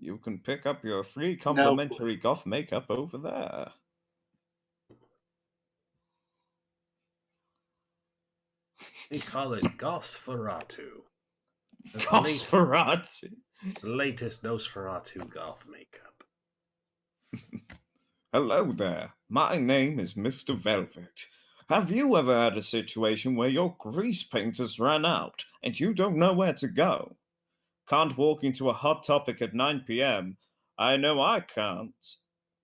You can pick up your free complimentary goth makeup over there. We call it Nosferatu. Nosferatu. The latest Nosferatu goth makeup. Hello there. My name is Mr. Velvet. Have you ever had a situation where your grease paint has run out and you don't know where to go? Can't walk into a Hot Topic at 9 p.m. I know I can't.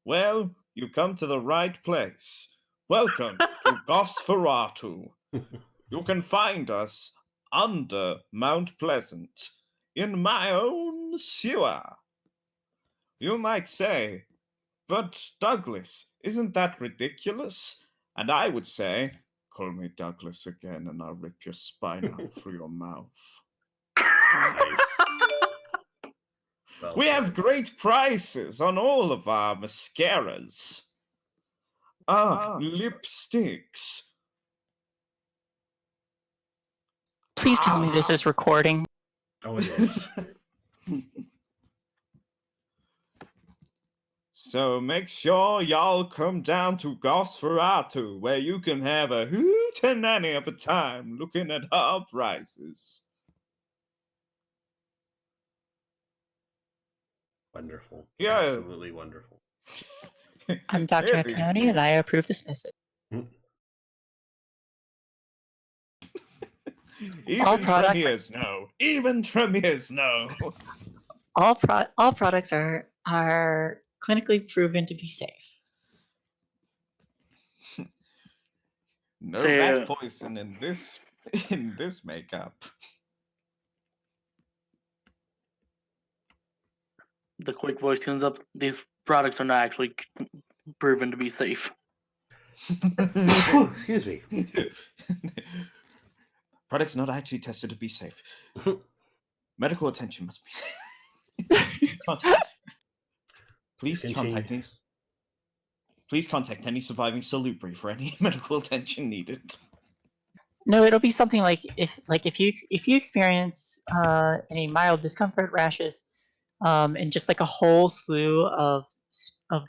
Well, you come to the right place. Welcome to Nosferatu. You can find us under Mount Pleasant, in my own sewer. You might say, but Douglas, isn't that ridiculous? And I would say, call me Douglas again and I'll rip your spine out through your mouth. Nice. We have great prices on all of our mascaras. Lipsticks. Please tell me this is recording. Oh, it is. So make sure y'all come down to Nosferatu, where you can have a hootenanny of a time looking at our prices. Wonderful. Yeah. Absolutely wonderful. I'm Dr. Accounty, and I approve this message. Even Tremier's no. Even Tremier's no. All products are clinically proven to be safe. No rat poison in this makeup. The quick voice tunes up. These products are not actually proven to be safe. Excuse me. Products not actually tested to be safe. Medical attention must be. Please contact any surviving salubri for any medical attention needed. No, it'll be something like if you experience any mild discomfort, rashes, and just like a whole slew of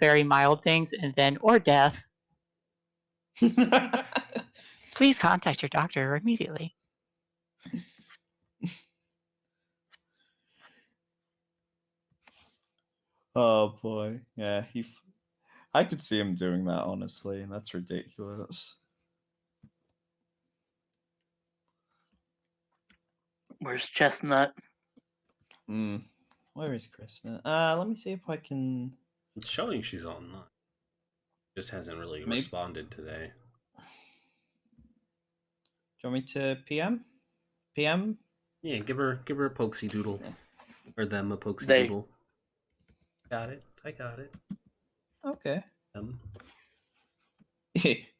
very mild things, and then or death. Please contact your doctor immediately. Oh boy, yeah, I could see him doing that, honestly. That's ridiculous. Where's Chestnut? Where is Chestnut? Let me see if I can. It's showing she's online. Just hasn't really responded today. Do you want me to PM? PM? Yeah, give her a pokesy doodle. Or them a pokesy doodle. Got it. I got it. Okay.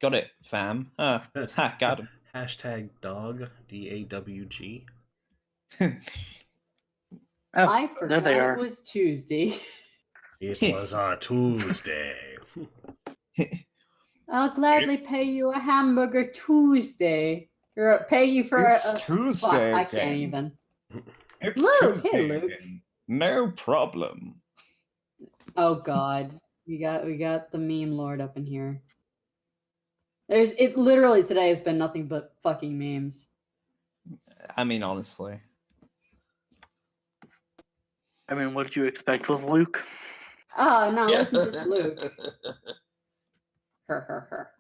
Got it, fam. Got him. Hashtag dog, DAWG. I forgot it was Tuesday. It was a Tuesday. I'll gladly pay you a hamburger Tuesday. Or pay you for it's Tuesday. I can't even. It's Luke, Tuesday. hey Luke. No problem. Oh God, we got the meme lord up in here. It literally today has been nothing but fucking memes. I mean, honestly. I mean, what did you expect with Luke? Oh no, it wasn't just Luke. Her.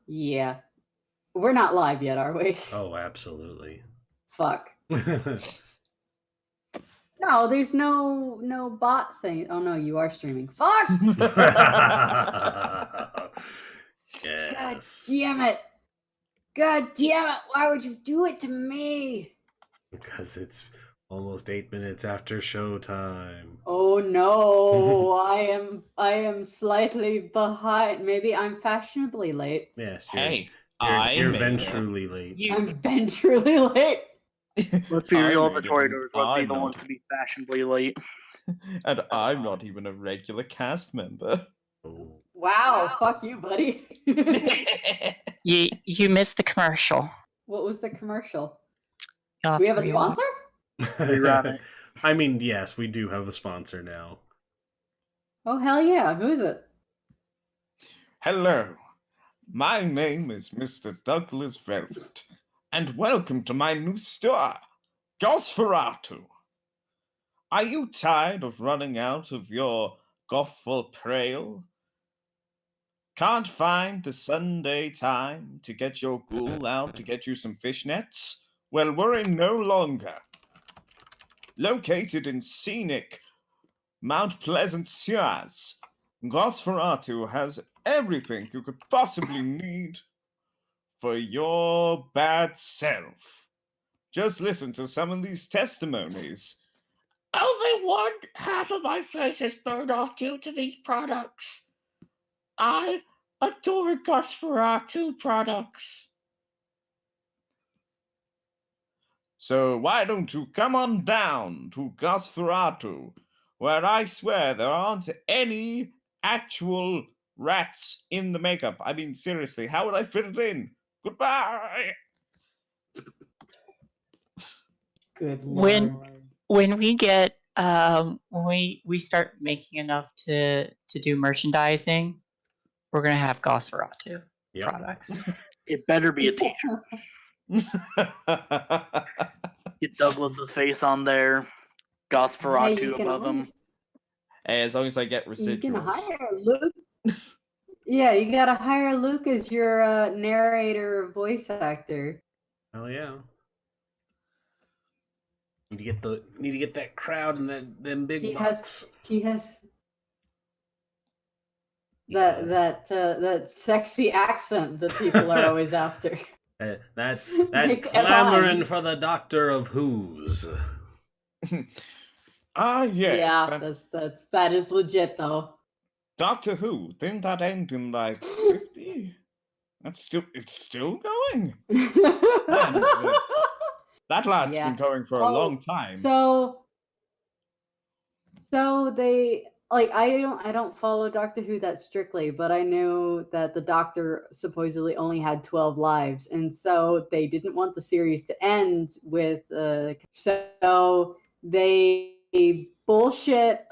Yeah. We're not live yet, are we? Oh, absolutely. Fuck. No, there's no bot thing. Oh no, you are streaming. Fuck! Yes. God damn it! God damn it! Why would you do it to me? Because it's almost 8 minutes after showtime. Oh no, I am slightly behind. Maybe I'm fashionably late. Yes, you're ventrally late. I'm ventrally late. Let's be real, the Toritors would be the ones to be fashionably late. And I'm not even a regular cast member. Oh. Wow, fuck you, buddy. You missed the commercial. What was the commercial? We have a sponsor? We run it. I mean, yes, we do have a sponsor now. Oh, hell yeah. Who is it? Hello, my name is Mr. Douglas Velvet, and welcome to my new store, Gosferatu. Are you tired of running out of your gospel prail? Can't find the Sunday time to get your ghoul out to get you some fishnets? Well, worry no longer. Located in scenic Mount Pleasant Suez, Gosferatu has everything you could possibly need for your bad self. Just listen to some of these testimonies. Only one half of my face is burned off due to these products. I adore Gosferatu products. So why don't you come on down to Gosferatu, where I swear there aren't any actual rats in the makeup. I mean, seriously, how would I fit it in? Goodbye! Good lord. When we get when we start making enough to do merchandising, we're gonna have Gosferatu products. It better be a t-shirt. Get Douglas's face on there. Hey, Gosferatu you can above him. always- Hey, as long as I get You can residuals. hire Luke. Yeah, you gotta hire Luke as your narrator voice actor. Hell yeah. Need to get that crowd and them big He bucks. has that sexy accent that people are always after. That Makes clamoring headlines. for the Doctor of Who's. Ah, yes. Yeah, that is legit though. Doctor Who, didn't that end in like 50? It's still going. That lad's Yeah. been going for a long time. So they like I don't follow Doctor Who that strictly, but I knew that the Doctor supposedly only had 12 lives, and so they didn't want the series to end with so they bullshit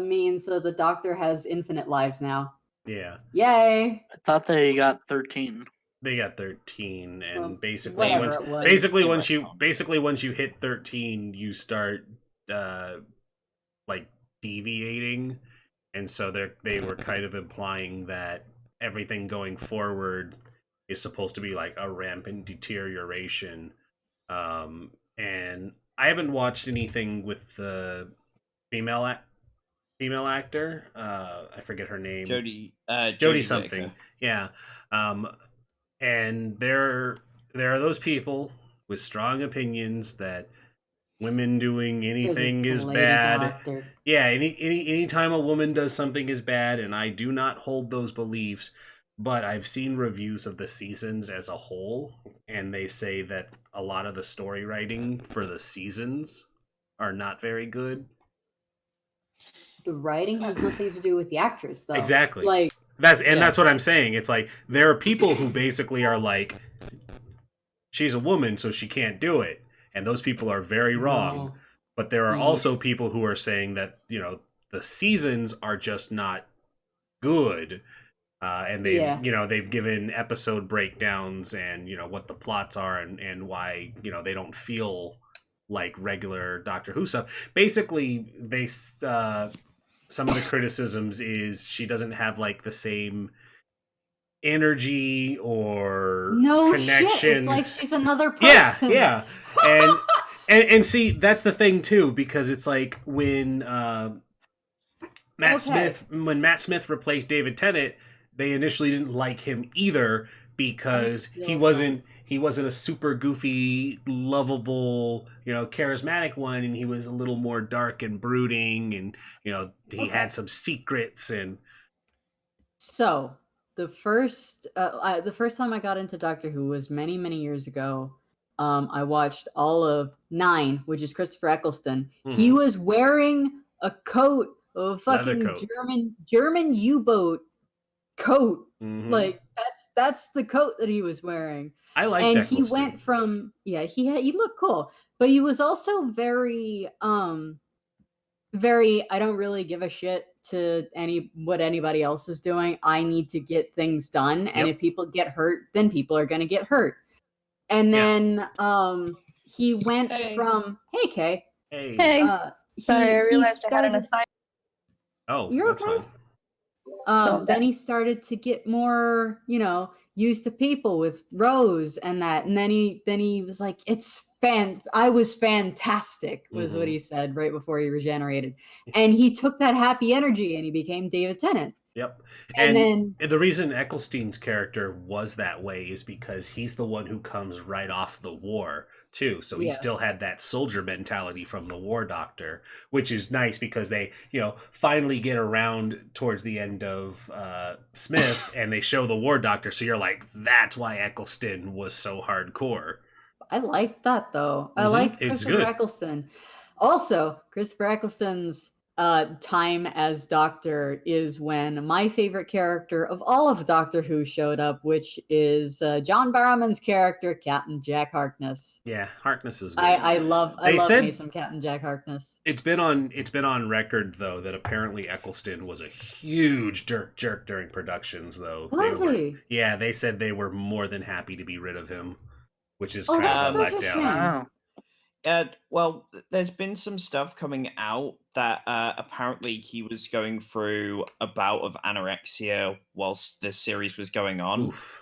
means so the Doctor has infinite lives now. Yeah. Yay! I thought they got 13. They got 13, and Well, basically whatever it was. once you hit 13, you start like deviating, and so they were kind of implying that everything going forward is supposed to be like a rampant deterioration. And I haven't watched anything with the female actor. I forget her name. Jodie something. Whittaker. Yeah. And there are those people with strong opinions that women doing anything It's a is lady bad. doctor. Yeah, any time a woman does something is bad, and I do not hold those beliefs. But I've seen reviews of the seasons as a whole, and they say that a lot of the story writing for the seasons are not very good. The writing has nothing to do with the actress, though. Exactly. Like That's what I'm saying. It's like there are people who basically are like, she's a woman, so she can't do it, and those people are very wrong. no. But there are Yes. also people who are saying that the seasons are just not good, and they've given episode breakdowns and what the plots are and why they don't feel like regular Doctor Who stuff. Basically, they some of the criticisms is she doesn't have like the same energy or connection. Shit. It's like she's another person. Yeah. And see, that's the thing too, because it's like when Matt Smith replaced David Tennant, they initially didn't like him either because he wasn't a super goofy, lovable, charismatic one, and he was a little more dark and brooding, and he had some secrets. And so the first time I got into Doctor Who was many years ago. I watched all of 9, which is Christopher Eccleston. Mhm. He was wearing a coat, a fucking Leather coat. German U-boat coat. Mhm. Like that's the coat that he was wearing. I like and Eccleston. he went from he looked cool, but he was also very very I don't really give a shit to what anybody else is doing. I need to get things done, and Yep. if people get hurt, then people are going to get hurt. And Yeah. then he went Hey. from hey Kay. Hey. Hey, sorry, I realized I had an assignment. Oh, You're that's okay. fine. Then he started to get more, used to people with Rose and that, and then he was like, I was fantastic, was what he said right before he regenerated, and he took that happy energy and he became David Tennant. Yep. And And then the reason Ecclestein's character was that way is because he's the one who comes right off the war, too. So he Yeah. still had that soldier mentality from the War Doctor, which is nice because they, finally get around towards the end of Smith and they show the War Doctor. So you're like, that's why Eccleston was so hardcore. I like that though. I Mhm, like it's Christopher good. Eccleston. Also, Christopher Eccleston's time as Doctor is when my favorite character of all of Doctor Who showed up, which is John Barrowman's character, Captain Jack Harkness. Yeah, Harkness is good. I love said- me some Captain Jack Harkness. It's been on record though that apparently Eccleston was a huge jerk during productions though. Was he? Yeah, they said they were more than happy to be rid of him, which is Oh, kind that's of a such a letdown. shame. Wow. Well, there's been some stuff coming out that apparently he was going through a bout of anorexia whilst the series was going on. Oof,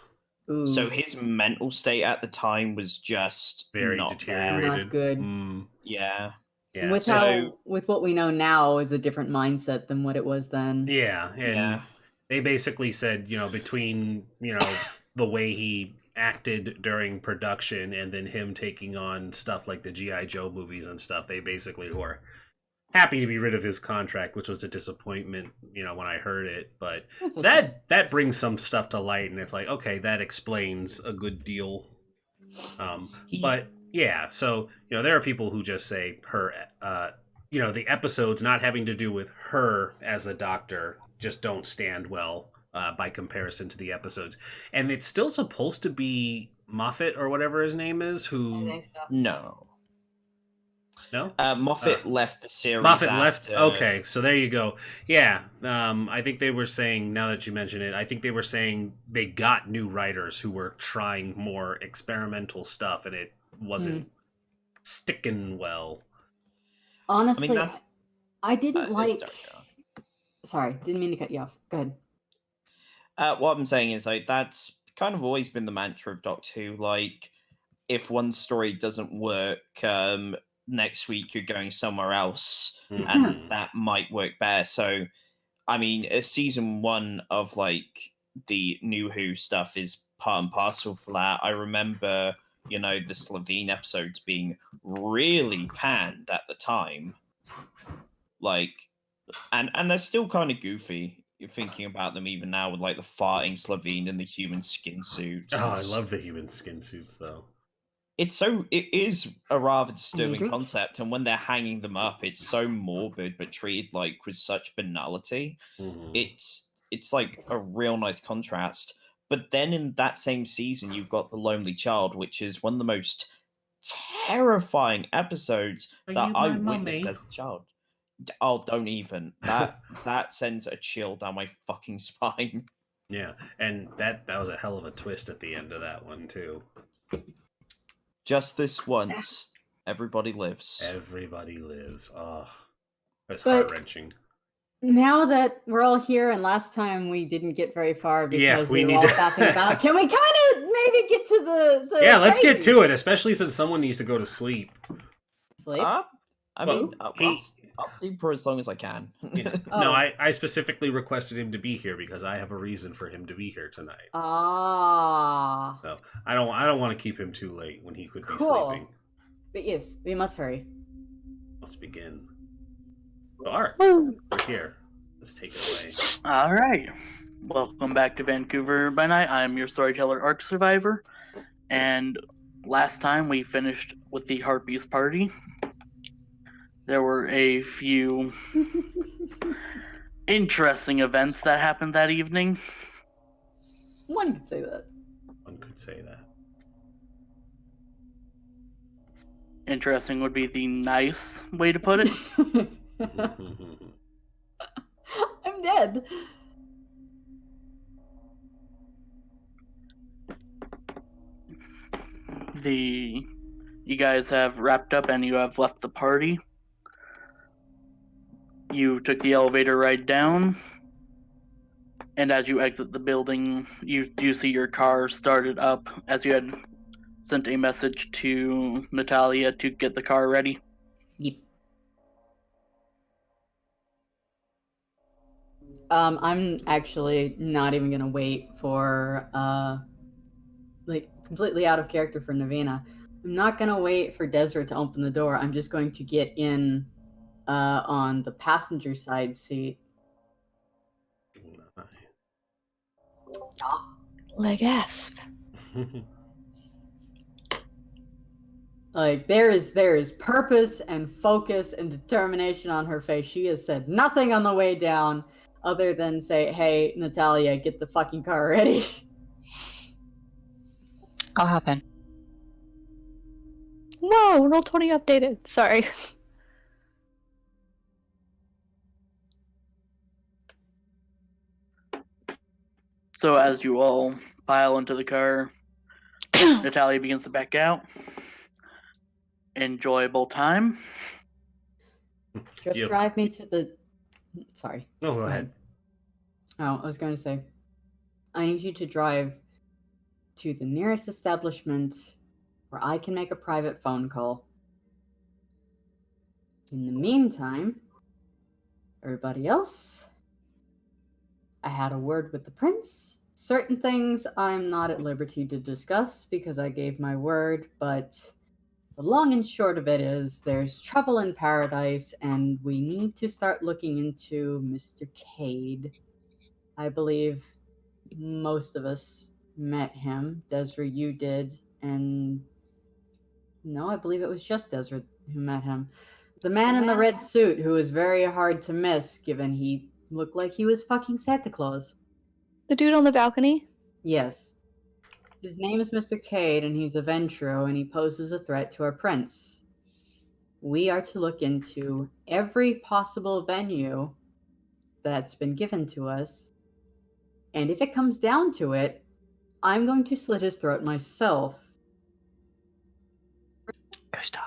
Ooh, So his mental state at the time was just very not deteriorated. Not good. Yeah. Yeah, with so- with what we know now is a different mindset than what it was then. yeah, and Yeah. they basically said, between the way he acted during production and then him taking on stuff like the G.I. Joe movies and stuff, they basically were happy to be rid of his contract, which was a disappointment, when I heard it. But That's a shame. that brings some stuff to light, and it's like, okay, that explains a good deal. But yeah, so there are people who just say her, the episodes not having to do with her as a Doctor just don't stand well by comparison to the episodes, and it's still supposed to be Moffat or whatever his name is who. No. No, Moffat left the series. Moffat left. after- Okay, so there you go. Yeah, I think they were saying, now that you mention it, I think they were saying they got new writers who were trying more experimental stuff, and it wasn't sticking well. Honestly, that's- I didn't like. sorry, go. Sorry, didn't mean to cut you off. Go ahead. What I'm saying is, that's kind of always been the mantra of Doctor Who. Like, if one story doesn't work, next week you're going somewhere else, and that might work better. So, I mean, season 1 of like the New Who stuff is part and parcel for that. I remember, the Slovene episodes being really panned at the time. Like, and they're still kind of goofy. You're thinking about them even now with like the farting Slovene and the human skin suits. Oh, I love the human skin suits though. It is a rather disturbing drink? concept, and when they're hanging them up, it's so morbid but treated like with such banality. It's like a real nice contrast. But then in that same season, you've got The Lonely Child, which is one of the most terrifying episodes Are that you I my witnessed mummy? as a child. Oh, don't even. That sends a chill down my fucking spine. Yeah, and that was a hell of a twist at the end of that one too. Just this once, everybody lives. Everybody lives. Oh, that's But- heart wrenching. Now that we're all here, and last time we didn't get very far because Yeah, we we were need all to- talking about. Can we kind of maybe get to the Yeah, let's get crazy to it, especially since someone needs to go to sleep. sleep? I Well, mean, I'll sleep for as long as I can. Yeah. Oh. No, I specifically requested him to be here because I have a reason for him to be here tonight. Ah, So I don't want to keep him too late when he could be Cool. sleeping. but yes, we must hurry. Let's begin. So, all right, we're here. Let's take it away. All right. Welcome back to Vancouver by Night. I'm your storyteller, Arc Survivor. And last time we finished with the Harpies party. There were a few interesting events that happened that evening. One could say that. One could say that. interesting would be the nice way to put it. I'm dead. You guys have wrapped up and you have left the party. You took the elevator ride down, and as you exit the building, you do see your car started up as you had sent a message to Natalia to get the car ready. Yep. I'm actually not even gonna wait for like completely out of character for Navina. I'm not gonna wait for Desra to open the door. I'm just going to get in on the passenger side seat. Like gasp. Like there is purpose and focus and determination on her face. She has said nothing on the way down other than say, "Hey, Natalia, get the fucking car ready." I'll hop in. Whoa, roll 20 updated. Sorry. So as you all pile into the car, Natalia begins to back out. Enjoyable time. Just Yep. drive me to the. Sorry. No, go ahead. Oh, I was going to say, I need you to drive to the nearest establishment where I can make a private phone call. In the meantime, everybody else, I had a word with the prince. Certain things I'm not at liberty to discuss because I gave my word, but the long and short of it is there's trouble in paradise and we need to start looking into Mr. Cade. I believe most of us met him. Desra, you did, and no, I believe it was just Desra who met him. The man in the red suit who was very hard to miss given he looked like he was fucking Santa Claus. The dude on the balcony? Yes. His name is Mr. Cade, and he's a Ventro, and he poses a threat to our prince. We are to look into every possible venue that's been given to us, and if it comes down to it, I'm going to slit his throat myself. Ghost dog.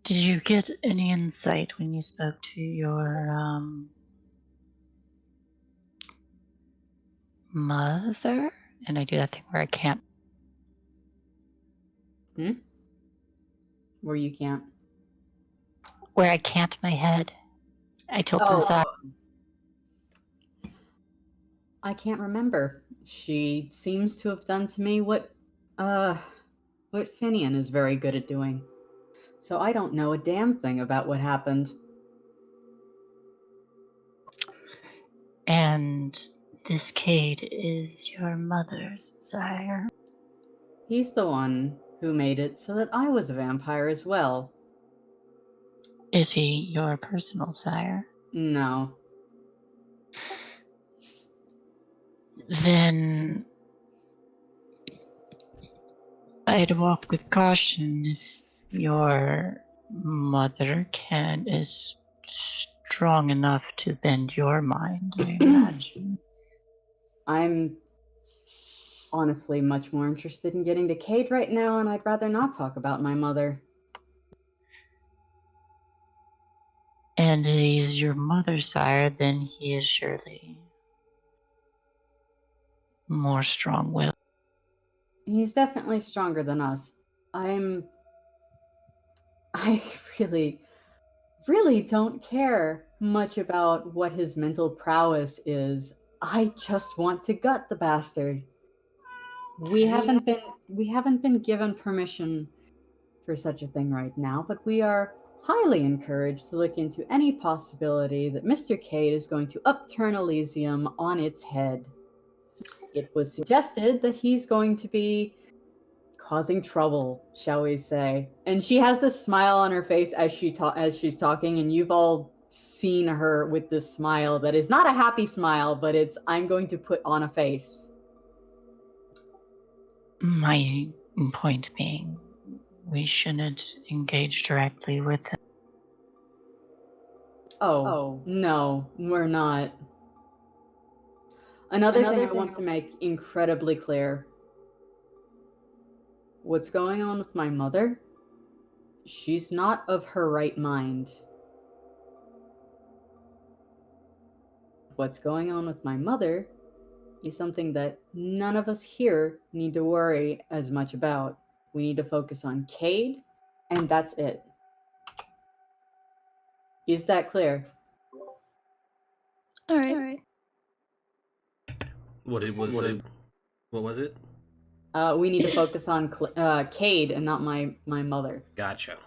Did you get any insight when you spoke to your mother? And I do that thing where I can't. Where you can't. Where I can't my head. I tilt to the side. I can't remember. She seems to have done to me what Finian is very good at doing. So I don't know a damn thing about what happened. And this Cade is your mother's sire. He's the one who made it so that I was a vampire as well. Is he your personal sire? No. Then I'd walk with caution if your mother is strong enough to bend your mind, I imagine. I'm honestly much more interested in getting to Cade right now, and I'd rather not talk about my mother. And he's your mother's sire, then he is surely more strong-willed. He's definitely stronger than us. I really don't care much about what his mental prowess is. I just want to gut the bastard. We haven't been given permission for such a thing right now, but we are highly encouraged to look into any possibility that Mr. Cade is going to upturn Elysium on its head. It was suggested that he's going to be causing trouble, shall we say. And she has this smile on her face as she's talking, and you've all seen her with this smile that is not a happy smile, but it's I'm going to put on a face. My point being, we shouldn't engage directly with him. Oh, no, we're not. Another thing I want to make incredibly clear. What's going on with my mother? She's not of her right mind. What's going on with my mother is something that none of us here need to worry as much about. We need to focus on Cade, and that's it. Is that clear? All right. What was it? We need to focus on Cade and not my mother. Gotcha.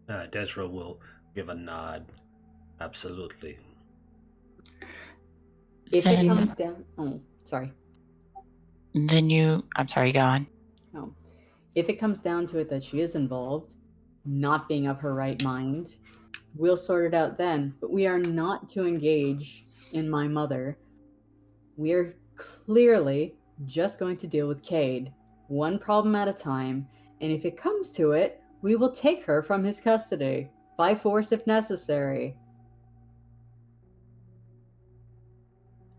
Desra will give a nod. Absolutely. If it comes down... Oh, sorry. I'm sorry, go on. No. If it comes down to it that she is involved, not being of her right mind, we'll sort it out then. But we are not to engage in my mother. We're clearly just going to deal with Cade, one problem at a time, and if it comes to it, we will take her from his custody, by force if necessary.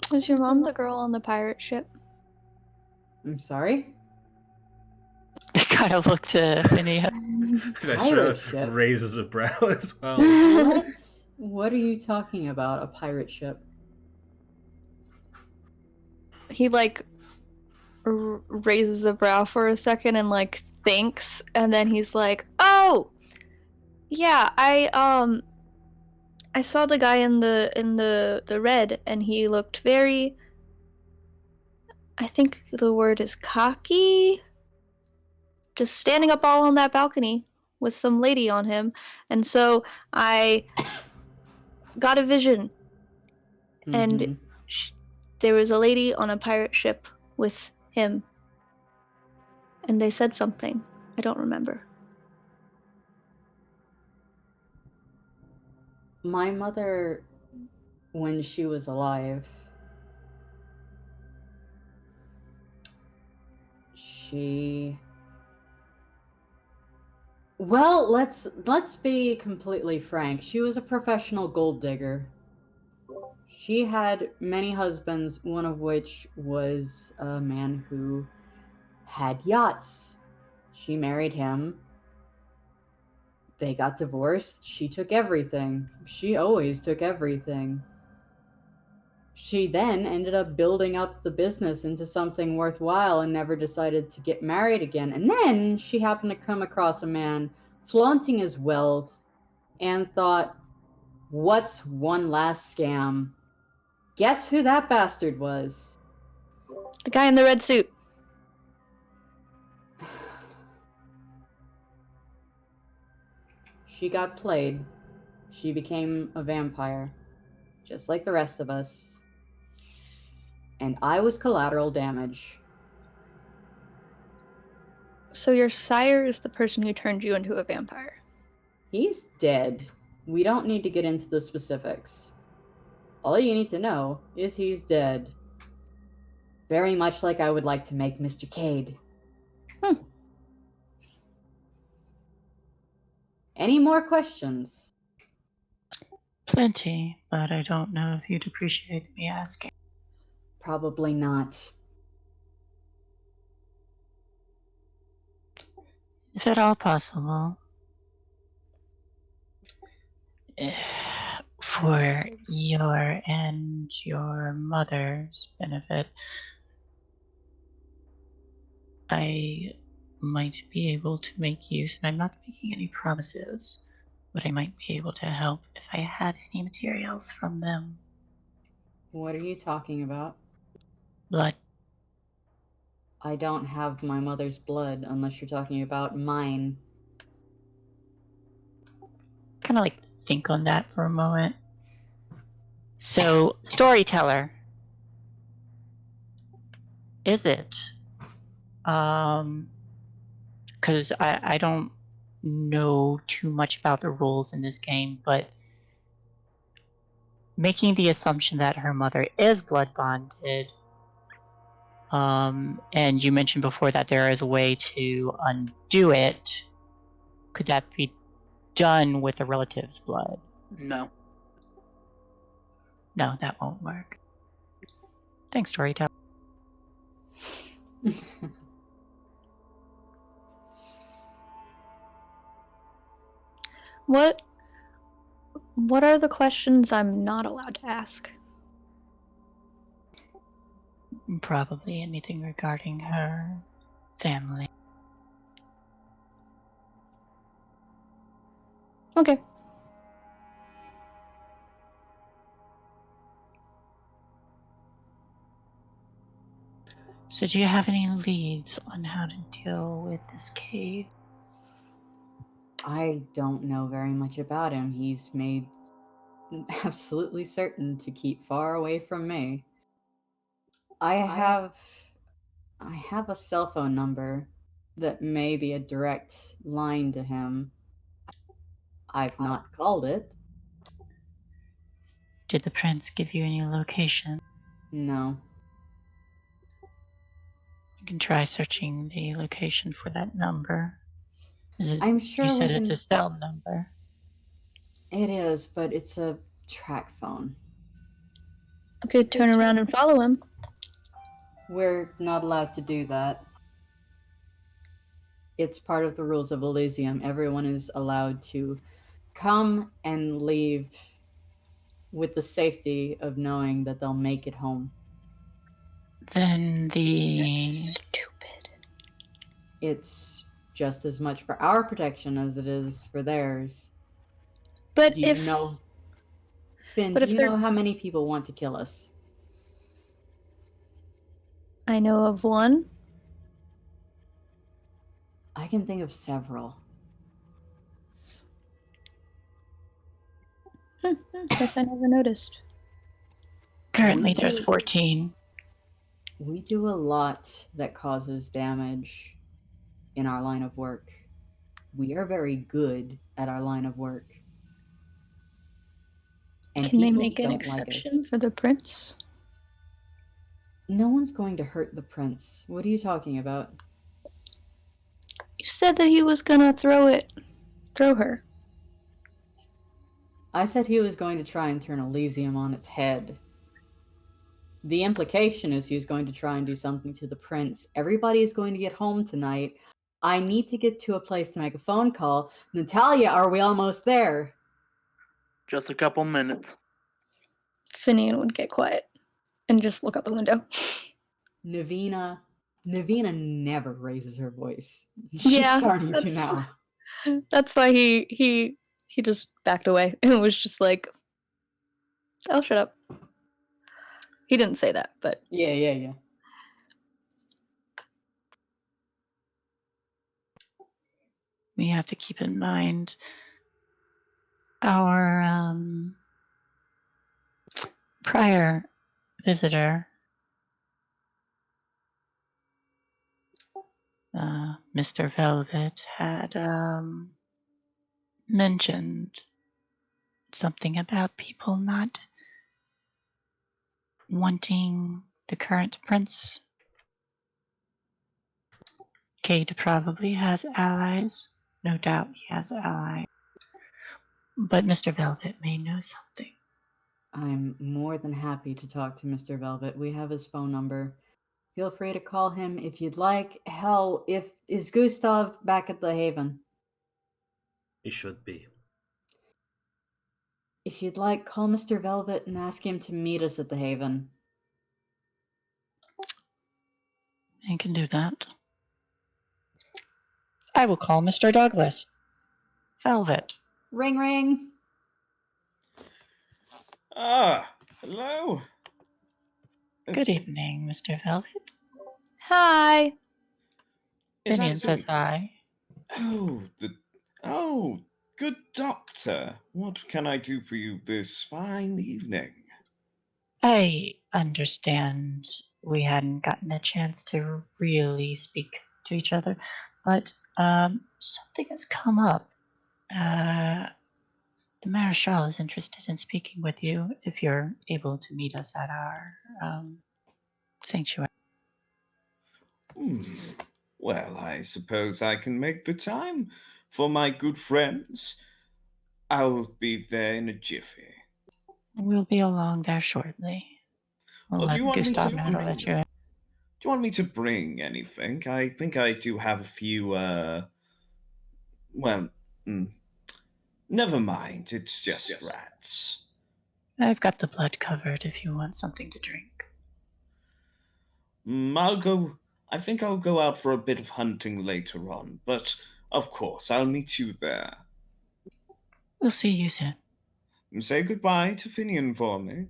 Was your mom the girl on the pirate ship? I'm sorry? I kind of looked to Phineas. Pirate ship? Raises a brow as well. What? What are you talking about, a pirate ship? He raises a brow for a second and thinks, and then he's like, "Oh, yeah, I saw the guy in the red, and he looked very, I think the word is cocky, just standing up all on that balcony with some lady on him, and so I got a vision, and there was a lady on a pirate ship with him, and they said something. I don't remember." My mother, when she was alive, well, let's be completely frank. She was a professional gold digger. She had many husbands, one of which was a man who had yachts. She married him. They got divorced. She took everything. She always took everything. She then ended up building up the business into something worthwhile and never decided to get married again. And then she happened to come across a man flaunting his wealth and thought, what's one last scam? Guess who that bastard was? The guy in the red suit. She got played. She became a vampire, just like the rest of us. And I was collateral damage. So your sire is the person who turned you into a vampire? He's dead. We don't need to get into the specifics. All you need to know is he's dead. Very much like I would like to make Mr. Cade. Any more questions? Plenty, but I don't know if you'd appreciate me asking. Probably not. If at all possible, for your and your mother's benefit, I might be able to make use, and I'm not making any promises, but I might be able to help if I had any materials from them. What are you talking about? Blood. I don't have my mother's blood unless you're talking about mine. Kind of think on that for a moment. So, storyteller. Is it? Because I don't know too much about the rules in this game, but making the assumption that her mother is blood bonded, And you mentioned before that there is a way to undo it. Could that be done with a relative's blood? No. No, that won't work. Thanks, storyteller. What are the questions I'm not allowed to ask? Probably anything regarding her family. Okay. So do you have any leads on how to deal with this cave? I don't know very much about him. He's made absolutely certain to keep far away from me. I have a cell phone number that may be a direct line to him. I've not called it. Did the prince give you any location? No. You can try searching the location for that number. Is it? I'm sure You we said it's can. a cell number. It is, but it's a track phone. Okay, turn around and follow him. We're not allowed to do that. It's part of the rules of Elysium. Everyone is allowed to come and leave with the safety of knowing that they'll make it home. Then the Stupid. It's just as much for our protection as it is for theirs. But Do you know, Finn, but do if you they're- know how many people want to kill us? I know of one. I can think of several. Guess I never noticed. currently We there's do- 14. We do a lot that causes damage in our line of work. We are very good at our line of work. And Can they people make an don't like us. exception for the prince? No one's going to hurt the prince. What are you talking about? You said that he was gonna throw her. I said he was going to try and turn Elysium on its head. The implication is he's going to try and do something to the prince. Everybody is going to get home tonight. I need to get to a place to make a phone call. Natalia, are we almost there? Just a couple minutes. Finian would get quiet and just look out the window. Navina never raises her voice. She's Yeah, starting to now. That's why he just backed away and was just like, "I'll shut up." He didn't say that, but Yeah. We have to keep in mind our prior visitor, Mr. Velvet, had mentioned something about people not wanting the current prince. Cade probably has allies. No doubt he has allies. But Mr. Velvet may know something. I'm more than happy to talk to Mr. Velvet. We have his phone number. Feel free to call him if you'd like. Hell, is Gustav back at the Haven? He should be. If you'd like, call Mr. Velvet and ask him to meet us at the Haven. I can do that. I will call Mr. Douglas. Velvet. Ring ring. Ah, hello. Good evening, Mr. Velvet. hi. Is Finian that says the- hi. Oh, good doctor. What can I do for you this fine evening? I understand we hadn't gotten a chance to really speak to each other, but something has come up. The Marechal is interested in speaking with you if you're able to meet us at our sanctuary. Hmm. Well, I suppose I can make the time for my good friends. I'll be there in a jiffy. We'll be along there shortly. We'll Well, do let you want me Gustav to know to let you in. Do you want me to bring anything? I think I do have a few, well, mm, never mind. It's just rats. I've got the blood covered if you want something to drink. I think I'll go out for a bit of hunting later on, but of course, I'll meet you there. We'll see you soon. Say goodbye to Finian for me.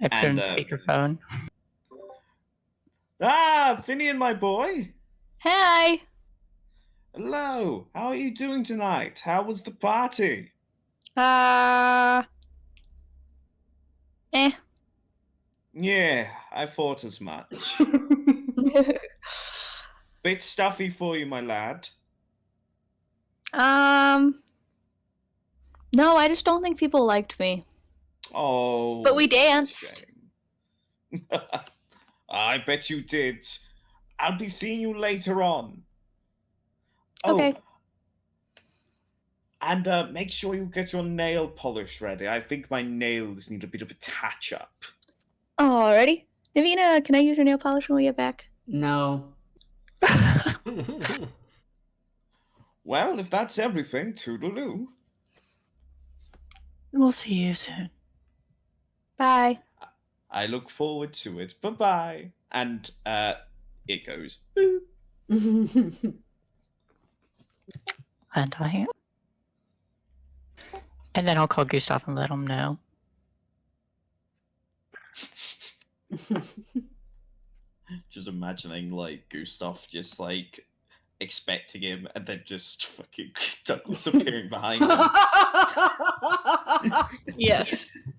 I put And, in speakerphone. Finian, my boy! Hi. Hello! How are you doing tonight? How was the party? Eh. Yeah, I thought as much. Bit stuffy for you, my lad. No, I just don't think people liked me. Oh. But we that's a danced. shame. I bet you did. I'll be seeing you later on. Okay. Oh, and make sure you get your nail polish ready. I think my nails need a bit of a touch up. Alrighty. Navina, can I use your nail polish when we get back? No. Well, if that's everything, toodaloo. We'll see you soon. Bye. I look forward to it. Bye-bye. And it goes. Boop. And then I'll call Gustav and let him know. Just imagining like Gustav just like expecting him and then just fucking Douglas appearing behind him. Yes.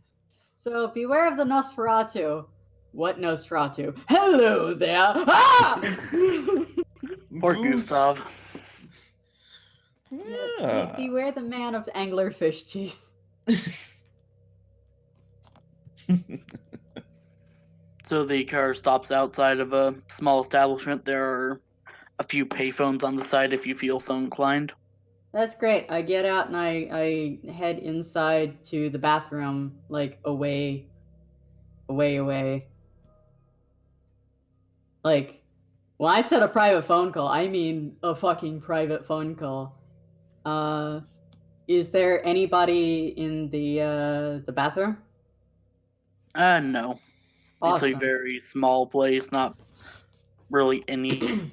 So beware of the Nosferatu. What Nosferatu? Hello there! Ah! Poor Gustav. Yeah, beware the man of anglerfish teeth. So the car stops outside of a small establishment. There are a few payphones on the side if you feel so inclined. That's great. I get out and I head inside to the bathroom, like away. Like, when I said a private phone call, I mean a fucking private phone call. Is there anybody in the bathroom? No. It's a Awesome. very small place, not really any.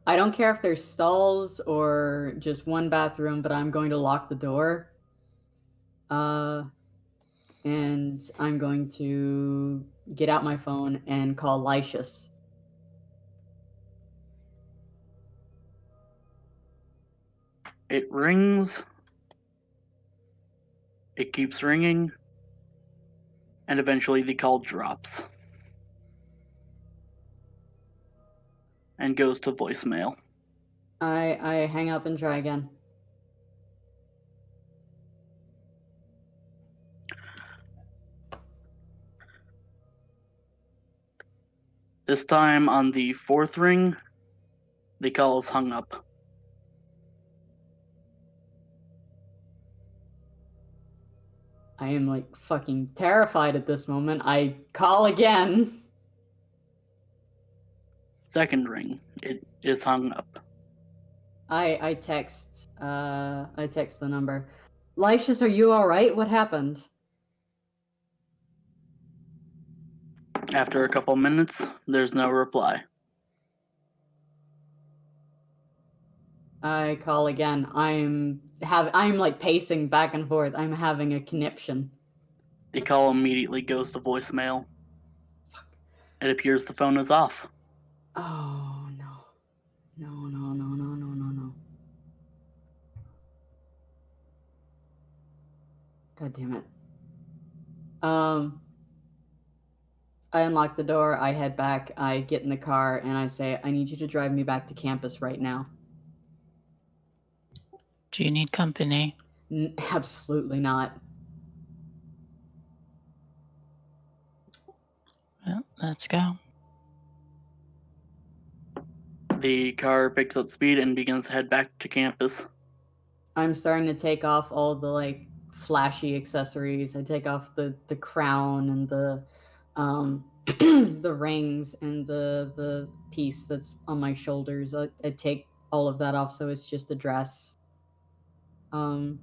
I don't care if there's stalls or just one bathroom, but I'm going to lock the door. And I'm going to get out my phone and call Lycius. It rings. It keeps ringing. And eventually the call drops. And goes to voicemail. I hang up and try again. This time on the fourth ring, the call is hung up. I am like fucking terrified at this moment. I call again. Second ring, it is hung up. I text the number. Lycius, are you alright? What happened? After a couple minutes, there's no reply. I call again. I'm like pacing back and forth. I'm having a conniption. The call immediately goes to voicemail. It appears the phone is off. Oh no. No. God damn it. I unlock the door, I head back, I get in the car, and I say, I need you to drive me back to campus right now. Do you need company? Absolutely not. Well, let's go. The car picks up speed and begins to head back to campus. I'm starting to take off all the like flashy accessories. I take off the crown and the the rings and the piece that's on my shoulders. I take all of that off, so it's just a dress. I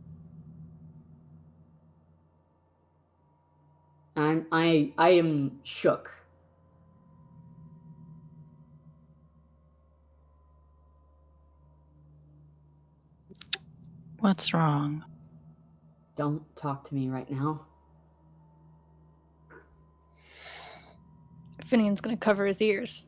am shook. What's wrong? Don't talk to me right now. Finian's gonna cover his ears.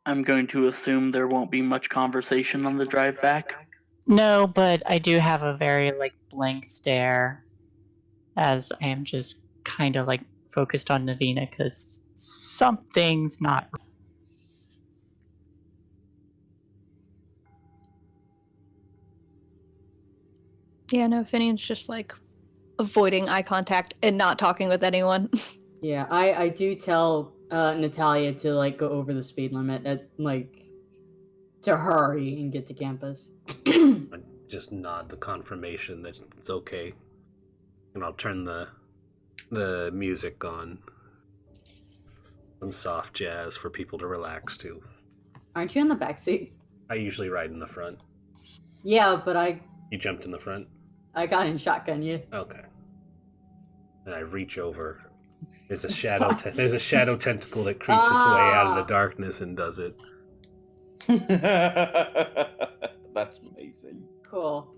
I'm going to assume there won't be much conversation on the drive back. No, but I do have a very like blank stare as I am just kind of like focused on Navina because something's not. Yeah, no, Finian's just like avoiding eye contact and not talking with anyone. Yeah, I do tell Natalia to like go over the speed limit at like to hurry and get to campus. I just nod the confirmation that it's okay, and I'll turn the music on. Some soft jazz for people to relax to. Aren't you in the backseat? I usually ride in the front. Yeah, but You jumped in the front? I got in shotgun you. Okay. And I reach over. There's a It's shadow. fine. There's a shadow tentacle that creeps its way out of the darkness and does it. That's amazing. Cool.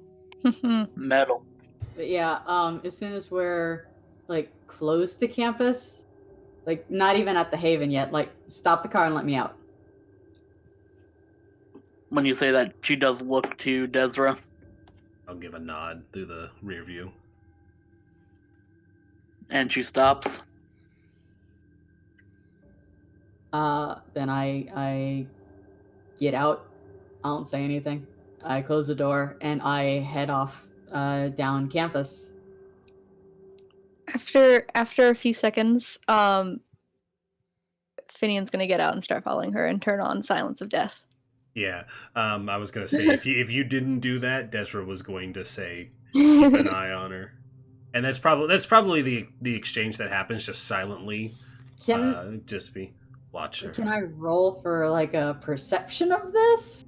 Metal. But yeah, as soon as we're like close to campus, like not even at the Haven yet, like stop the car and let me out. When you say that, she does look to Desra. I'll give a nod through the rear view. And she stops. Then I get out. I don't say anything. I close the door and I head off down campus. After a few seconds, Finian's gonna get out and start following her and turn on Silence of Death. Yeah, I was gonna say if you didn't do that, Desra was going to say keep an eye on her, and that's probably the exchange that happens just silently. Just be watch her. Can I roll for like a perception of this?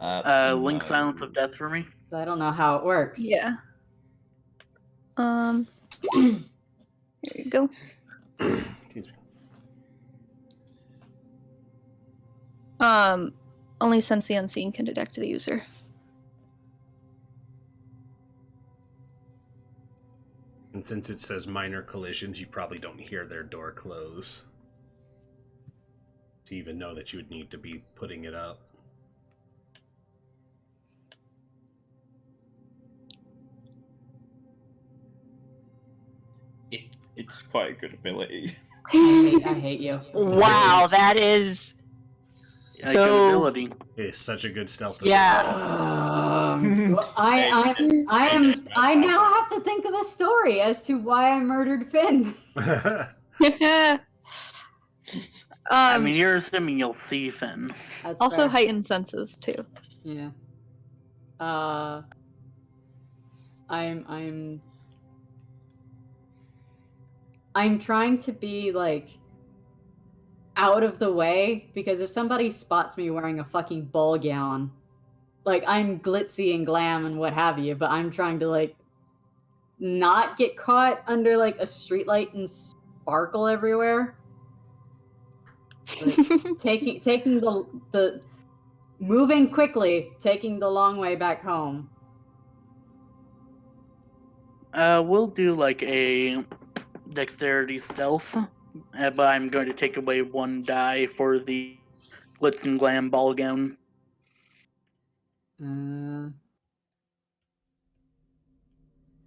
Link Silence of Death for me. 'Cause I don't know how it works. Yeah. Here you go. Excuse me. Only Sense the Unseen can detect the user. And since it says minor collisions, you probably don't hear their door close to even know that you would need to be putting it up. It's quite a good ability. I hate you. Wow, that is Good so. ability. It is such a good stealth. Yeah. I now have to think of a story as to why I murdered Finn. I mean, you're assuming you'll see Finn. That's also fair. heightened senses too. Yeah. I'm trying to be like out of the way because if somebody spots me wearing a fucking ball gown, like I'm glitzy and glam and what have you, but I'm trying to like not get caught under like a streetlight and sparkle everywhere. Like, taking the moving quickly, taking the long way back home. We'll do like a dexterity stealth, but I'm going to take away one die for the glitz and glam ball gown. I'm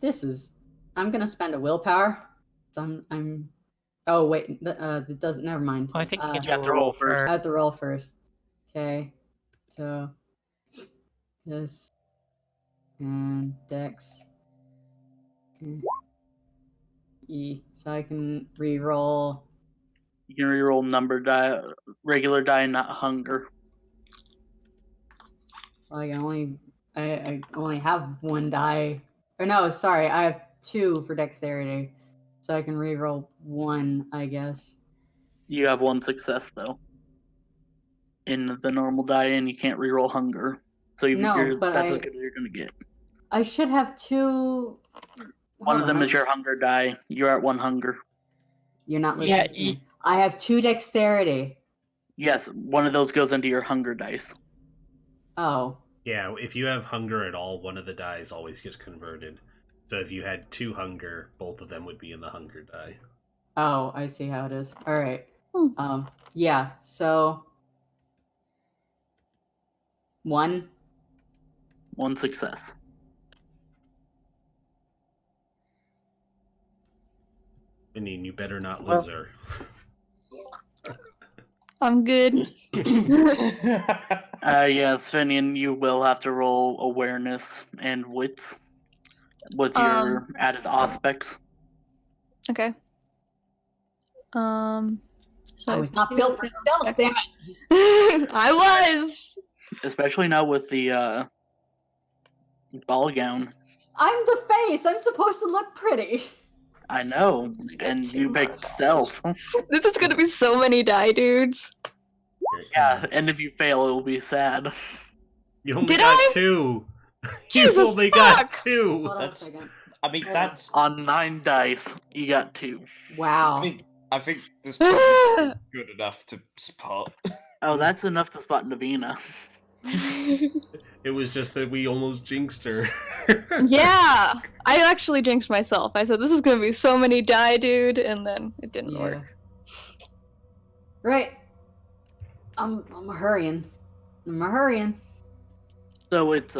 gonna spend a willpower. So I'm. Oh wait, it doesn't. Never mind. Well, I think you you have get to roll first. I have to roll first. Okay, so this. And Dex. E. So I can re-roll. You can reroll number die, regular die, not hunger. Like I only have one die. Or no, sorry, I have 2 for dexterity. So I can re-roll 1, I guess. You have 1 success though in the normal die, and you can't reroll hunger. So No, but that's as good as you're gonna get. I should have 2. One of them is your hunger die. You're at 1 hunger. You're not listening Yeah, to me. I have 2 dexterity. Yes, one of those goes into your hunger dice. Oh. Yeah, if you have hunger at all, one of the dies always gets converted. So if you had 2 hunger, both of them would be in the hunger die. Oh, I see how it is. All right. Hmm. Yeah. So 1. 1 success. I mean, you better not lose her. I'm good. Yes, Finian, you will have to roll awareness and wits with your added aspects. Okay. So I was not built for stealth, damn it. I was. Especially now with the ball gown. I'm the face. I'm supposed to look pretty. I know, I'm gonna get and 2 you picked modifiers. stealth. This is gonna be so many die, dudes. Here it Yeah, comes. and if you fail, it will be sad. You only Did got I? 2. Jesus you only got fuck! 2. Hold on a That's- second. I mean, Hold on. that's. On 9 dice, you got 2. Wow. I mean, I think this probably good enough to spot. Oh, that's enough to spot Navina. It was just that we almost jinxed her. Yeah, I actually jinxed myself. I said this is gonna be so many die, dude, and then it didn't Yeah. work. Right. I'm hurrying. I'm hurrying. So it's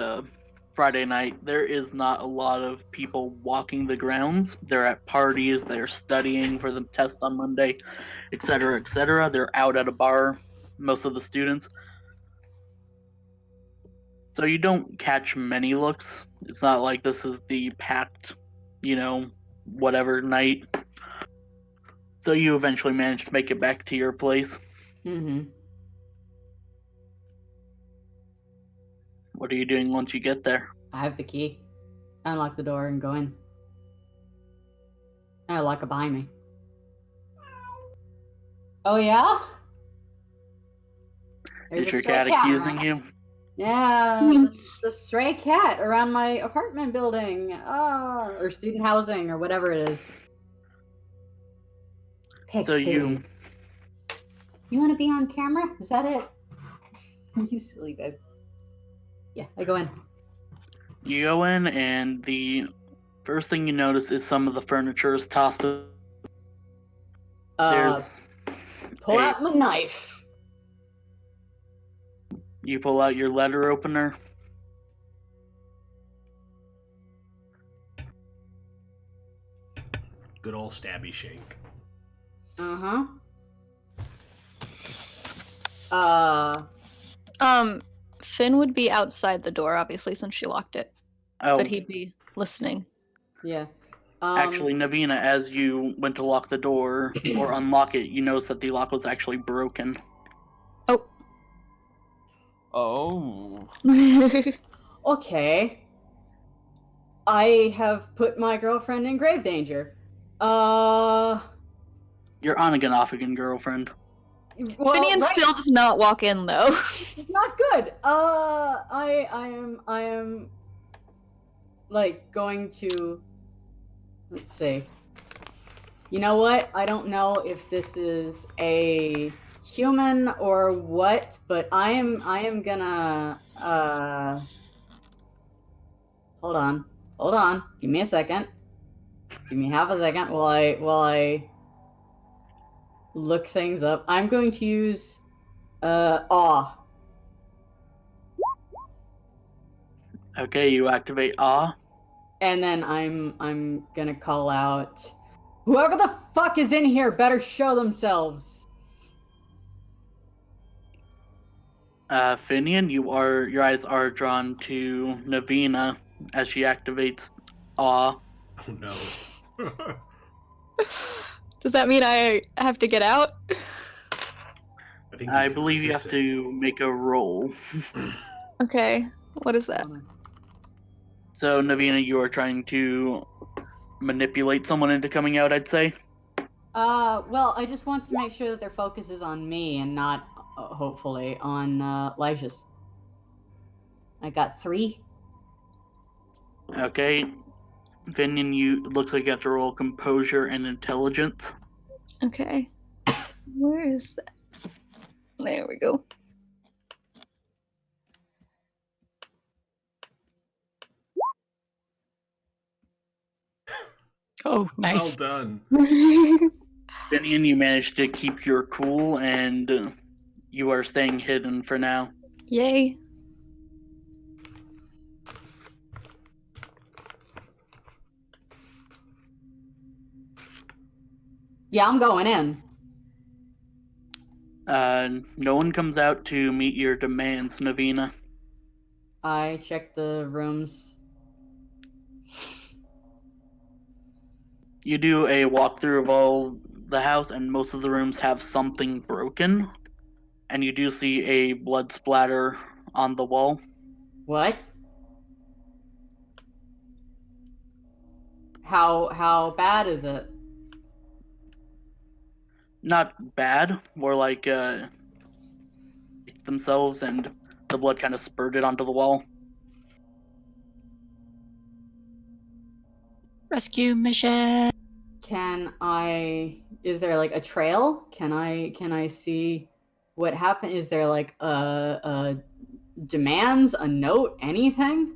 Friday night. There is not a lot of people walking the grounds. They're at parties, they're studying for the test on Monday, etc., etc. They're out at a bar, most of the students. So you don't catch many looks. It's not like this is the packed, whatever night. So you eventually manage to make it back to your place. Mm-hmm. What are you doing once you get there? I have the key. I unlock the door and go in. I lock it behind me. Oh yeah? There's Is a your stray cat cat accusing around. you? Yeah, the stray cat around my apartment building. Or student housing or whatever it is. Pixie. So you You want to be on camera? Is that it? You silly babe. Yeah, I go in. You go in, and the first thing you notice is some of the furniture is tossed. There's Pull a- out my knife. You pull out your letter opener. Good old stabby shake. Finn would be outside the door, obviously, since she locked it. Oh, But he'd be listening. Yeah. actually, Navina, as you went to lock the door or unlock it, you noticed that the lock was actually broken. Oh. Okay. I have put my girlfriend in grave danger. Your on again, off again girlfriend. Well, Finian right- still does not walk in, though. It's not good. I am like going to, let's see. You know what? I don't know if this is a human or what, but I am gonna hold on. Give me a second. Give me half a second while I look things up. I'm going to use awe. Okay, you activate awe. And then I'm gonna call out, whoever the fuck is in here better show themselves. Finian, your eyes are drawn to Navina, as she activates awe. Oh no. Does that mean I have to get out? think I can believe you have resist it. to make a roll. Okay, what is that? So, Navina, you are trying to manipulate someone into coming out, I'd say. Well, I just want to make sure that their focus is on me and not, hopefully, on Lysias. I got 3. Okay. Vinian, you looks like you have to roll composure and intelligence. Okay. Where is that? There we go. Oh, Well nice. done. Vinian, you managed to keep your cool, and you are staying hidden for now. Yay. Yeah, I'm going in. No one comes out to meet your demands, Navina. I check the rooms. You do a walkthrough of all the house, and most of the rooms have something broken. And you do see a blood splatter on the wall. What? How bad is it? Not bad, more like themselves, and the blood kind of spurted onto the wall. Rescue mission. Is there like a trail? Can I see what happened? Is there like a demands, a note, anything?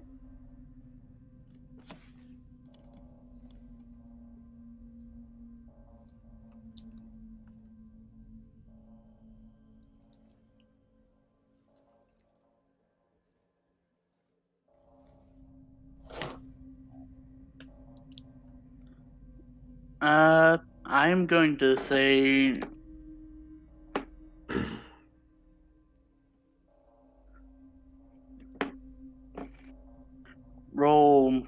I'm going to say roll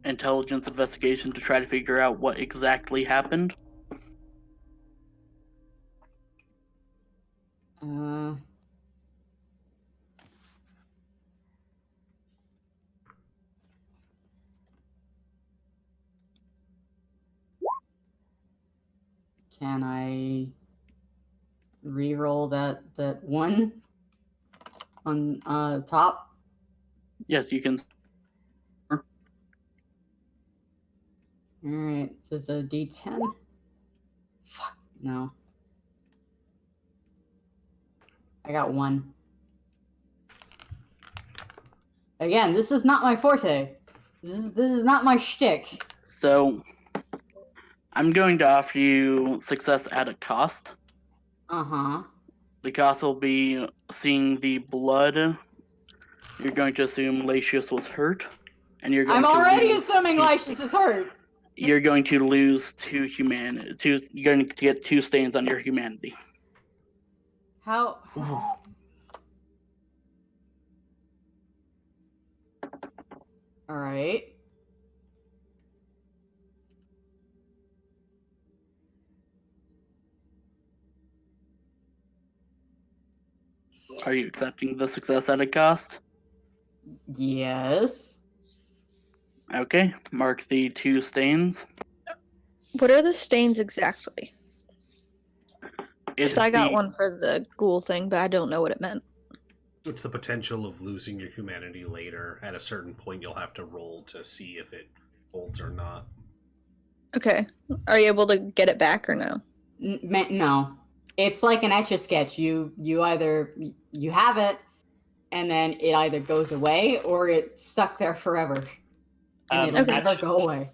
intelligence investigation to try to figure out what exactly happened. Can I re-roll that one on top? Yes, you can. All right, so it's a D10. Fuck no. I got 1. Again, this is not my forte. This is not my shtick. So, I'm going to offer you success at a cost. Uh-huh. The cost will be seeing the blood. You're going to assume Latius was hurt, and you're going I'm to already lose assuming Lysias is hurt. You're going to lose 2 humanity. You're going to get 2 stains on your humanity. How? All right. Are you accepting the success at a cost? Yes. Okay, mark the 2 stains. What are the stains exactly? It's Because I got the- one for the ghoul thing, but I don't know what it meant. It's the potential of losing your humanity later. At a certain point, you'll have to roll to see if it holds or not. Okay. Are you able to get it back or no? No. It's like an Etch-a-Sketch. You either you have it, and then it either goes away or it's stuck there forever, and it'll never go away.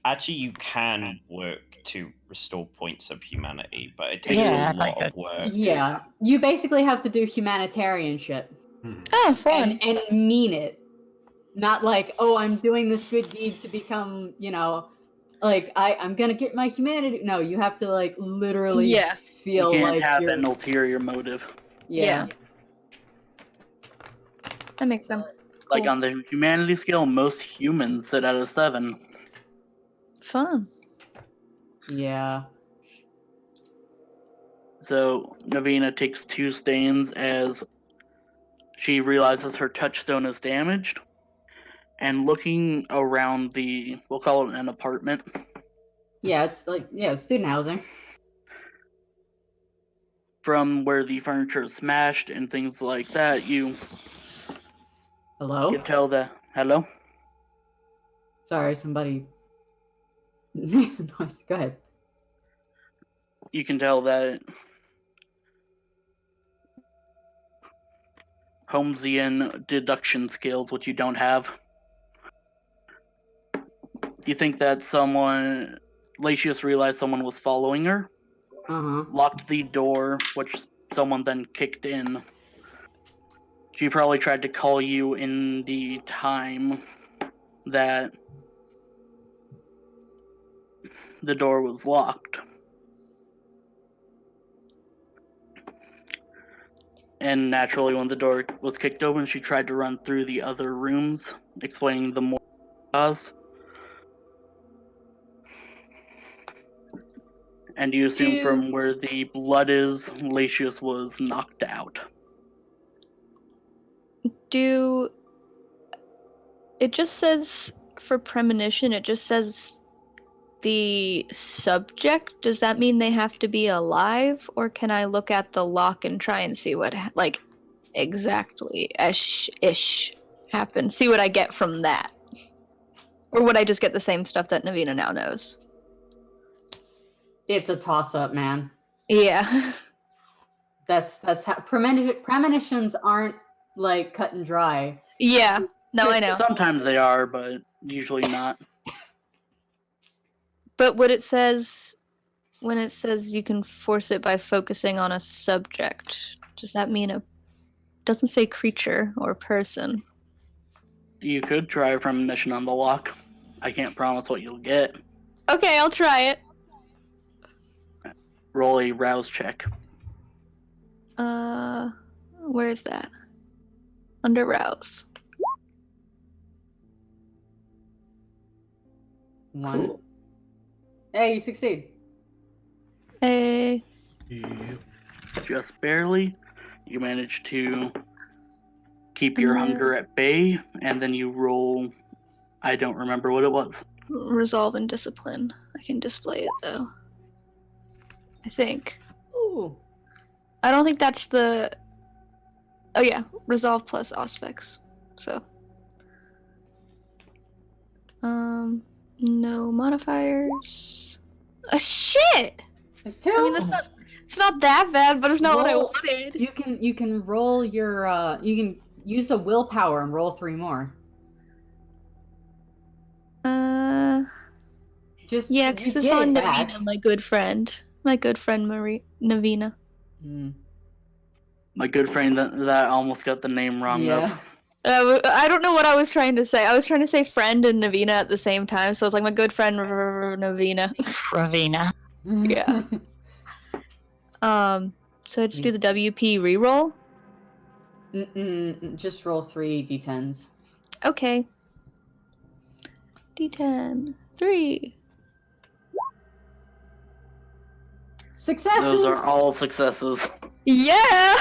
Actually, you can work to restore points of humanity, but it takes Yeah, a lot of work. Yeah, you basically have to do humanitarian shit Oh, fun. and mean it, not like, oh, I'm doing this good deed to become, like I'm gonna get my humanity. No, you have to like literally feel you can't like have you're. an ulterior motive. Yeah. That makes sense. Like Cool. on the humanity scale, most humans sit at a 7. Fun. Yeah. So Navina takes 2 stains as she realizes her touchstone is damaged. And looking around we'll call it an apartment. Yeah, it's like, yeah, student housing. From where the furniture is smashed and things like that, you Hello? can tell that. Hello? Sorry, somebody. Noise. Go ahead. You can tell that Holmesian deduction skills, which you don't have. You think that Latius realized someone was following her, locked the door, which someone then kicked in. She probably tried to call you in the time that the door was locked. And naturally, when the door was kicked open, she tried to run through the other rooms, explaining the more cause. And you assume from where the blood is, Latius was knocked out. It just says, for premonition, it just says the subject. Does that mean they have to be alive? Or can I look at the lock and try and see what, exactly ish happened? See what I get from that? Or would I just get the same stuff that Navina now knows? It's a toss-up, man. Yeah. That's how premonitions aren't like cut and dry. Yeah. No, I know. Sometimes they are, but usually not. But when it says you can force it by focusing on a subject, does that mean doesn't say creature or person? You could try a premonition on the lock. I can't promise what you'll get. Okay, I'll try it. Roll a rouse check. Where is that? Under rouse. 1. Cool. Hey, you succeed. Hey. Just barely. You manage to keep your hunger at bay, and then you roll. I don't remember what it was. Resolve and discipline. I can display it though. I think. Ooh. I don't think that's the. Oh yeah, resolve plus aspects. So. No modifiers. Shit! There's 2. I mean, it's not that bad, but it's not what I Roll- wanted. You can roll your you can use a willpower and roll 3 more. Just Yeah, you because it's get on it back. Navina, my good friend Navina. My good friend that almost got the name wrong Yeah. I don't know what I was trying to say. I was trying to say friend and Navina at the same time, so it's like my good friend Navina. Ravina. Yeah. So I just do the WP reroll. Just roll 3 d10s. Okay. D10. 3. Successes. Those are all successes. Yeah!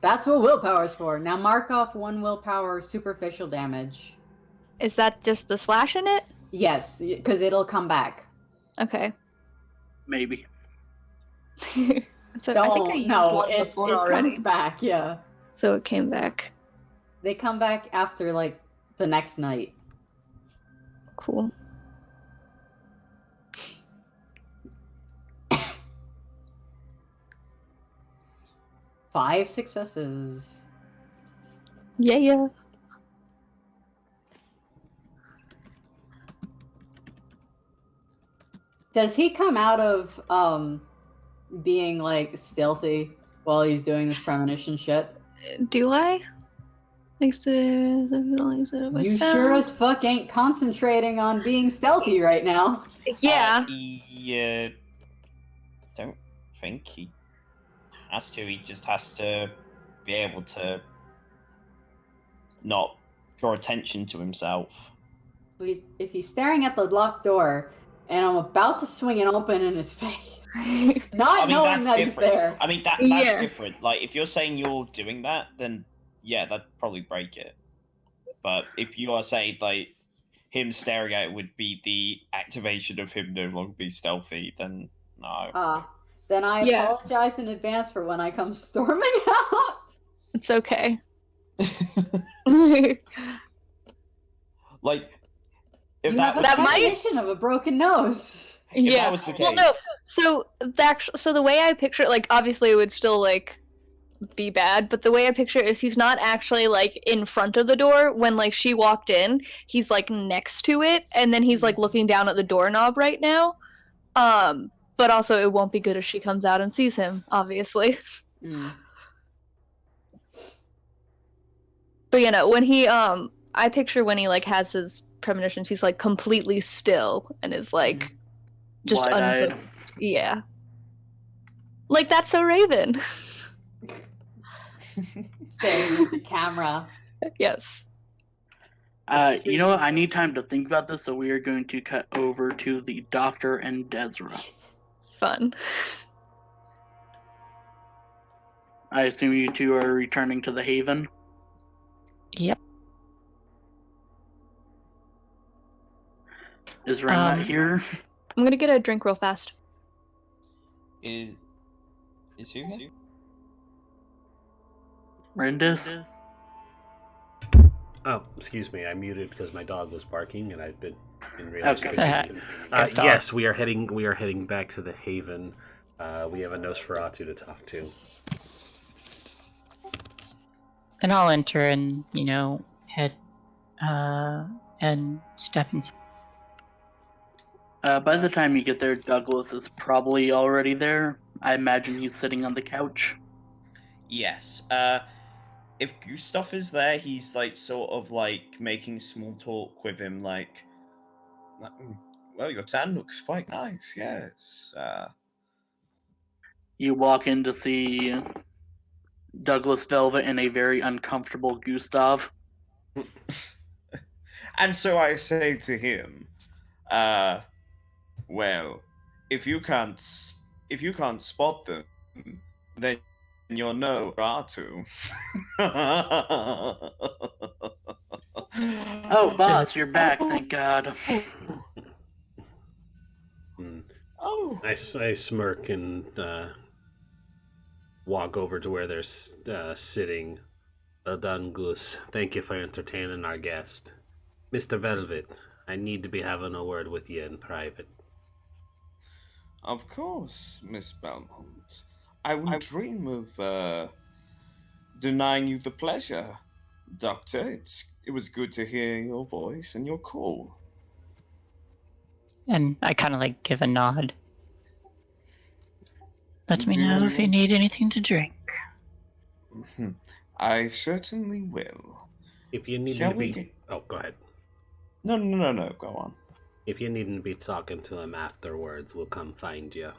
That's what willpower's for. Now mark off 1 willpower superficial damage. Is that just the slash in it? Yes, because it'll come back. Okay. Maybe. So I think I used one before it already. comes back, yeah. So it came back. They come back after, like, the next night. Cool. Five successes. Yeah. Does he come out of being like stealthy while he's doing this premonition shit? Do I? Makes the You sure as fuck ain't concentrating on being stealthy right now. Yeah. He don't think he has to. He just has to be able to not draw attention to himself. If he's staring at the locked door and I'm about to swing it open in his face, not knowing that he's there. I mean, that's different. Like, if you're saying you're doing that, then yeah, that'd probably break it. But if you are saying, like, him staring at it would be the activation of him no longer be stealthy, then no. Then I apologize in advance for when I come storming out. It's okay. Like, if you that have was a premonition of a broken nose. If that was the case. Well, no. So the way I picture it, like, obviously it would still like be bad, but the way I picture it is he's not actually like in front of the door. When like she walked in, he's like next to it, and then he's like looking down at the doorknob right now. But also it won't be good if she comes out and sees him, obviously. But you know, when he I picture when he like has his premonitions, he's like completely still and is like just wide-eyed. Yeah. Like, that's so Raven. Staring at the camera. Yes. You know what? I need time to think about this, so we are going to cut over to the Doctor and Desra. Fun. I assume you two are returning to the Haven? Yep. Is Ren not here? I'm gonna get a drink real fast. Is who? Rendis? Oh, excuse me. I muted because my dog was barking, and I didn't realize. Okay. Yes, we are heading back to the Haven. We have a Nosferatu to talk to. And I'll enter and, you know, head and step inside. By the time you get there, Douglas is probably already there. I imagine he's sitting on the couch. Yes. If Gustav is there, he's like sort of like making small talk with him, like, well, your tan looks quite nice. Yes. You walk in to see Douglas Velvet and a very uncomfortable Gustav. And so I say to him, well, if you can't spot them, then you're no Ratu. Oh, boss, you're back, thank God. Oh. I smirk and walk over to where they're sitting. Well done, Goose. Thank you for entertaining our guest. Mr. Velvet, I need to be having a word with you in private. Of course, Miss Belmont. I wouldn't dream of denying you the pleasure. Doctor, it was good to hear your voice and your call. And I kind of like give a nod. Let me know if you need anything to drink. I certainly will. If you need Shall to we be... Oh, go ahead. No, go on. If you need to be talking to him afterwards, we'll come find you.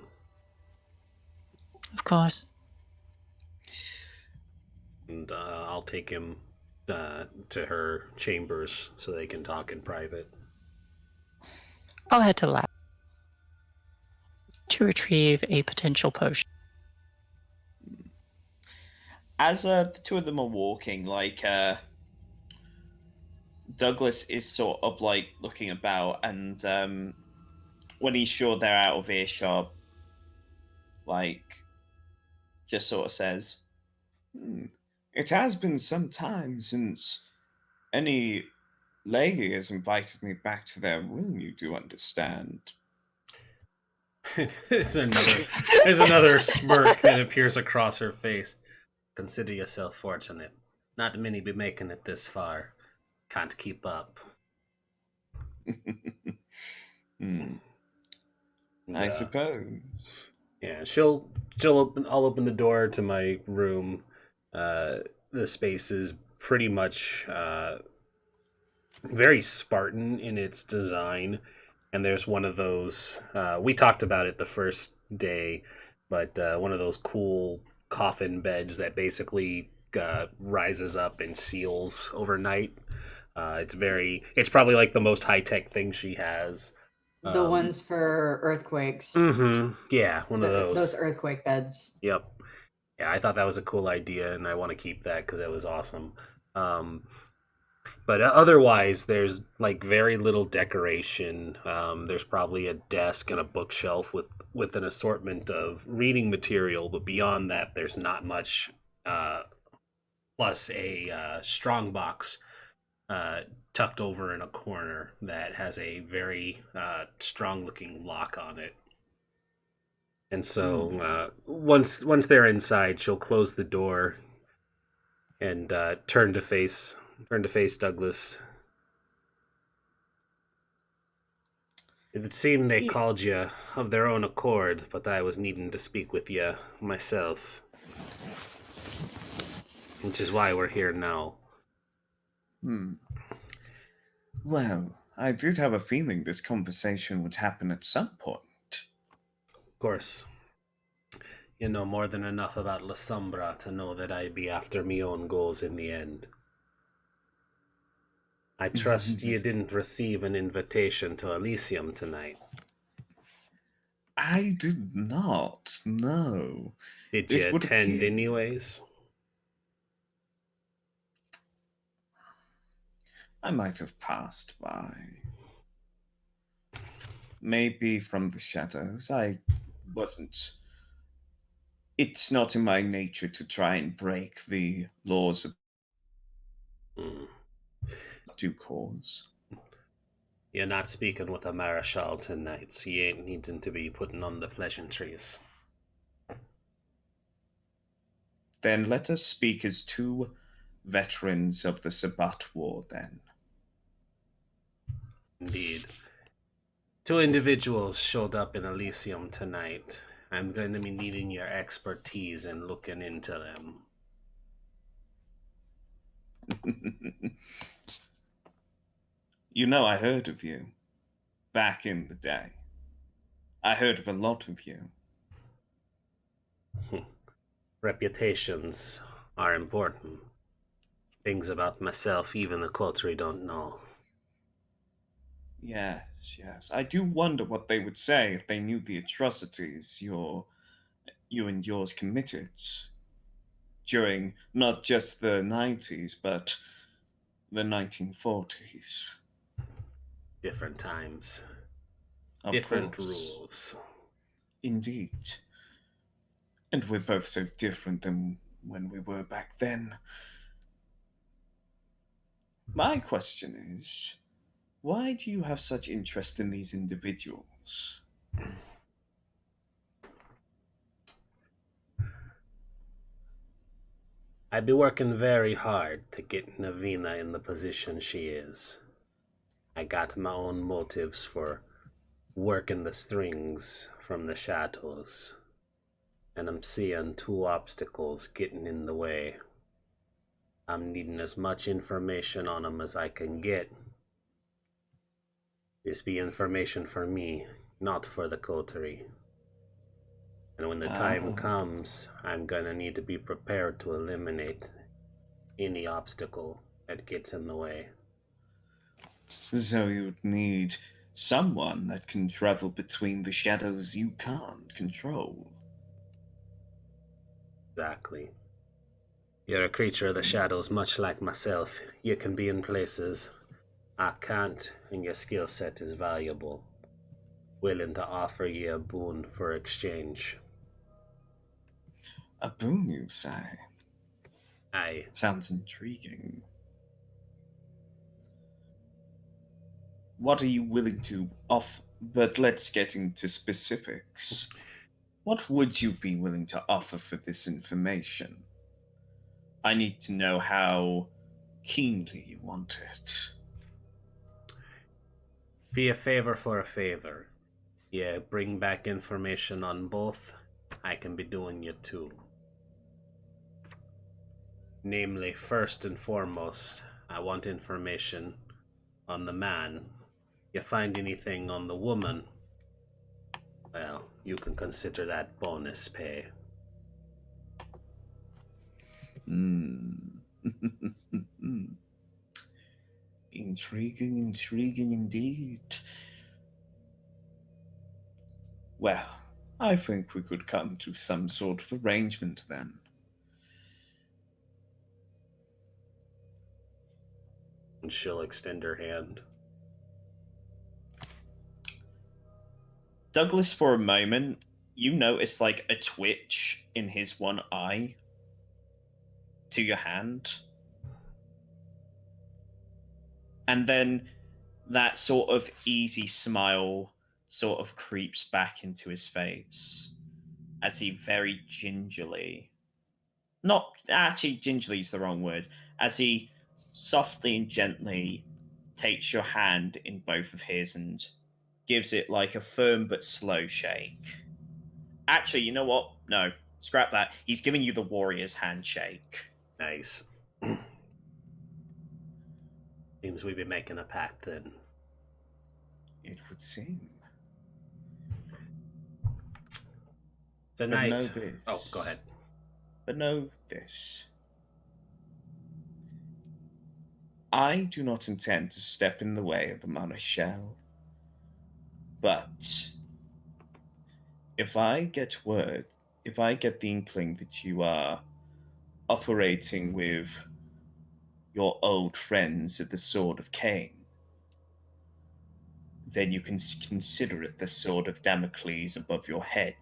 Of course. And I'll take him to her chambers so they can talk in private. I'll head to lab to retrieve a potential potion. As the two of them are walking, like, Douglas is sort of like looking about, and when he's sure they're out of earshot, like, just sort of says, It has been some time since any lady has invited me back to their room, you do understand. There's another smirk that appears across her face. Consider yourself fortunate. Not many be making it this far. Can't keep up. I suppose. Yeah, I'll open the door to my room. The space is pretty much very Spartan in its design, and there's one of those. We talked about it the first day, but one of those cool coffin beds that basically rises up and seals overnight. It's probably like the most high tech thing she has. The ones for earthquakes. Yeah, one of those. Those earthquake beds. Yep. Yeah, I thought that was a cool idea, and I want to keep that because it was awesome. But otherwise, there's like very little decoration. There's probably a desk and a bookshelf with an assortment of reading material, but beyond that, there's not much. Plus a strong box tucked over in a corner that has a very strong-looking lock on it. And so once they're inside, she'll close the door and turn to face Douglas. It would seem they called you of their own accord, but I was needing to speak with you myself, which is why we're here now. Well, I did have a feeling this conversation would happen at some point. Of course. You know more than enough about La Sombra to know that I'd be after me own goals in the end. I trust you didn't receive an invitation to Elysium tonight. I did not, no. Did you attend anyways? I might have passed by. Maybe from the shadows. I wasn't. It's not in my nature to try and break the laws of due cause. You're not speaking with a Marischal tonight, so you ain't needing to be putting on the pleasantries. Then let us speak as two veterans of the Sabbat War, then. Indeed. Two individuals showed up in Elysium tonight. I'm going to be needing your expertise in looking into them. You know, I heard of you back in the day. I heard of a lot of you. Reputations are important. Things about myself even the coterie don't know. Yes. I do wonder what they would say if they knew the atrocities you and yours committed during not just the 90s, but the 1940s. Different times. Of Different course. rules. Indeed. And we're both so different than when we were back then. My question is, why do you have such interest in these individuals? I'd be working very hard to get Navina in the position she is. I got my own motives for working the strings from the shadows, and I'm seeing two obstacles getting in the way. I'm needing as much information on them as I can get. This be information for me, not for the coterie. And when the time comes, I'm gonna need to be prepared to eliminate any obstacle that gets in the way. So you'd need someone that can travel between the shadows you can't control. Exactly. You're a creature of the shadows, much like myself. You can be in places I can't, and your skill set is valuable. Willing to offer you a boon for exchange. A boon, you say? Aye. Sounds intriguing. What are you willing to offer? But let's get into specifics. What would you be willing to offer for this information? I need to know how keenly you want it. Be a favor for a favor. Yeah, bring back information on both. I can be doing you too. Namely, first and foremost, I want information on the man. You find anything on the woman, well, you can consider that bonus pay. Intriguing, intriguing indeed. Well, I think we could come to some sort of arrangement then. And she'll extend her hand. Douglas, for a moment, you notice like a twitch in his one eye to your hand. And then that sort of easy smile sort of creeps back into his face as he very gingerly, not actually gingerly is the wrong word, as he softly and gently takes your hand in both of his and gives it like a firm but slow shake. Actually, you know what? No, scrap that. He's giving you the warrior's handshake. Nice. Seems we've been making a pact then. It would seem. Tonight. But know this. Oh, go ahead. But know this. I do not intend to step in the way of the Marechal. But if I get the inkling that you are operating with your old friends at the Sword of Cain, then you can consider it the Sword of Damocles above your head.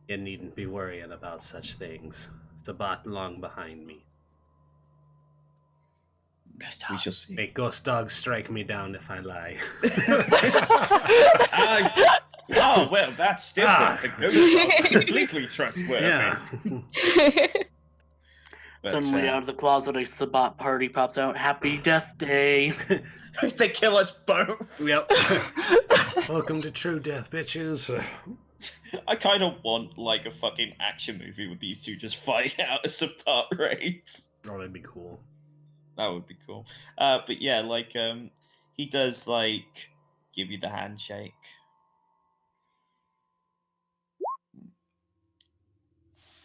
You needn't be worrying about such things. It's about long behind me. We shall see. May ghost dogs strike me down if I lie. Oh, well, that's still the ghost dog. Completely trustworthy. Yeah. But, Suddenly, out of the closet, a Sabat party pops out. Happy Death Day! They kill us both. Yep. Welcome to True Death, bitches. I kind of want like a fucking action movie with these two just fighting out as a part rate. Oh, that'd be cool. That would be cool. But yeah, like he does like give you the handshake.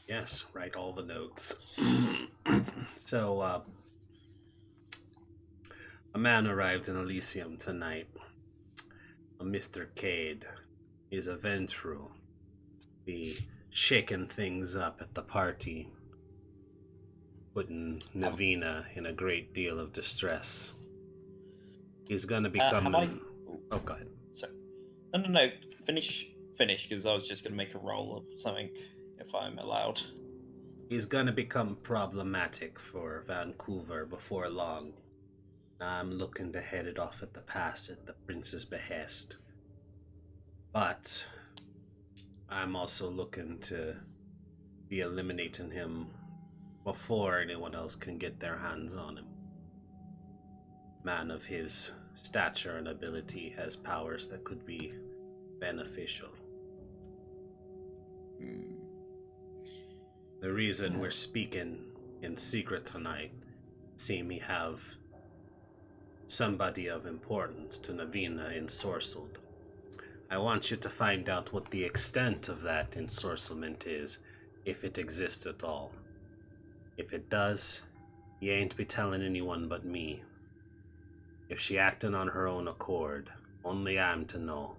Yes, write all the notes. So, a man arrived in Elysium tonight. A Mr. Cade. He's a Ventru. Be shaking things up at the party. Putting Navina in a great deal of distress. He's gonna become... Oh, go ahead. Sorry. No. Finish, because I was just gonna make a roll of something, if I'm allowed. He's gonna become problematic for Vancouver before long. I'm looking to head it off at the pass at the prince's behest. But I'm also looking to be eliminating him before anyone else can get their hands on him. Man of his stature and ability has powers that could be beneficial. The reason we're speaking in secret tonight, seeing me have somebody of importance to Navina ensorcelled. I want you to find out what the extent of that ensorcelment is, if it exists at all. If it does, you ain't be telling anyone but me. If she acting on her own accord, only I'm to know.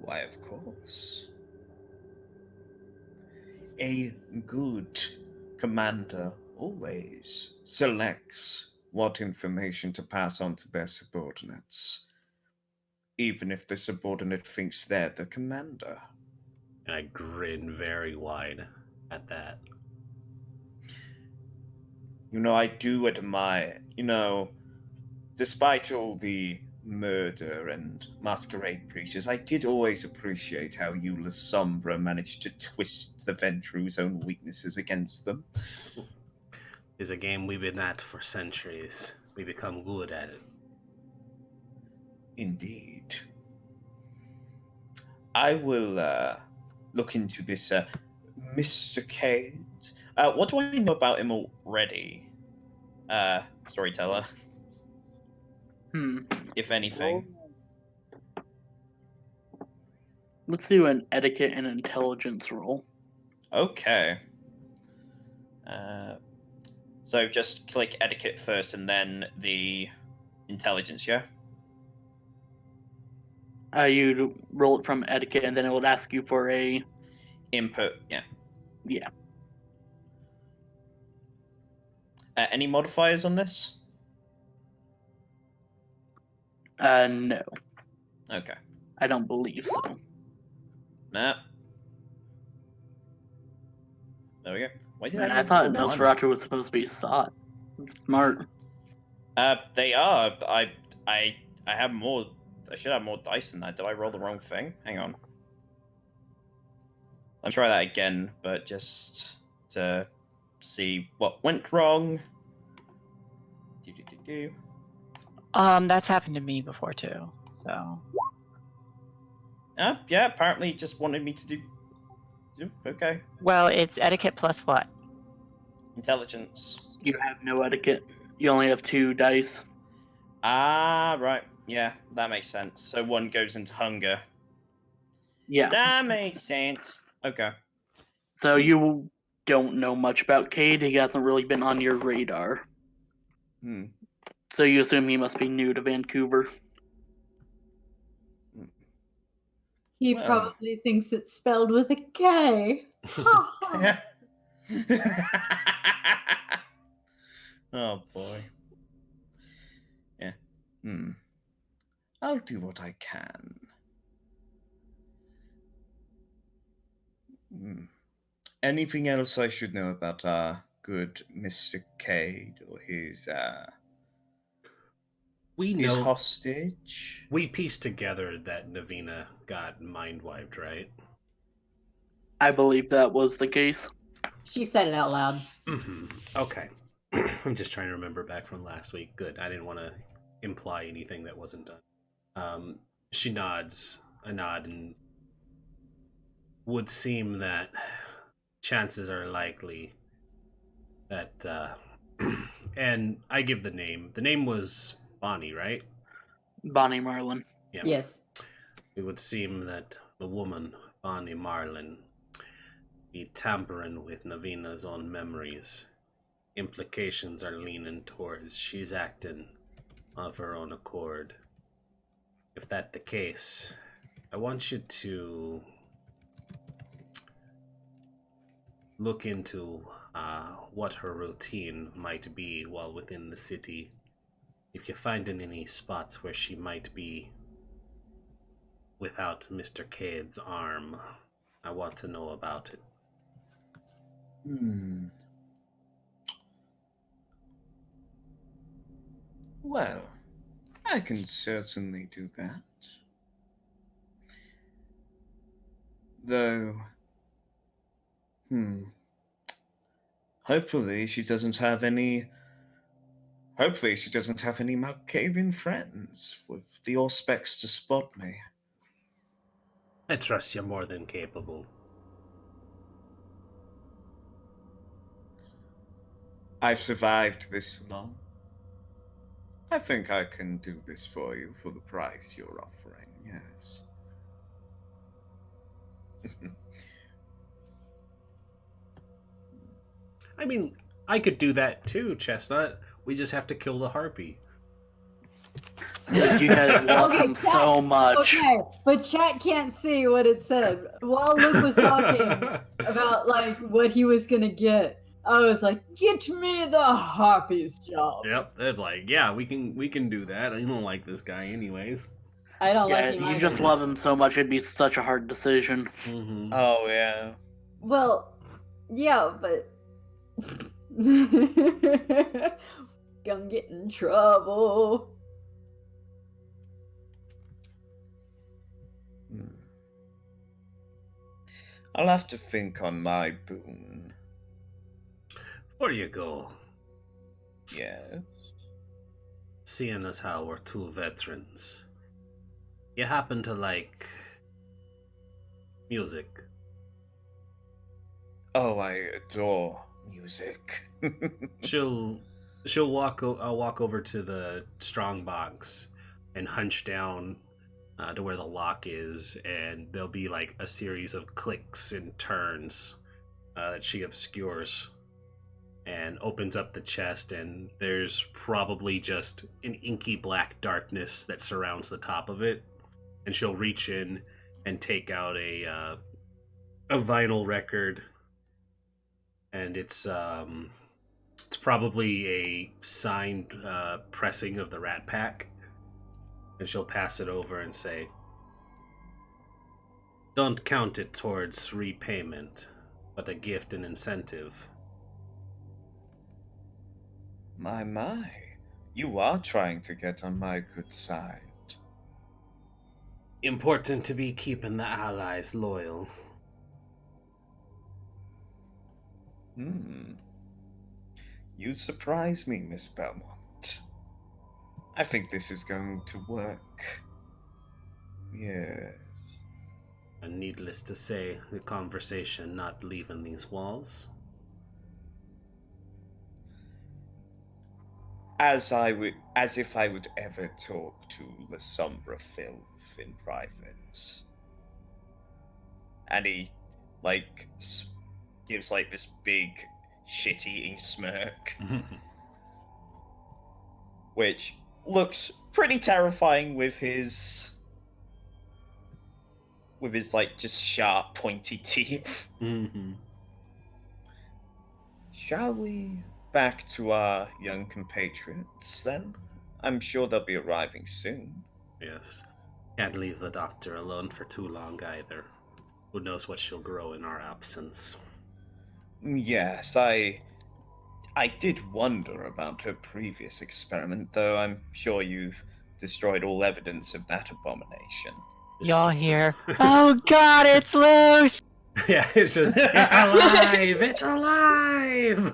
Why, of course. A good commander always selects what information to pass on to their subordinates, even if the subordinate thinks they're the commander. And I grin very wide at that. I do admire, despite all the murder and masquerade preachers, I did always appreciate how you, La Sombra, managed to twist the Ventru's own weaknesses against them. It's a game we've been at for centuries. We become good at it. Indeed. I will look into this Mr. Cade. What do I know about him already? Storyteller, if anything. Let's do an etiquette and intelligence roll. Okay. So just click etiquette first and then the intelligence, yeah? You roll it from etiquette, and then it would ask you for a Input, yeah. yeah. Any modifiers on this? No, Okay. I don't believe so. Nah. There we go. Why did And I I thought roll one? Nosferatu was supposed to be sought. Smart. They are. I have more. I should have more dice than that. Did I roll the wrong thing? Hang on. I'll try that again, but just to see what went wrong. Do. That's happened to me before too. So Yeah, apparently it just wanted me to do. Okay. well, it's etiquette plus what? Intelligence. You have no etiquette. You only have 2 dice. Ah, right. Yeah, that makes sense. So one goes into hunger. Yeah. That makes sense. Okay. So you don't know much about Cade. He hasn't really been on your radar. Hmm. So you assume he must be new to Vancouver. He Well. probably thinks it's spelled with a K. Ha ha. Oh boy. Yeah. I'll do what I can. Anything else I should know about good Mr. Cade or his We his know. hostage? We pieced together that Navina got mind wiped, right? I believe that was the case. She said it out loud. Okay. I'm just trying to remember back from last week. Good. I didn't want to imply anything that wasn't done. She nods a nod, and would seem that chances are likely that and I give the name. The name was Bonnie, right? Bonnie Marlin. Yeah. Yes. It would seem that the woman, Bonnie Marlin, be tampering with Navina's own memories. Implications are leaning towards she's acting of her own accord. If that the case, I want you to look into what her routine might be while within the city. If you find in any spots where she might be without Mr. Cade's arm, I want to know about it. Well, I can certainly do that. Though, hopefully she doesn't have any Malkavian friends with the Auspex to spot me. I trust you're more than capable. I've survived this long. I think I can do this for you for the price you're offering, yes. I mean, I could do that too, Chestnut. We just have to kill the harpy. You guys love him so much. Okay, but chat can't see what it said. While Luke was talking about like what he was gonna get, I was like, "Get me the harpy's job." Yep, it's like, yeah, we can do that. I don't like this guy anyways. I don't Yeah, like him you either. just love him so much, it'd be such a hard decision. Mm-hmm. Oh yeah. Well, yeah, but gonna get in trouble. I'll have to think on my boon. Before you go, Yes. seeing as how we're two veterans, you happen to like music. Oh, I adore music. I'll walk over to the strong box and hunch down to where the lock is, and there'll be like a series of clicks and turns that she obscures, and opens up the chest, and there's probably just an inky black darkness that surrounds the top of it. And she'll reach in and take out a vinyl record, and it's probably a signed pressing of the Rat Pack, and she'll pass it over and say, "Don't count it towards repayment, but a gift and incentive." My, you are trying to get on my good side. Important to be keeping the allies loyal. You surprise me, Miss Belmont. I think this is going to work. Yes. And needless to say, the conversation not leaving these walls. As if I would ever talk to La Sombra Filth in private. And he, gives, this big, shit-eating smirk. Which looks pretty terrifying with his, just sharp, pointy teeth. Mm-hmm. Shall we back to our young compatriots, then? I'm sure they'll be arriving soon. Yes. Can't leave the doctor alone for too long either. Who knows what she'll grow in our absence. Yes, I did wonder about her previous experiment, though I'm sure you've destroyed all evidence of that abomination. Y'all hear, "Oh God, it's loose!" Yeah, it's just, it's alive! It's alive!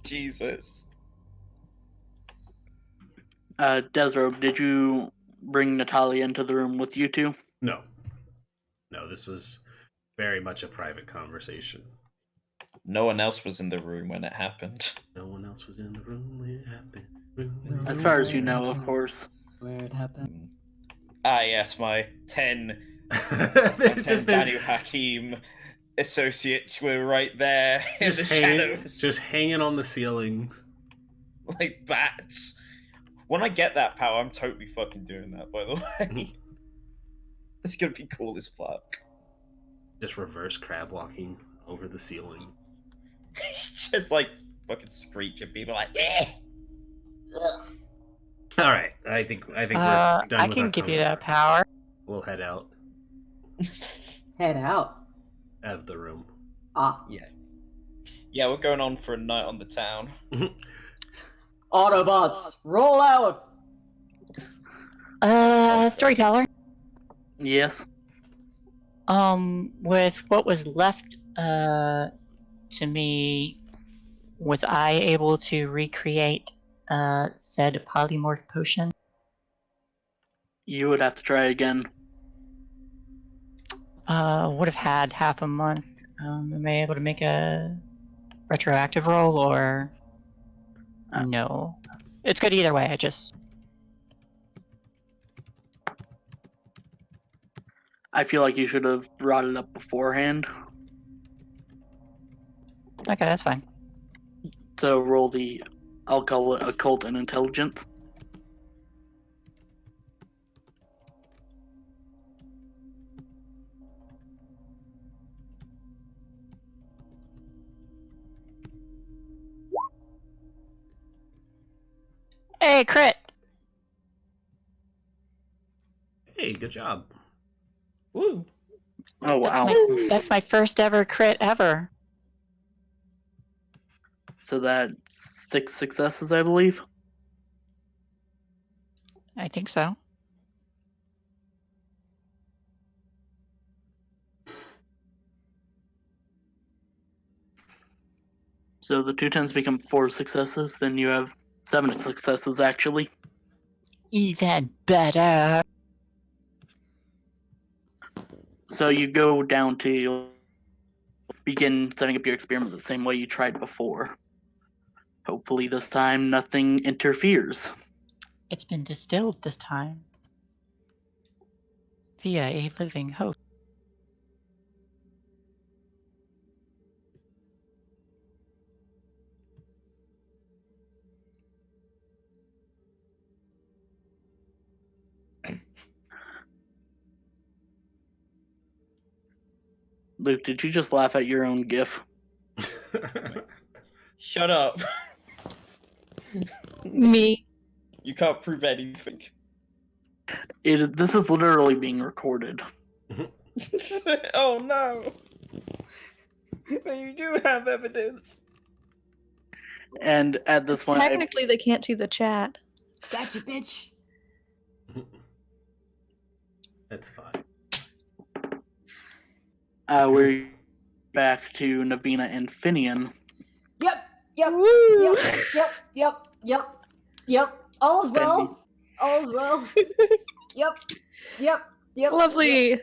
Jesus. Desro, did you bring Natalia into the room with you two? No. No, this was very much a private conversation. No one else was in the room when it happened. No one else was in the room when it happened. As far as you know, of course. Where it happened. Ah, yes, my 10 There's just been Banu Hakim associates were right there in the shadows. just hanging on the ceilings. Like bats. When I get that power, I'm totally fucking doing that, by the way. It's gonna be cool as fuck. Just reverse crab walking over the ceiling. Just fucking screech at people like, eh! All right, I think we're done. I I can give you that power. We'll head out Head out. of the room. Ah. Yeah, we're going on for a night on the town. Autobots, roll out! Storyteller. Yes. With what was left, to me, was I able to recreate, said polymorph potion? You would have to try again. Would have had half a month. Am I able to make a retroactive roll, or no? It's good either way. I just I feel like you should have brought it up beforehand. okay. That's fine. So roll the, I'll call it occult and intelligence. Hey, crit! Hey, good job. Woo! Oh That's wow. that's my first ever crit ever. So that's 6 successes, I believe. I think so. So the 2 10s become 4 successes, then you have 7 successes actually. Even better. So you go down to begin setting up your experiment the same way you tried before. Hopefully this time nothing interferes. It's been distilled this time via a living host. Luke, did you just laugh at your own gif? Shut up. Me. You can't prove anything. This is literally being recorded. Oh no. You do have evidence. And at this point, Technically, they can't see the chat. Gotcha, bitch. That's fine. we're back to Navina and Finian. Yep. All's well. All's well. Yep. Lovely.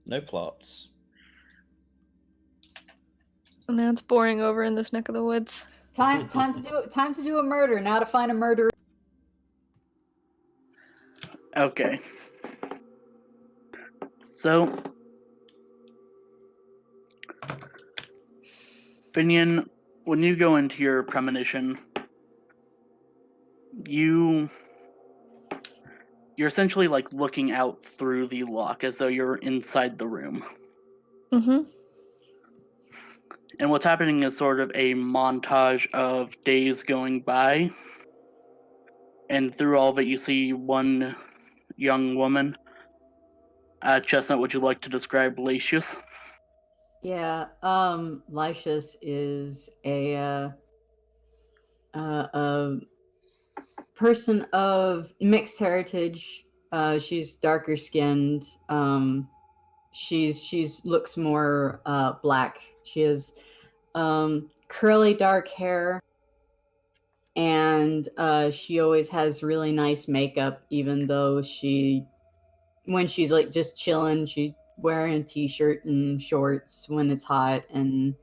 No plots. And now it's boring over in this neck of the woods. Time to do a murder. Now to find a murderer. Okay. So, Finian, when you go into your premonition, you're essentially like looking out through the lock as though you're inside the room. Mm-hmm. And what's happening is sort of a montage of days going by. And through all of it, you see one young woman. Chestnut, would you like to describe Lacius? Yeah, Lycius is a person of mixed heritage. She's darker skinned. She's looks more black. She has curly dark hair, and she always has really nice makeup, even though when she's like just chilling, she's wearing a t-shirt and shorts when it's hot, and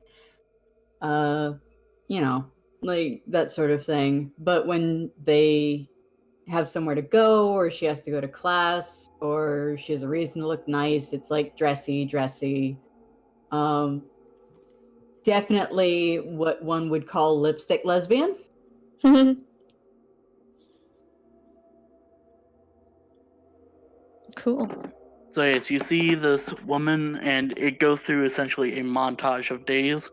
like that sort of thing. But when they have somewhere to go, or she has to go to class, or she has a reason to look nice, it's like dressy. Definitely what one would call lipstick lesbian. Cool. So yes, you see this woman, and it goes through essentially a montage of days.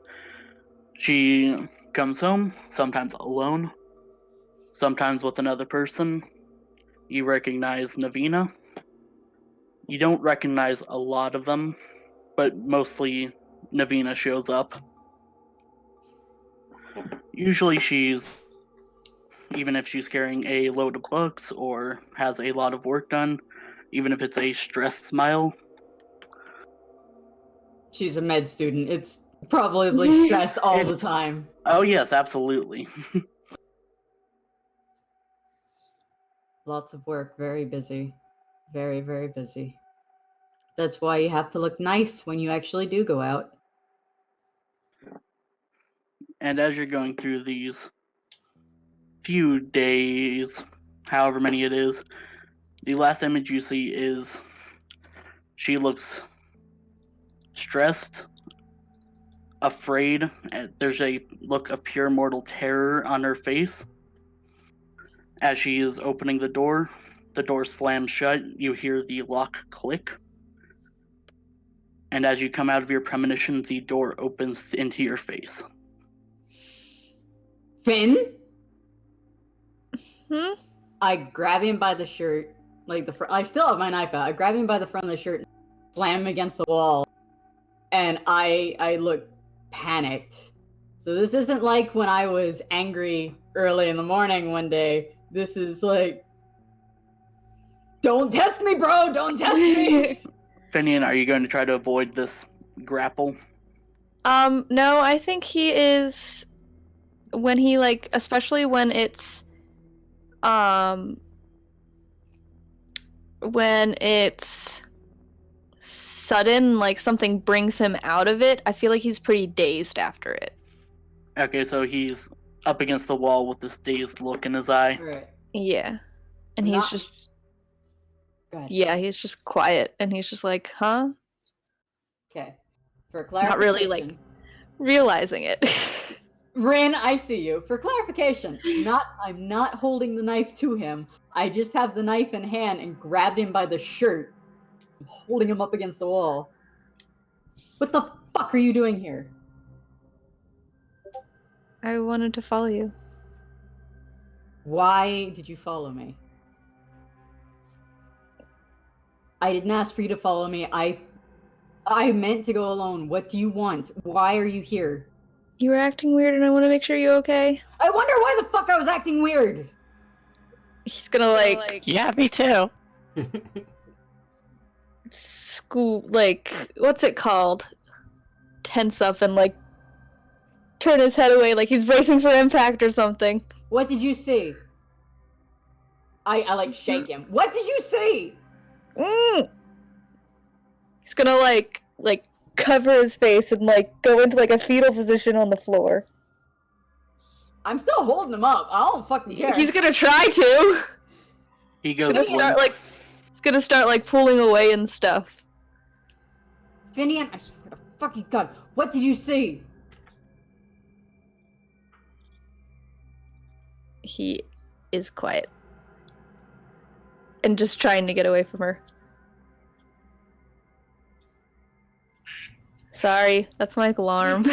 She comes home, sometimes alone, sometimes with another person. You recognize Navina. You don't recognize a lot of them, but mostly Navina shows up. Usually even if she's carrying a load of books or has a lot of work done, even if it's a stressed smile. She's a med student. It's probably stressed all the time. Oh yes, absolutely. Lots of work, very busy. Very, very busy. That's why you have to look nice when you actually do go out. And as you're going through these few days, however many it is, the last image you see is she looks stressed, afraid, and there's a look of pure mortal terror on her face. As she is opening the door slams shut, you hear the lock click. And as you come out of your premonition, the door opens into your face. Finn? I grab him by the shirt, like I still have my knife out. I grab him by the front of the shirt, slam him against the wall, and I look panicked. So this isn't like when I was angry early in the morning one day. This is like, don't test me, bro! Don't test me! Finian, are you going to try to avoid this grapple? No, I think he is, when he especially when it's sudden, like something brings him out of it, I feel like he's pretty dazed after it. Okay, so he's up against the wall with this dazed look in his eye. Right. Yeah. And he's just... Go ahead. Yeah, he's just quiet, and he's just like, huh? Okay. For clarification... Not really, realizing it. Rin, I see you. For clarification, I'm not holding the knife to him. I just have the knife in hand and grabbed him by the shirt. I'm holding him up against the wall. What the fuck are you doing here? I wanted to follow you. Why did you follow me? I didn't ask for you to follow me. I meant to go alone. What do you want? Why are you here? You were acting weird, and I want to make sure you're okay. I wonder why the fuck I was acting weird. He's gonna like Yeah, me too. school, like, what's it called? Tense up and like turn his head away, like he's bracing for impact or something. What did you see? I like shake him. What did you see? He's gonna like cover his face and like go into like a fetal position on the floor. I'm still holding him up. I don't fucking care. He's gonna try to. He goes. He's gonna start like pulling away and stuff. Finian, I swear to fucking God, what did you see? He is quiet. And just trying to get away from her. Sorry, that's my alarm.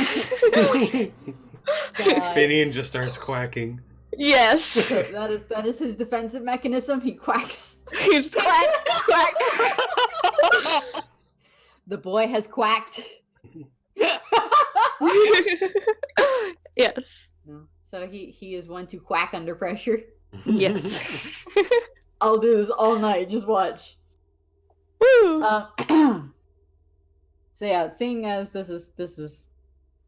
Finian just starts quacking. Yes. that is his defensive mechanism. He quacks. He just quack, quack. The boy has quacked. Yes. So he is one to quack under pressure. Yes. I'll do this all night. Just watch. Woo. So yeah, seeing as this is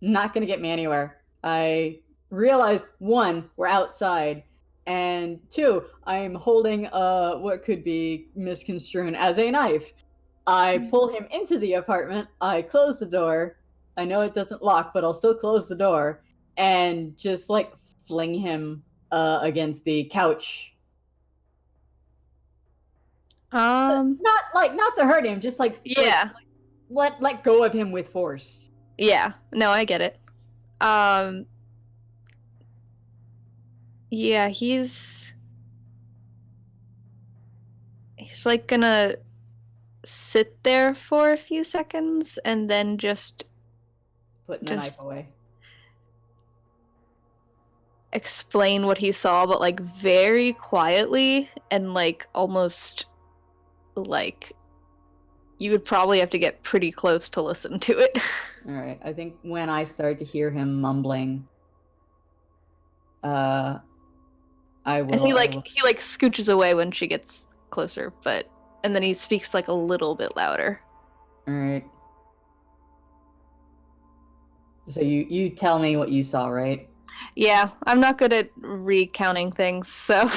not gonna get me anywhere, I realize 1, we're outside, and 2, I'm holding what could be misconstrued as a knife. I pull him into the apartment. I close the door. I know it doesn't lock, but I'll still close the door and just like fling him against the couch. Not to hurt him, just like Yeah. let go of him with force. Yeah. No, I get it. Yeah, he's like gonna sit there for a few seconds and then just Putting the knife away. explain what he saw, but like very quietly and like almost like you would probably have to get pretty close to listen to it. All right. I think when I start to hear him mumbling, I will. And he scooches away when she gets closer, and then he speaks like a little bit louder. All right. So you tell me what you saw, right? Yeah, I'm not good at recounting things, so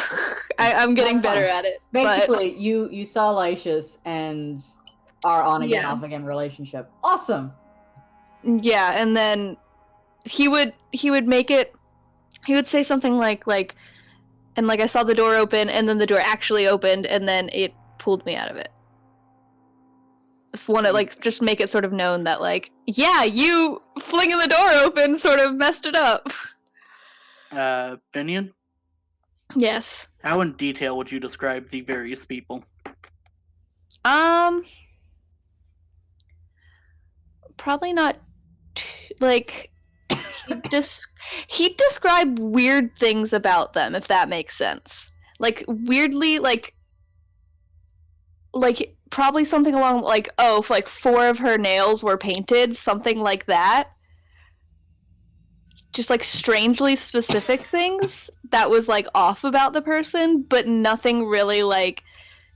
I'm getting better at it. Basically, you saw Lycius and our on again, off again relationship. Awesome. Yeah, and then he would make it. He would say something like, and like I saw the door open, and then the door actually opened, and then it pulled me out of it. Just want to like just make it sort of known that like, yeah, you flinging the door open sort of messed it up. Finian? Yes. How in detail would you describe the various people? Probably not. Like, he'd describe weird things about them, if that makes sense. Like weirdly, like probably something along like, oh, if like 4 of her nails were painted, something like that. Just like strangely specific things that was like off about the person, but nothing really like,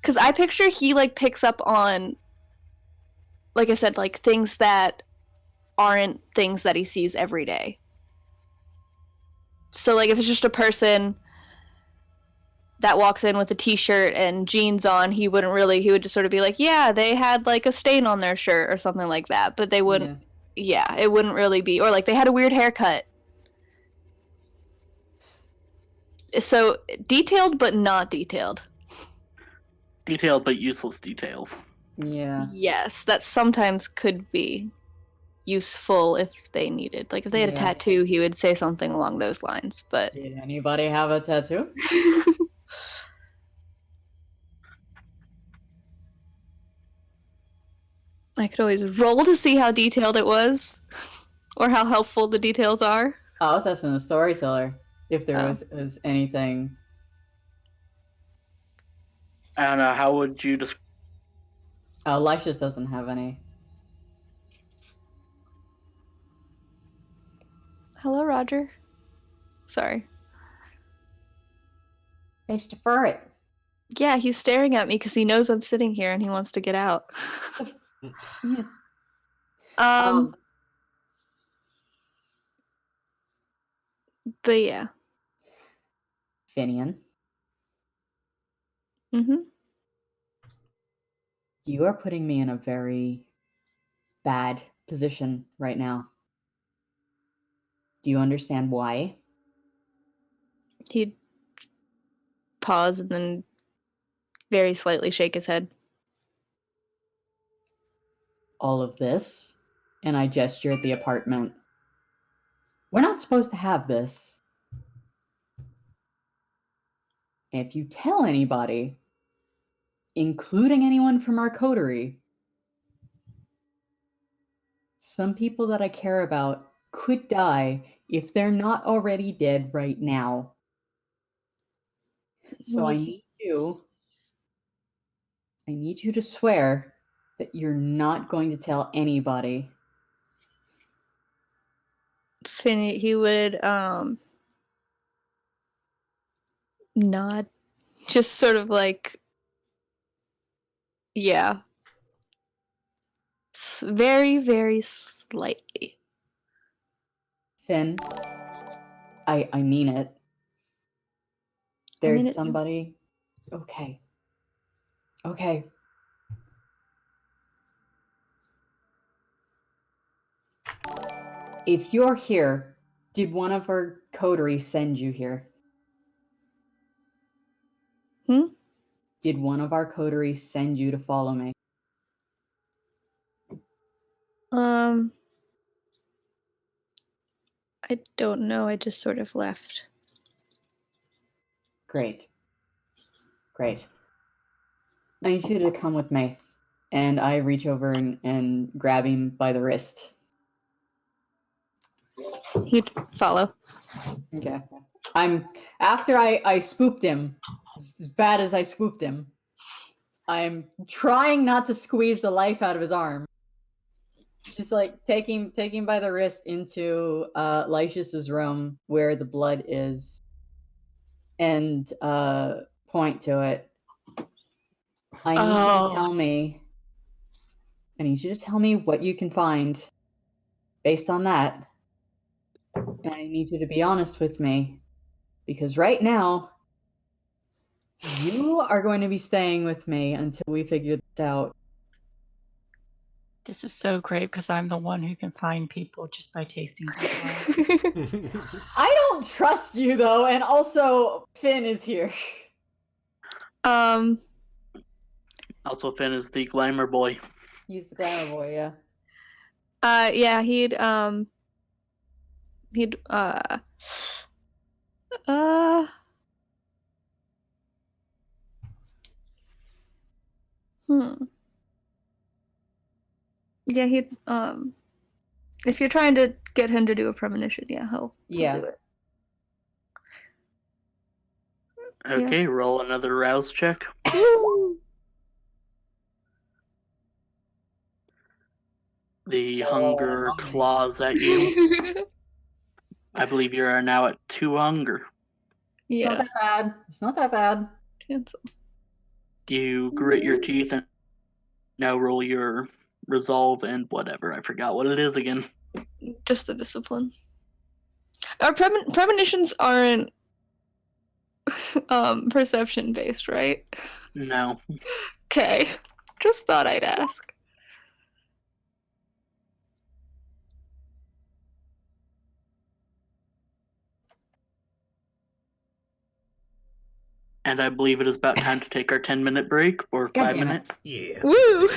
because I picture he like picks up on, like I said, like things that aren't things that he sees every day. So like if it's just a person that walks in with a t-shirt and jeans on, he would just sort of be like, yeah, they had like a stain on their shirt or something like that, but they wouldn't, it wouldn't really be, or like they had a weird haircut. So detailed but not detailed. Detailed but useless details. Yeah. Yes, that sometimes could be useful if they needed. Like if they had a tattoo, he would say something along those lines, but Did anybody have a tattoo? I could always roll to see how detailed it was, or how helpful the details are. I was asking the storyteller if there Oh. was anything. I don't know. How would you describe? Lysias doesn't have any. Hello, Roger. Sorry. Face defer it. Yeah, he's staring at me because he knows I'm sitting here and he wants to get out. Yeah. But yeah. Finian, Mm-hmm. you are putting me in a very bad position right now. Do you understand why? He'd pause and then very slightly shake his head. All of this, and I gesture at the apartment. We're not supposed to have this. And if you tell anybody, including anyone from our coterie, some people that I care about could die if they're not already dead right now. So I need you to swear that you're not going to tell anybody. Finn, he would nod, just sort of like, yeah, very, very slightly. Finn, I mean it. I mean There's it too. somebody. Okay. Okay. If you're here, did one of our coterie send you here? Did one of our coterie send you to follow me? I don't know. I just sort of left. Great. Great. I need you to come with me. And I reach over and grab him by the wrist. He'd follow. Okay. After I spooked him, as bad as I spooked him, I'm trying not to squeeze the life out of his arm. Just like taking by the wrist into Lysias's room where the blood is, and point to it. I need you to tell me. I need you to tell me what you can find based on that. And I need you to be honest with me, because right now you are going to be staying with me until we figure this out. This is so great because I'm the one who can find people just by tasting their blood. I don't trust you though, and also Finn is here. Also, Finn is the glamour boy. He's the glamour boy, yeah. Yeah, he'd yeah, he'd if you're trying to get him to do a premonition, yeah, he'll do it. Okay, roll another rouse check. The hunger claws at you. I believe you are now at 2 hunger. It's not that bad. It's not that bad. Cancel. You grit your teeth and now roll your resolve and whatever. I forgot what it is again. Just the discipline. Our premonitions aren't perception based, right? No. Okay. Just thought I'd ask. And I believe it is about time to take our 10-minute break or 5-minute. Yeah. Woo!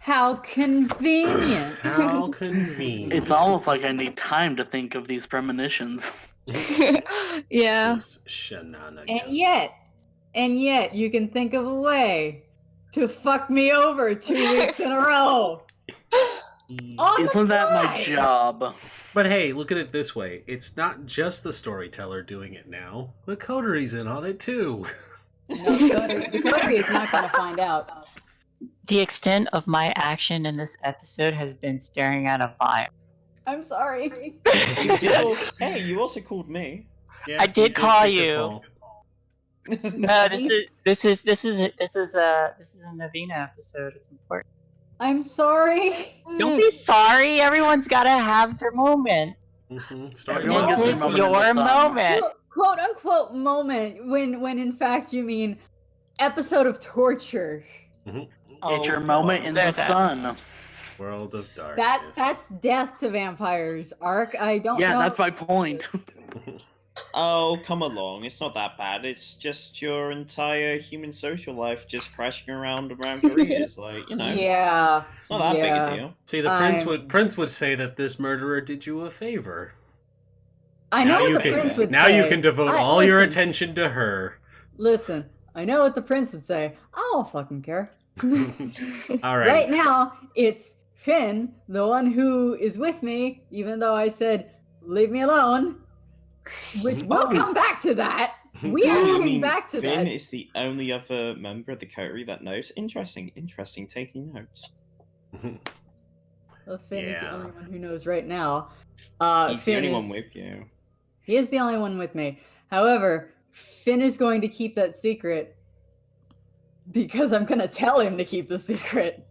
How convenient. How convenient. It's almost like I need time to think of these premonitions. Yeah. These shenanigans. And yet, you can think of a way to fuck me over 2 weeks in a row. On the Isn't that my fly. job? But hey, look at it this way. It's not just the storyteller doing it now. The cotery's in on it too. No, the coterie is not going to find out. The extent of my action in this episode has been staring at a fire. I'm sorry. Hey, you also called me. Yeah, I did call make a you. call. No, this is a Navina episode. It's important. I'm sorry. Don't be sorry. Everyone's gotta have their moment. Everyone gets This their is moment in the your sun. moment. Quote unquote moment when in fact you mean episode of torture. It's your moment in the there's that. sun. World of Darkness. That's death to vampires, Ark. I don't know. Yeah, that's my point. Oh, come along. It's not that bad. It's just your entire human social life just crashing around careers. Like, you know. Yeah. It's not that big a deal. See, the prince would say that this murderer did you a favor. I know Now what you the can- prince would Now say. you can devote all your listen, attention to her. Listen, I know what the prince would say. I don't fucking care. All right. Right now, it's Finn, the one who is with me, even though I said, leave me alone. Which we'll come back to that. We are Oh, you getting mean back to Finn that. is the only other member of the coterie that knows? Interesting, taking notes. Well, Finn is the Yeah. only one who knows right now. He's Finn the only is, one with you. He is the only one with me. However, Finn is going to keep that secret because I'm going to tell him to keep the secret.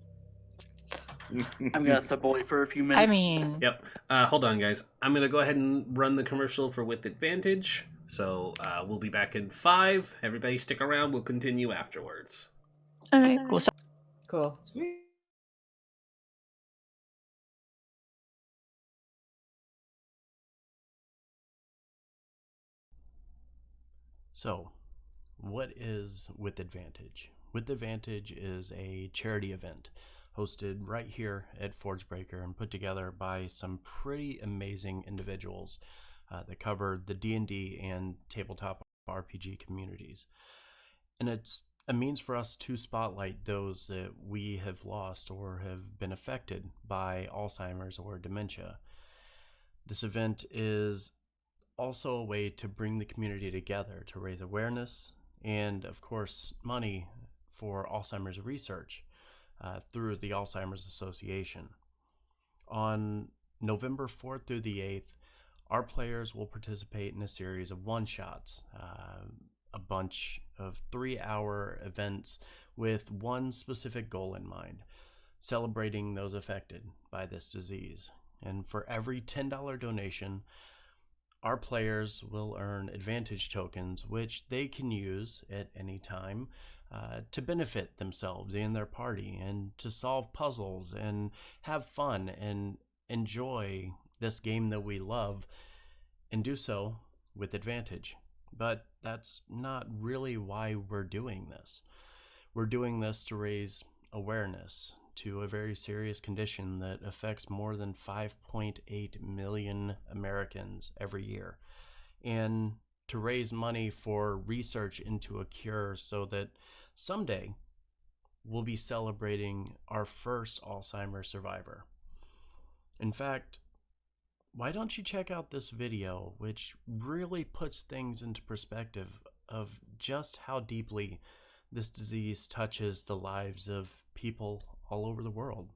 I'm gonna step away for a few minutes. I mean, Yep. Hold on, guys. I'm going to go ahead and run the commercial for With Advantage. So we'll be back in 5. Everybody stick around. We'll continue afterwards. All right. cool. So Cool. So, what is With Advantage? With Advantage is a charity event hosted right here at Forgebreaker and put together by some pretty amazing individuals that cover the D&D and tabletop RPG communities. And it's a means for us to spotlight those that we have lost or have been affected by Alzheimer's or dementia. This event is also a way to bring the community together to raise awareness and, of course, money for Alzheimer's research through the Alzheimer's Association. On November 4th through the 8th, our players will participate in a series of one-shots, a bunch of 3-hour events with one specific goal in mind, celebrating those affected by this disease. And for every $10 donation, our players will earn advantage tokens, which they can use at any time to benefit themselves and their party and to solve puzzles and have fun and enjoy this game that we love and do so with advantage. But that's not really why we're doing this. We're doing this to raise awareness to a very serious condition that affects more than 5.8 million Americans every year, and to raise money for research into a cure so that someday we'll be celebrating our first Alzheimer's survivor. In fact, why don't you check out this video, which really puts things into perspective of just how deeply this disease touches the lives of people all over the world.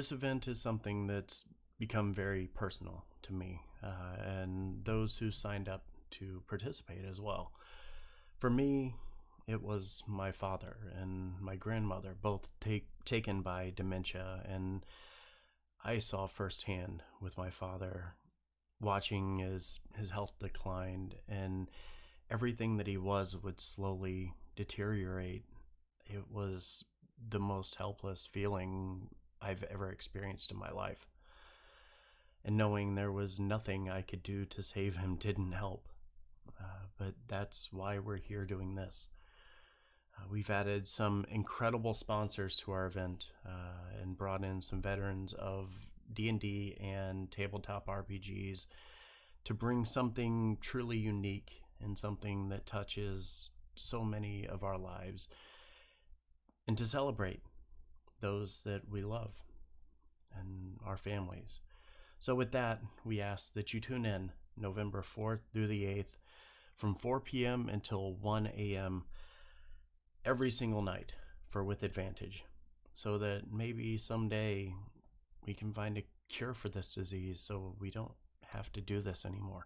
This event is something that's become very personal to me, and those who signed up to participate as well. For me, it was my father and my grandmother, both taken by dementia, and I saw firsthand with my father, watching as his health declined and everything that he was would slowly deteriorate. It was the most helpless feeling I've ever experienced in my life. And knowing there was nothing I could do to save him didn't help. But that's why we're here doing this. We've added some incredible sponsors to our event and brought in some veterans of D&D and tabletop RPGs to bring something truly unique and something that touches so many of our lives, and to celebrate those that we love and our families. So with that, we ask that you tune in November 4th through the 8th from 4 p.m. until 1 a.m. every single night for With Advantage, so that maybe someday we can find a cure for this disease so we don't have to do this anymore.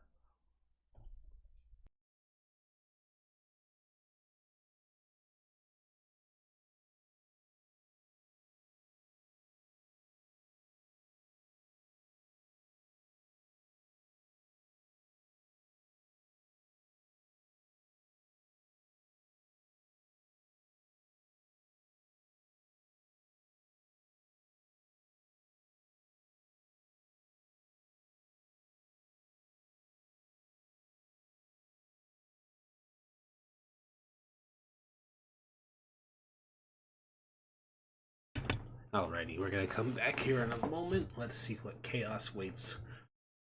Alrighty, we're gonna come back here in a moment. Let's see what chaos waits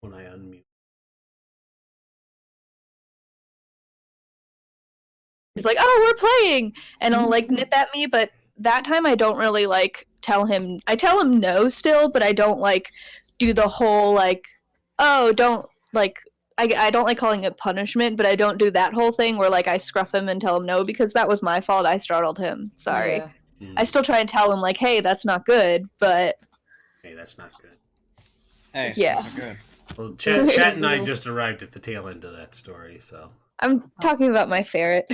when I unmute. He's like, "Oh, we're playing," and he'll like nip at me, but that time I don't really like tell him. I tell him no still, but I don't like do the whole like, oh, don't like. I don't like calling it punishment, but I don't do that whole thing where like I scruff him and tell him no, because that was my fault. I startled him. Sorry. Yeah. I still try and tell him like, hey, that's not good, but Hey, that's not good. Hey, Yeah. that's not good. Well, Chat and I just arrived at the tail end of that story, so. I'm talking about my ferret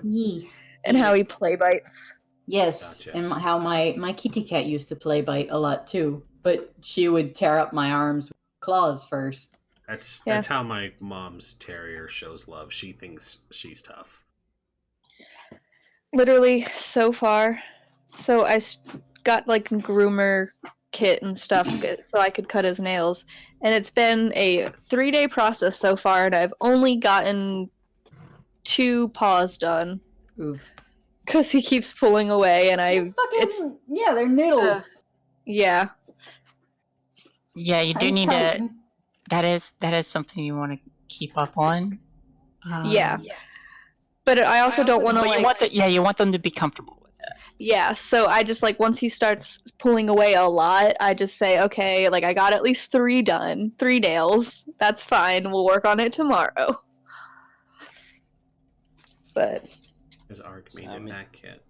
Yes. and how he play bites. Yes, Gotcha. and how my kitty cat used to play bite a lot too, but she would tear up my arms with claws first. That's how my mom's terrier shows love. She thinks she's tough. Literally so far. So I got like groomer kit and stuff so I could cut his nails, and it's been a 3-day process so far, and I've only gotten 2 paws done Oof. because he keeps pulling away, and They're noodles. Yeah. Yeah, you do Tiny, need to. tiny. That is something you want to keep up on. Yeah. But I also don't want to like. You want them to be comfortable with it. Yeah, so I just like once he starts pulling away a lot, I just say, okay, like I got at least 3 done, 3 nails. That's fine. We'll work on it tomorrow. But Has Ark made it back yet?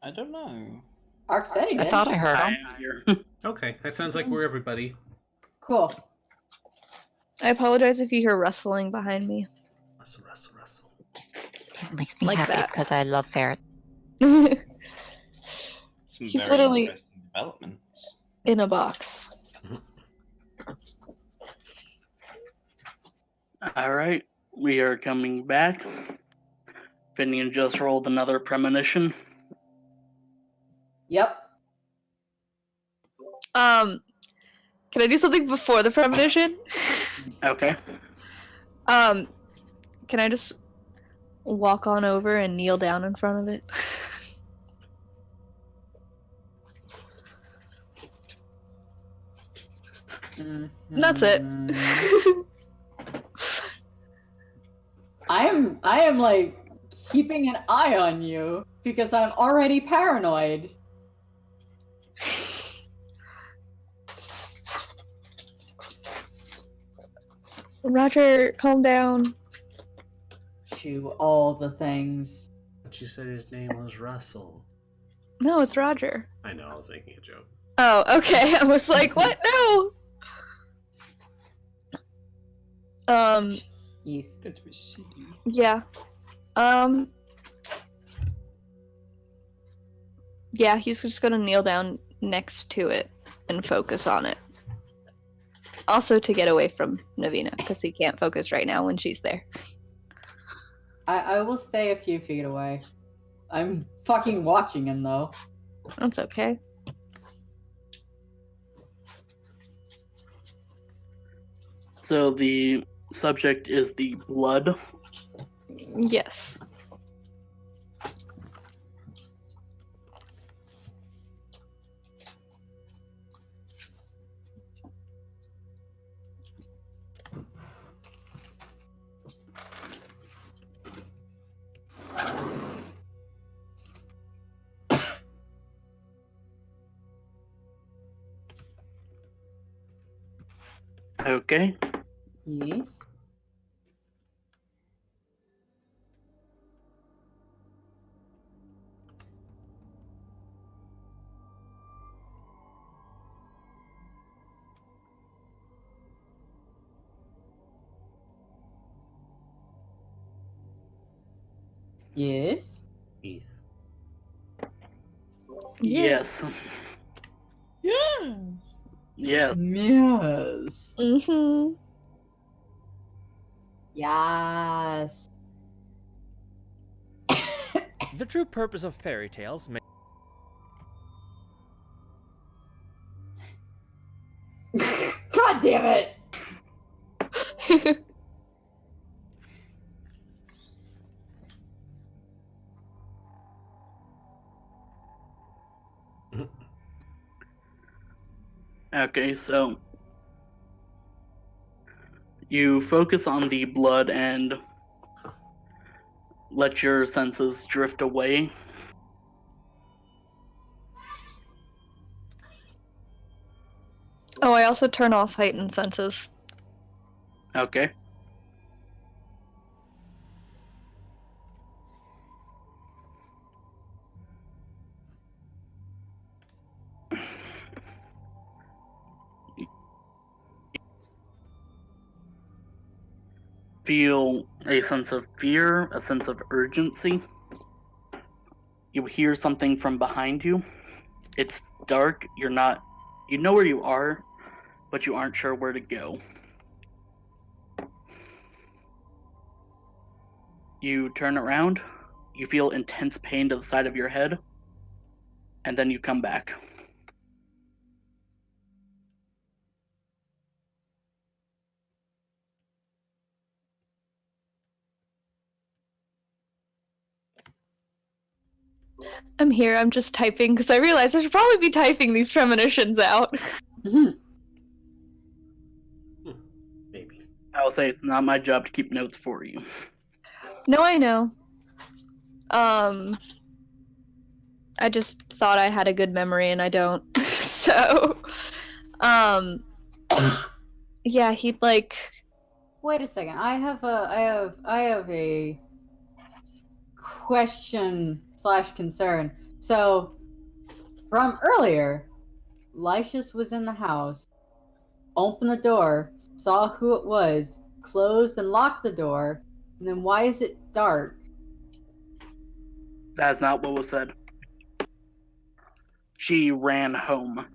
I don't know. Ark said he I did. thought I heard I him. am here. Okay, that sounds like we're everybody. Cool. I apologize if you hear rustling behind me. Rustle, rustle, rustle. It makes me Like happy that. because I love ferrets. Some He's very literally- interesting developments. In a box. All right, we are coming back. Finian just rolled another premonition. Yep. Can I do something before the premonition? Okay. Can I just walk on over and kneel down in front of it? And that's it. I am like keeping an eye on you because I'm already paranoid. Roger, calm down. To all the things. But you said his name was Russell. No, it's Roger. I know, I was making a joke. Oh, okay. I was like, what? No. Yes. Good to be silly. Yeah. Yeah, he's just gonna kneel down next to it and focus on it. Also to get away from Navina, because he can't focus right now when she's there. I will stay a few feet away. I'm fucking watching him though. That's okay. So the subject is the blood. Yes. Okay. Yes. Yes. Yes. Yes. Yeah. Yeah. Yes. Mm-hmm. Yes. The true purpose of fairy tales may God damn it! Okay, so you focus on the blood and let your senses drift away. Oh, I also turn off heightened senses. Okay. Feel a sense of fear, a sense of urgency. You hear something from behind you. It's dark. You know where you are, but you aren't sure where to go. You turn around. You feel intense pain to the side of your head. And then you come back. I'm here, I'm just typing, because I realize I should probably be typing these premonitions out. Maybe. I'll say it's not my job to keep notes for you. No, I know. I just thought I had a good memory and I don't. So, yeah, he'd like... Wait a second. I have a question / concern. So, from earlier, Lycius was in the house, opened the door, saw who it was, closed and locked the door, and then why is it dark? That's not what was said. She ran home,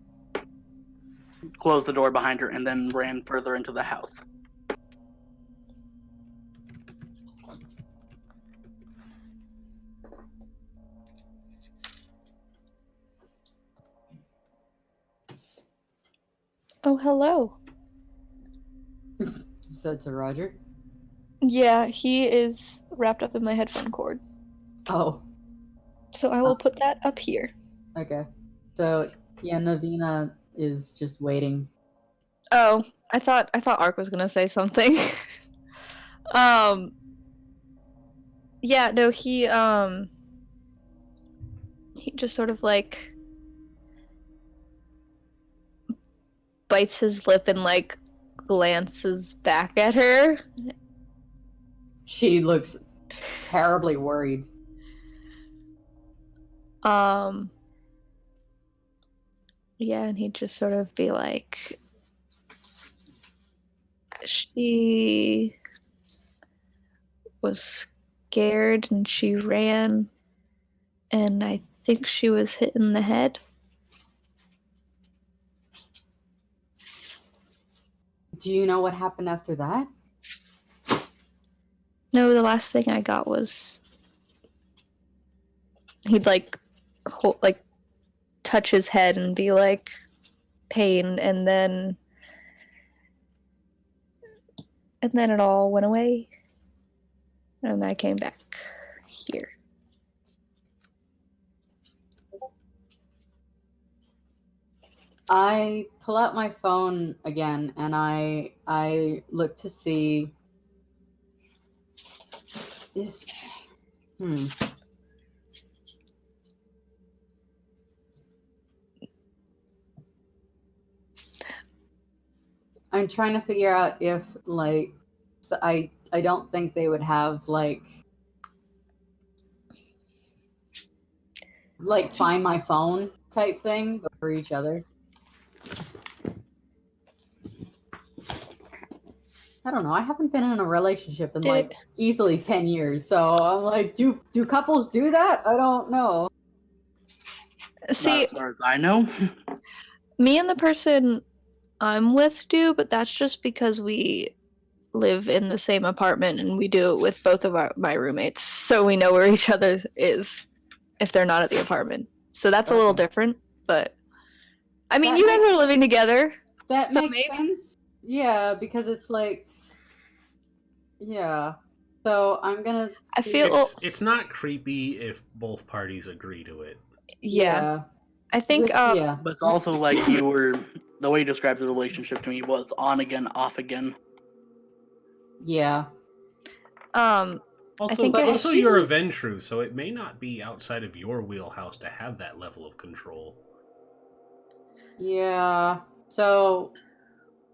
closed the door behind her, and then ran further into the house. Oh, hello. Said to Roger. Yeah, he is wrapped up in my headphone cord. Oh, So I will put that up here. okay. So, yeah, Navina is just waiting. Oh, I thought Ark was gonna say something. Yeah, no, he just sort of like bites his lip and like glances back at her. She looks terribly worried. Yeah, and he'd just sort of be like, she was scared and she ran, and I think she was hit in the head. Do you know what happened after that? No, the last thing I got was he'd like touch his head and be like pain, and then it all went away, and I came back here. I pull out my phone again and I look to see is I'm trying to figure out if like so I don't think they would have like find my phone type thing but for each other. I don't know. I haven't been in a relationship in like easily 10 years. So I'm like, do couples do that? I don't know. See, Not as far as I know. me and the person I'm with do, but that's just because we live in the same apartment and we do it with both of my roommates, so we know where each other is if they're not at the apartment. So that's a little different, but I mean, you guys are living together. That so makes sense. Yeah, because it's like, yeah. So I'm gonna. I feel it's not creepy if both parties agree to it. Yeah. I think yeah. But it's also like the way you described the relationship to me was on again, off again. Yeah. Also, I think also you're a Ventru, so it may not be outside of your wheelhouse to have that level of control. Yeah. So,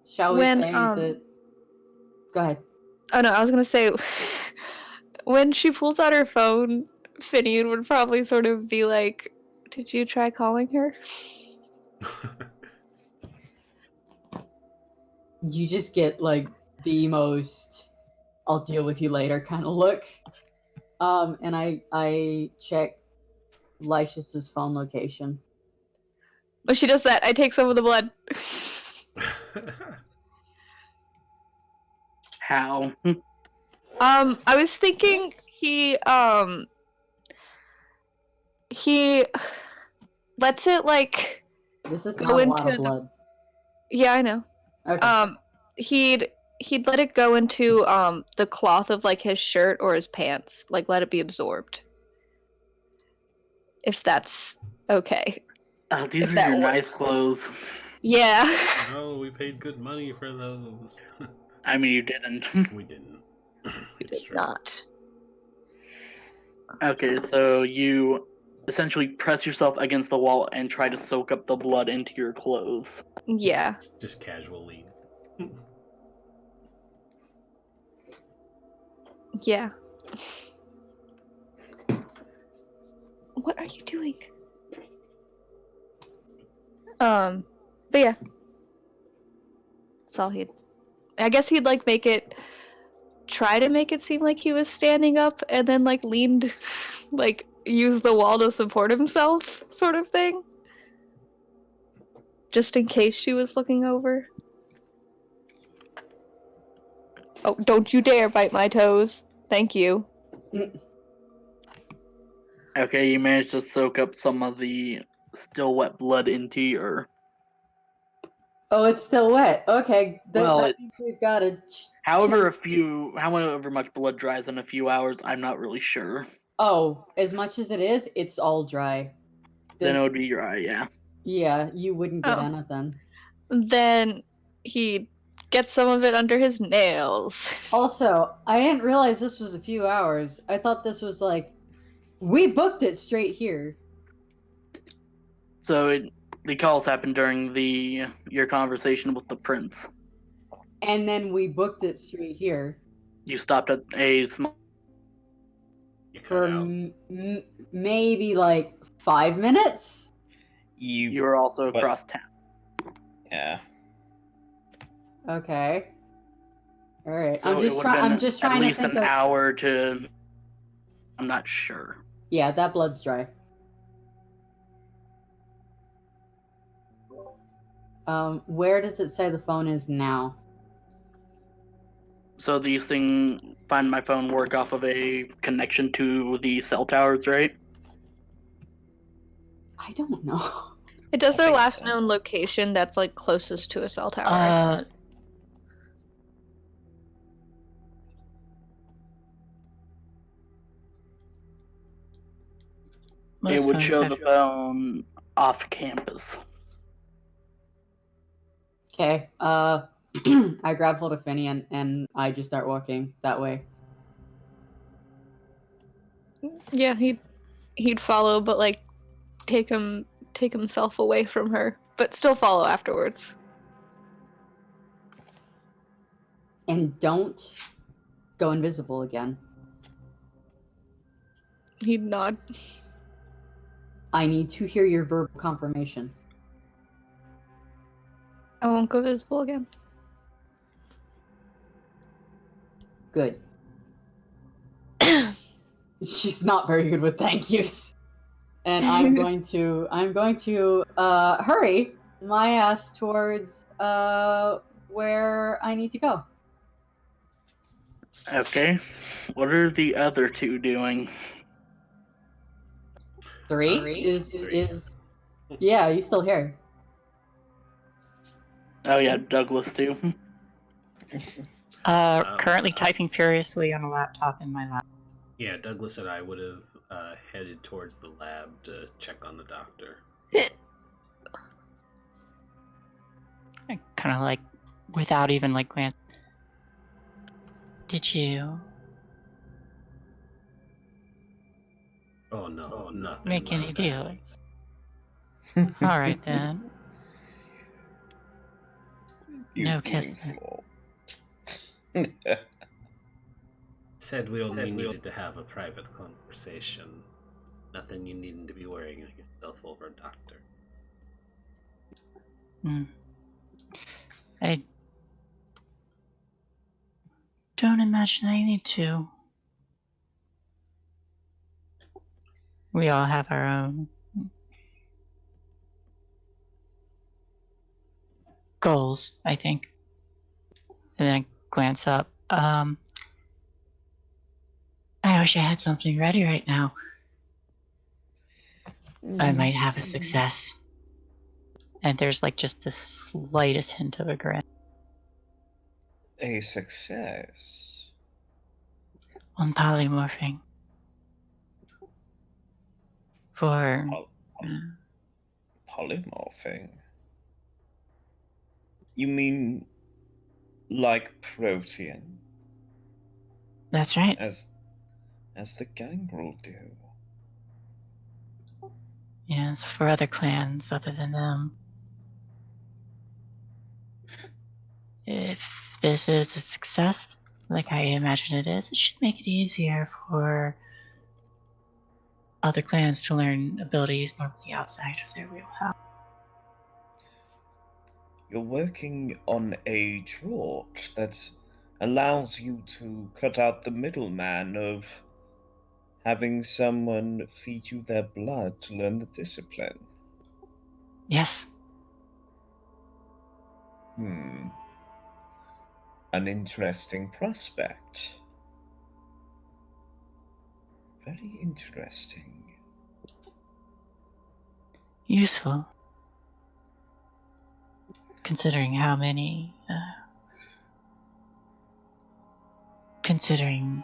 shall we say that? Go ahead. Oh no, I was gonna say, when she pulls out her phone, Finian would probably sort of be like, "Did you try calling her?" You just get like the most "I'll deal with you later" kind of look. And I check Lycius's phone location. When she does that, I take some of the blood. How? I was thinking he lets it like This is go not a into lot of blood. Yeah, I know. Okay. He'd let it go into the cloth of like his shirt or his pants, like let it be absorbed. If that's okay. These are your nice clothes. Yeah. Oh, we paid good money for those. I mean, you didn't. We didn't. We did not. Okay, so you essentially press yourself against the wall and try to soak up the blood into your clothes. Yeah. Just casually. Yeah. What are you doing? But yeah. That's all I guess he'd like try to make it seem like he was standing up and then like leaned, like use the wall to support himself, sort of thing. Just in case she was looking over. Oh, don't you dare bite my toes. Thank you. Okay, you managed to soak up some of the still wet blood into your... Oh, it's still wet. Okay. Well, that means we've got to... However much blood dries in a few hours, I'm not really sure. Oh, as much as it is, it's all dry. Then it would be dry, yeah. Yeah, you wouldn't get anything. Then he gets some of it under his nails. Also, I didn't realize this was a few hours. I thought this was like... We booked it straight here. So the calls happened during your conversation with the prince. And then we booked it straight here. You stopped at a small... For maybe like 5 minutes? You were also but- across town. Yeah. Okay. All right. So I'm just it would've trying. been I'm just at trying to least think an of. hour to. I'm not sure. Yeah, that blood's dry. Where does it say the phone is now? So these things find my phone work off of a connection to the cell towers, right? I don't know. It does I their think last so. known location that's like closest to a cell tower. Most It would phones show have- the phone off campus. Okay. I grab hold of Finny and I just start walking that way. Yeah, he'd follow, but like take himself away from her, but still follow afterwards. And don't go invisible again. He'd nod. I need to hear your verbal confirmation. I won't go visible again. Good. She's not very good with thank yous. And I'm going to hurry my ass towards where I need to go. Okay. What are the other two doing? Three is yeah, you still here. Oh yeah, Douglas too. Currently typing furiously on a laptop in my lap. Yeah, Douglas and I would have headed towards the lab to check on the doctor. Kind of like, without even like glance. Did you Oh no, nothing. make any like deals? All right then. No kissing. Said we only needed to have a private conversation. Nothing you needing to be worrying yourself over, doctor. I don't imagine I need to. We all have our own goals, I think. And then I glance up. I wish I had something ready right now. I might have a success. And there's like just the slightest hint of a grin. A success. On polymorphing. For Polymorphing? You mean like protein? that's right. As the gangrel do? Yes, for other clans other than them. If this is a success, like I imagine it is, it should make it easier for other clans to learn abilities normally outside of their wheelhouse. You're working on a draught that allows you to cut out the middleman of having someone feed you their blood to learn the discipline. Yes. An interesting prospect. Very interesting. Useful. Considering how many, considering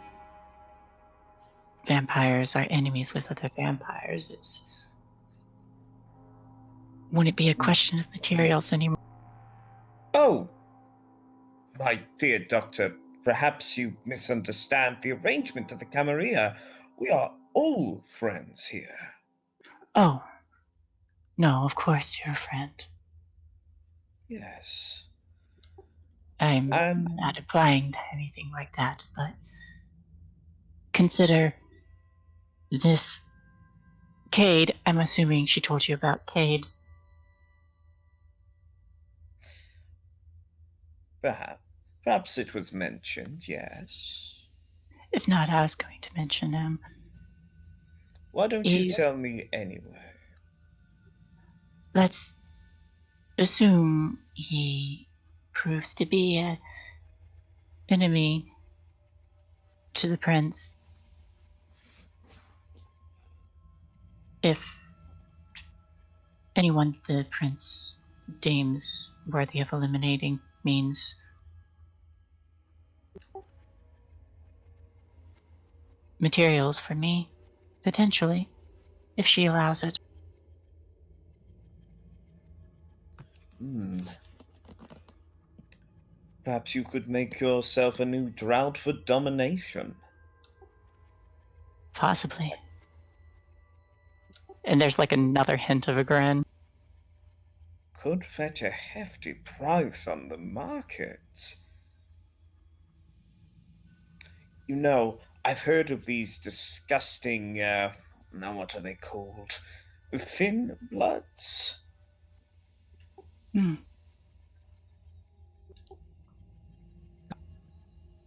vampires are enemies with other vampires, wouldn't be a question of materials anymore. Oh! My dear doctor, perhaps you misunderstand the arrangement of the Camarilla. We are all friends here. Oh. No, of course you're a friend. Yes. I'm not implying anything like that, but consider this Cade. I'm assuming she told you about Cade. Perhaps it was mentioned, yes. If not, I was going to mention him. Why don't you He's- tell me anyway? Let's assume he proves to be an enemy to the prince. If anyone the prince deems worthy of eliminating means materials for me, potentially, if she allows it. Perhaps you could make yourself a new drought for domination. Possibly. And there's like another hint of a grin. Could fetch a hefty price on the market. You know, I've heard of these disgusting, now what are they called? Thin bloods?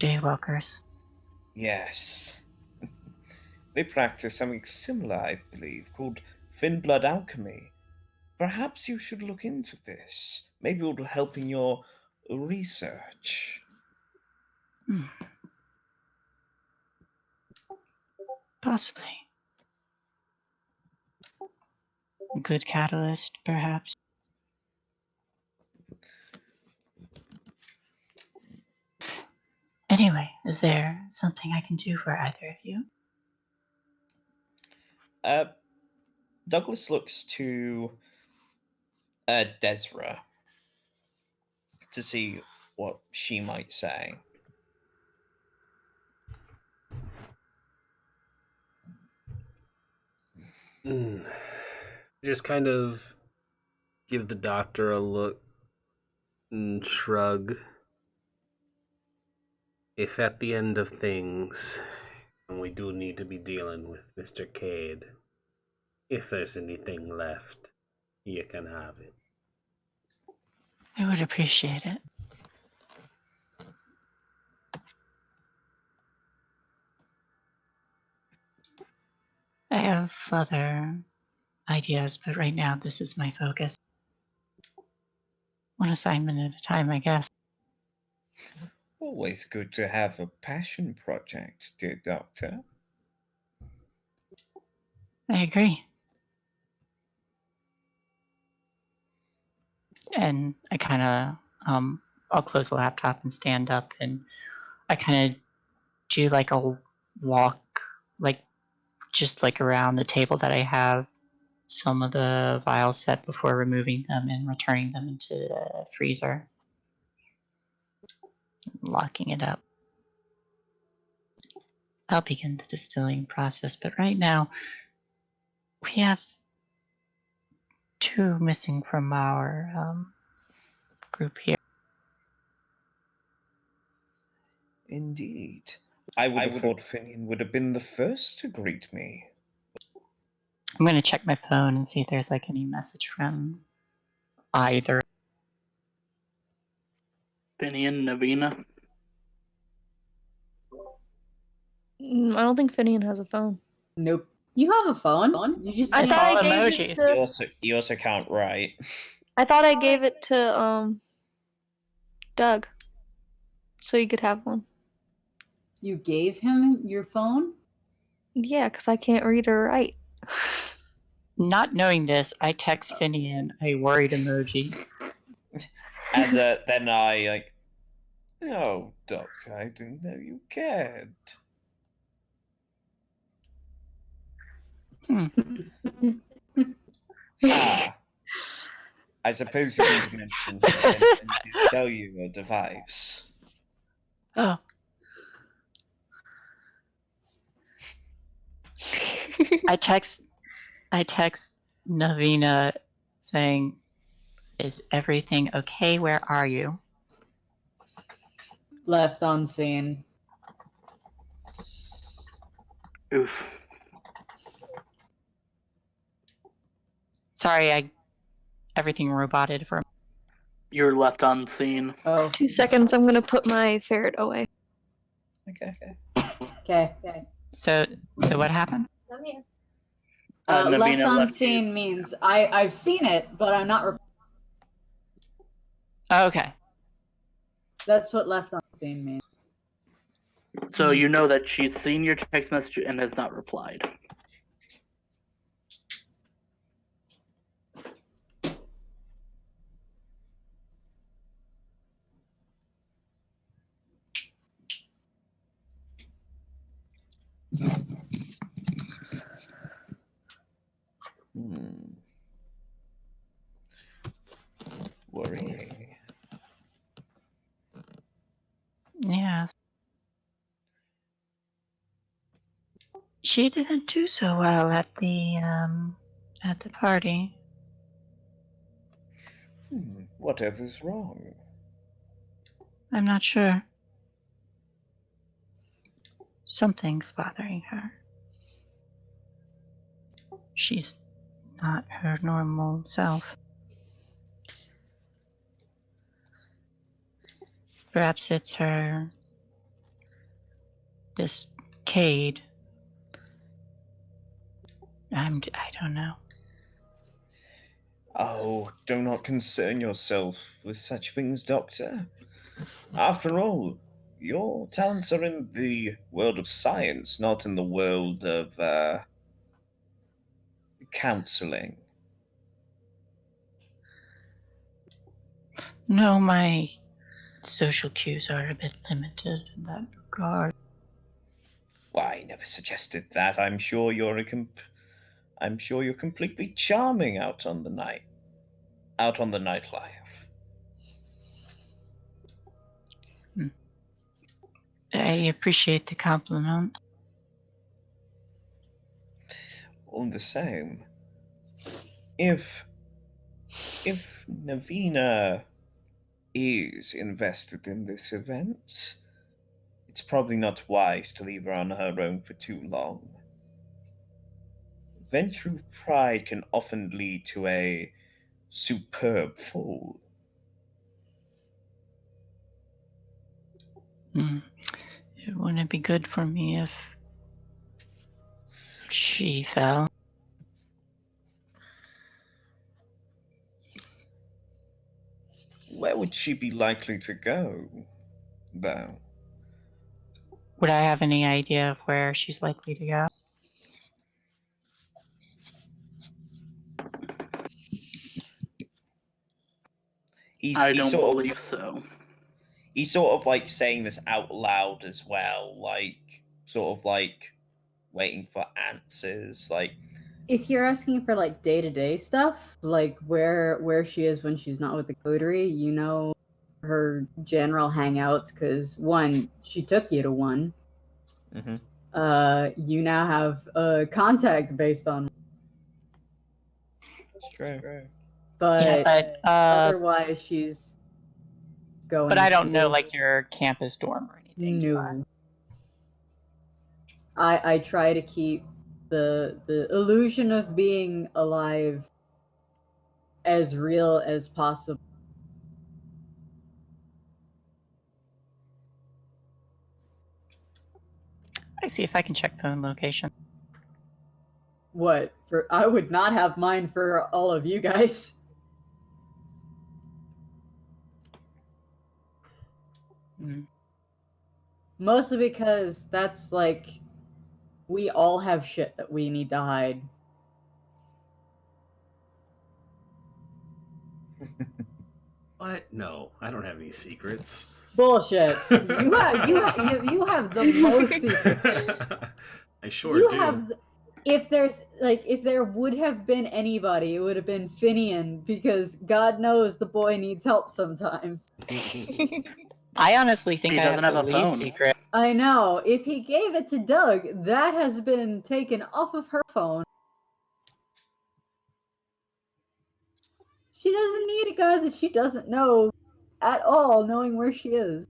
Daywalkers. Yes. They practice something similar, I believe, called thin blood alchemy. Perhaps you should look into this. Maybe it will help in your research. Possibly. Good catalyst, perhaps. Anyway, is there something I can do for either of you? Douglas looks to Desra to see what she might say. Just kind of give the doctor a look and shrug. If at the end of things, and we do need to be dealing with Mr. Cade, if there's anything left, you can have it. I would appreciate it. I have other ideas, but right now this is my focus. One assignment at a time, I guess. Always good to have a passion project, dear Doctor. I agree. And I kind of, I'll close the laptop and stand up, and I kind of do like a walk, like just like around the table that I have some of the vials set before removing them and returning them into the freezer, locking it up. I'll begin the distilling process, but right now we have 2 missing from our group here. Indeed. I would have thought Finian would have been the first to greet me. I'm going to check my phone and see if there's like any message from either. Finian, Navina. I don't think Finian has a phone. Nope. You have a phone. You just I It's thought all I gave emojis. it to. You also can't write. I thought I gave it to Doug, so you could have one. You gave him your phone? Yeah, because I can't read or write. Not knowing this, I text Finian a worried emoji. And then I like, Oh, Doctor, I didn't know you cared. I suppose you didn't mention he intended to sell you a device. Oh. I text Navina saying, "Is everything okay? Where are you?" Left unseen. Oof. Sorry, everything roboted for. You're left unseen. Oh, 2 seconds, I'm gonna put my ferret away. Okay. okay. So what happened? Navina Left left you. unseen means I've seen it, but I'm not. Oh, okay. That's what left unseen means. So you know that she's seen your text message and has not replied. Worrying. Yeah. She didn't do so well at the party. Whatever's wrong? I'm not sure. Something's bothering her. She's not her normal self. Perhaps it's her Cade. I don't know. Oh, do not concern yourself with such things, Doctor. After all, your talents are in the world of science, not in the world of counseling. No, my social cues are a bit limited in that regard. Why, I never suggested that. I'm sure you're completely charming out on the nightlife. I appreciate the compliment. All the same, if Navina is invested in this event, it's probably not wise to leave her on her own for too long. Venture of pride can often lead to a superb fall. It wouldn't be good for me if she fell. Where would she be likely to go, though? Would I have any idea of where she's likely to go? I don't believe so. He's sort of like saying this out loud as well, like sort of like waiting for answers. Like, If you're asking for like day-to-day stuff, like where she is when she's not with the coterie, you know her general hangouts, because one, she took you to one. You now have contact based on. it's true. But, Yeah, but otherwise, she's going. But to I don't know school. like your campus dorm or anything. do I? I try to keep the illusion of being alive as real as possible. I see if I can check phone location. What? For I would not have mine for all of you guys. Mostly because that's like we all have shit that we need to hide. What? No, I don't have any secrets. Bullshit. You have the most secrets. I sure do. If there would have been anybody, it would have been Finian, because God knows the boy needs help sometimes. I honestly think He I doesn't have have the a least phone. secret. I know. If he gave it to Doug, that has been taken off of her phone. She doesn't need a guy that she doesn't know at all, knowing where she is.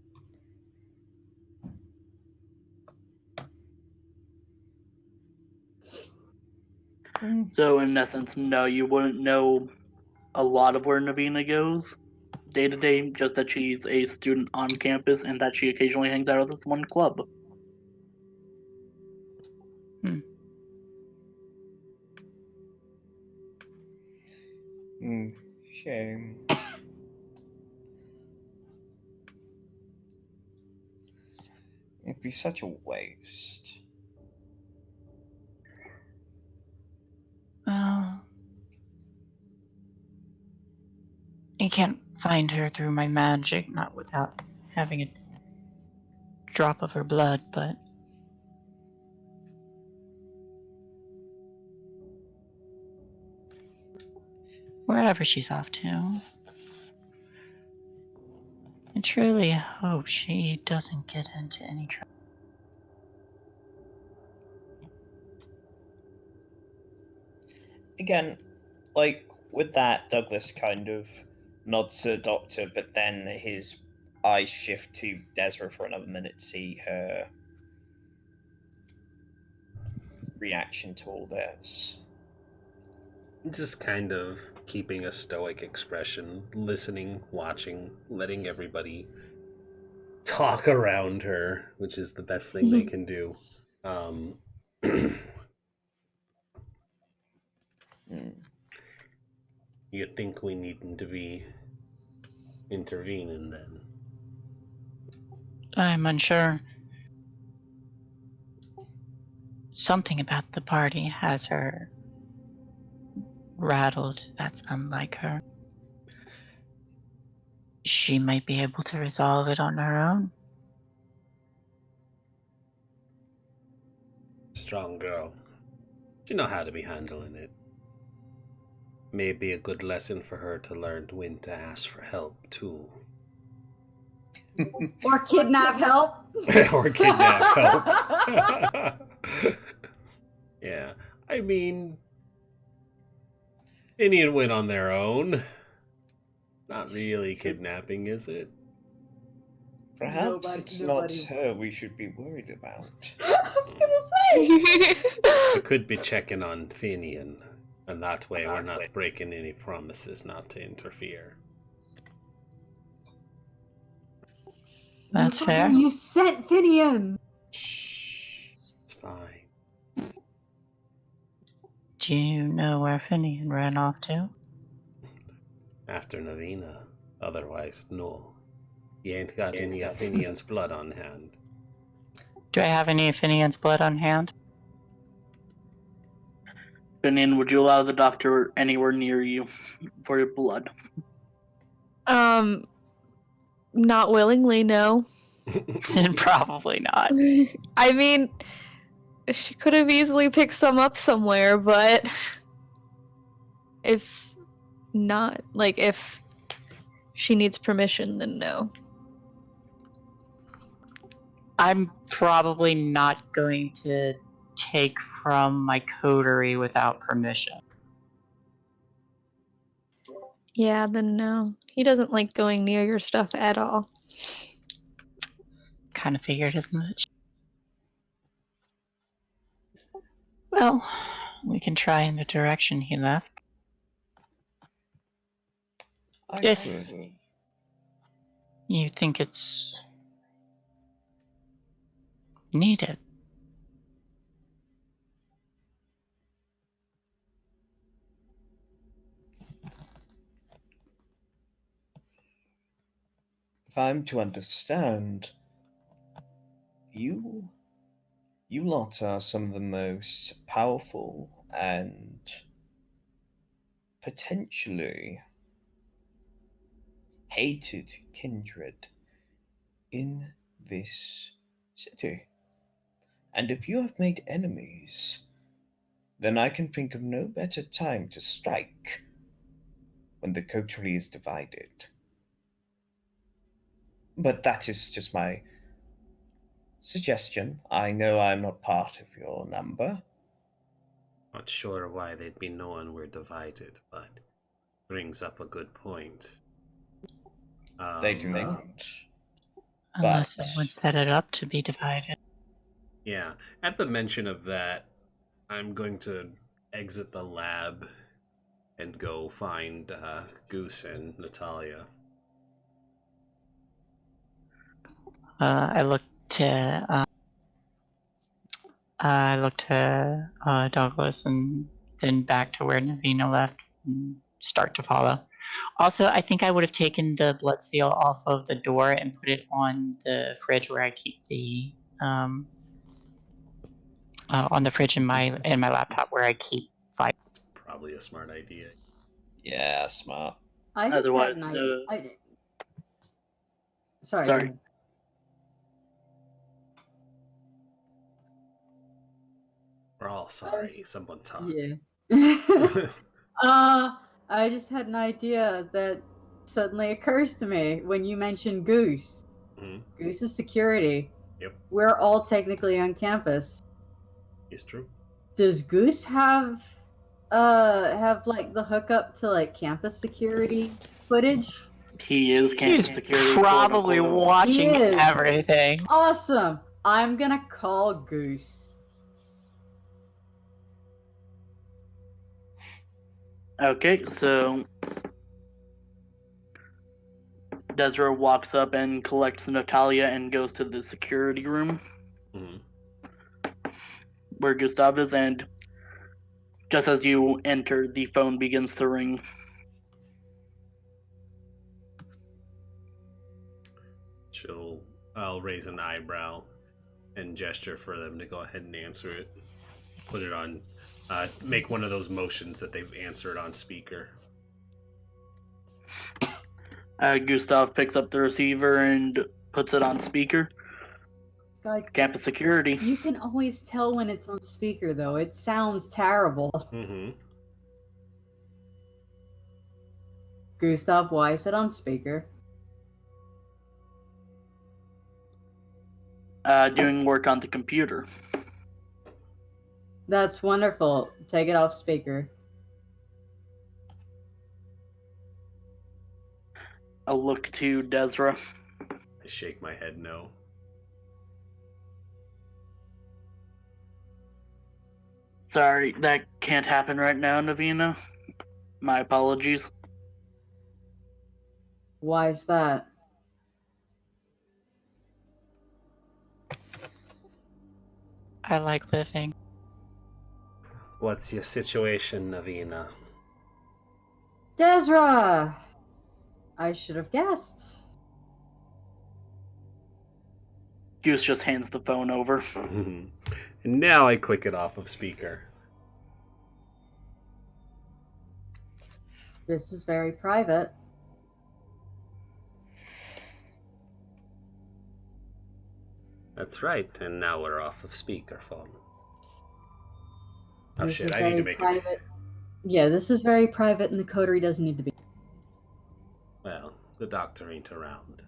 So in essence, no, you wouldn't know a lot of where Navina goes. day to day, just that she's a student on campus and that she occasionally hangs out with this one club. Shame. It'd be such a waste. Well, I can't find her through my magic, not without having a drop of her blood, but wherever she's off to, I truly hope she doesn't get into any trouble. Again, like with that, Douglas kind of nods to the doctor, but then his eyes shift to Desra for another minute to see her reaction to all this. Just kind of keeping a stoic expression, listening, watching, letting everybody talk around her, which is the best thing they can do. You think we needn't to be intervening then? I'm unsure. Something about the party has her rattled. That's unlike her. She might be able to resolve it on her own. Strong girl. She know how to be handling it. May be a good lesson for her to learn when to ask for help too. Or kidnap help. Or kidnap help. Yeah, I mean, Indian went on their own. Not really kidnapping, is it? Perhaps it's not her we should be worried about. I was gonna say. We could be checking on Finian, and that way we're not breaking any promises not to interfere. That's fair. You sent Finian. Shh, it's fine. Do you know where Finian ran off to? After Navina. Otherwise, no. You ain't got any of Finian's blood on hand. Do I have any of Finian's blood on hand? Finian, would you allow the doctor anywhere near you for your blood? Not willingly, no. Probably not. I mean, she could have easily picked some up somewhere, but if not, like, if she needs permission, then no. I'm probably not going to take from my coterie without permission. Yeah, then no. He doesn't like going near your stuff at all. Kind of figured as much. Well, we can try in the direction he left. If you think it's needed. If I'm to understand, you lot are some of the most powerful and potentially hated kindred in this city. And if you have made enemies, then I can think of no better time to strike when the coterie is divided. But that is just my suggestion. I know I'm not part of your number. Not sure why they'd be knowing we're divided, but brings up a good point. They do not. Unless But- someone set it up to be divided. Yeah, at the mention of that, I'm going to exit the lab and go find Goose and Natalia. I look to Douglas and then back to where Navina left and start to follow. Also, I think I would have taken the blood seal off of the door and put it on the fridge where I keep the on the fridge in my laptop where I keep five. Probably a smart idea. Yeah, smart. I just Otherwise, had an idea. Sorry. Sorry. We're all sorry. Someone talk. Yeah. I just had an idea that suddenly occurs to me when you mentioned Goose. Mhm. Goose is security. Yep, We're all technically on campus. it's true. Does Goose have like the hookup to like campus security footage? He is campus He's security. probably quote, unquote. watching He is. everything. Awesome. I'm gonna call Goose. Okay, so Desra walks up and collects Natalia and goes to the security room Mhm. where Gustav is, and just as you enter, the phone begins to ring. I'll raise an eyebrow and gesture for them to go ahead and answer it. Put it on, make one of those motions that they've answered on speaker. Gustav picks up the receiver and puts it on speaker. God, Campus security. you can always tell when it's on speaker though. It sounds terrible. Mm-hmm. Gustav, why is it on speaker? Doing work on the computer. That's wonderful. Take it off speaker. I'll look to Desra. I shake my head no. Sorry, that can't happen right now, Navina. My apologies. Why is that? I like living. What's your situation, Navina? Desra! I should have guessed. Goose just hands the phone over. And now I click it off of speaker. This is very private. That's right, and now we're off of speakerphone. Oh This shit, is I need to very make private. it. Yeah, this is very private and the coterie doesn't need to be. Well, the doctor ain't around.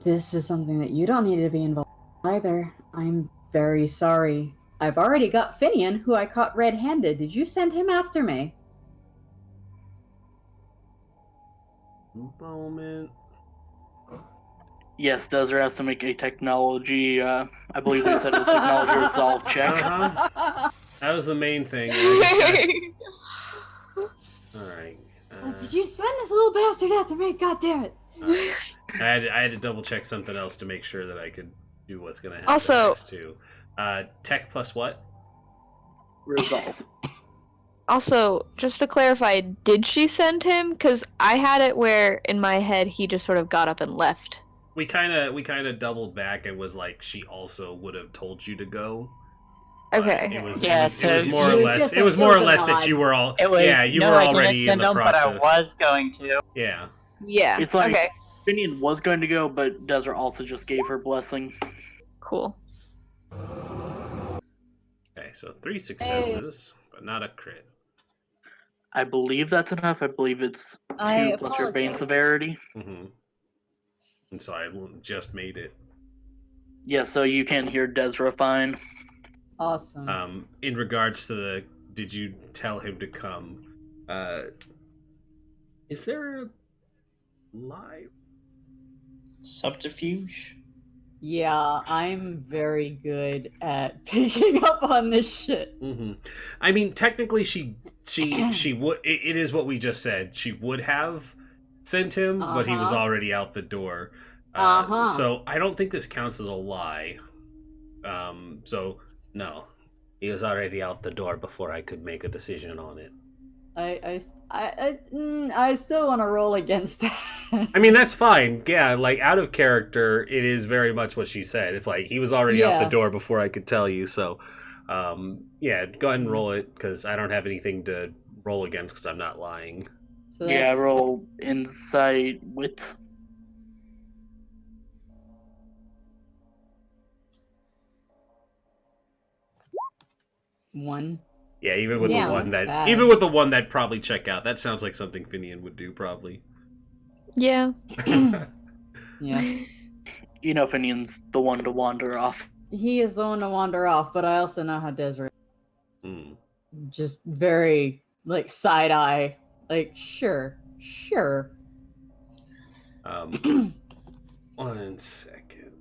This is something that you don't need to be involved in either. I'm very sorry. I've already got Finian, who I caught red-handed. Did you send him after me? Moment. Yes, Desra has to make a technology, I believe they said it was technology resolve check. Uh-huh. That was the main thing. Alright. Did you send this little bastard after me? God damn it. I had to double check something else to make sure that I could do what's going to happen Also- next too. Tech plus what? Resolve. Also, just to clarify, did she send him? Because I had it where in my head he just sort of got up and left. We kind of doubled back and was like, she also would have told you to go. But Okay. It was, Yeah, it was so more or it was less. just It was more or a less that nod. you were all. It was yeah, you no, were I didn't already in send the them, but I process. was going to. Yeah. Yeah. It's like Okay. Finian was going to go, but Desra also just gave her blessing. Cool. Okay, so 3 successes, but not a crit. I believe that's enough. I believe it's 2 I plus your bane apologize. severity. Mm-hmm. And so I just made it. Yeah, so you can hear Desra fine. Awesome. In regards to the, did you tell him to come? Is there a live? Subterfuge? Yeah, I'm very good at picking up on this shit. Mm-hmm. I mean, technically, she would. It is what we just said. She would have, sent him, but he was Uh-huh. already out the door. Uh-huh. So I don't think this counts as a lie. So no, he was already out the door before I could make a decision on it. I still want to roll against that. I mean, that's fine. Yeah, like out of character, it is very much what she said. It's like he was already out the Yeah. door before I could tell you. So, yeah, go ahead and roll it because I don't have anything to roll against because I'm not lying. So Yeah, that's roll insight wit. one. Yeah, even with Yeah, the one that's that, bad. even with the one that probably check out, that sounds like something Finian would do probably. Yeah. Yeah. You know, Finian's the one to wander off. He is the one to wander off, but I also know how Desiree. Hmm. Just very like side eye. Like, sure. One second.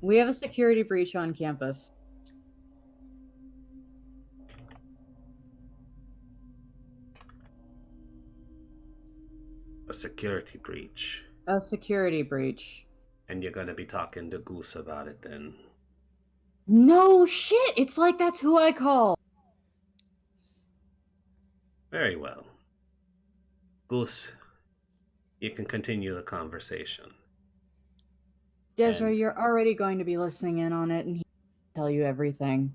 We have a security breach on campus. A security breach. A security breach. And you're gonna be talking to Goose about it then. No shit! It's like that's who I call. Very well. Goose, you can continue the conversation. Desiree, And- you're already going to be listening in on it, and he'll tell you everything.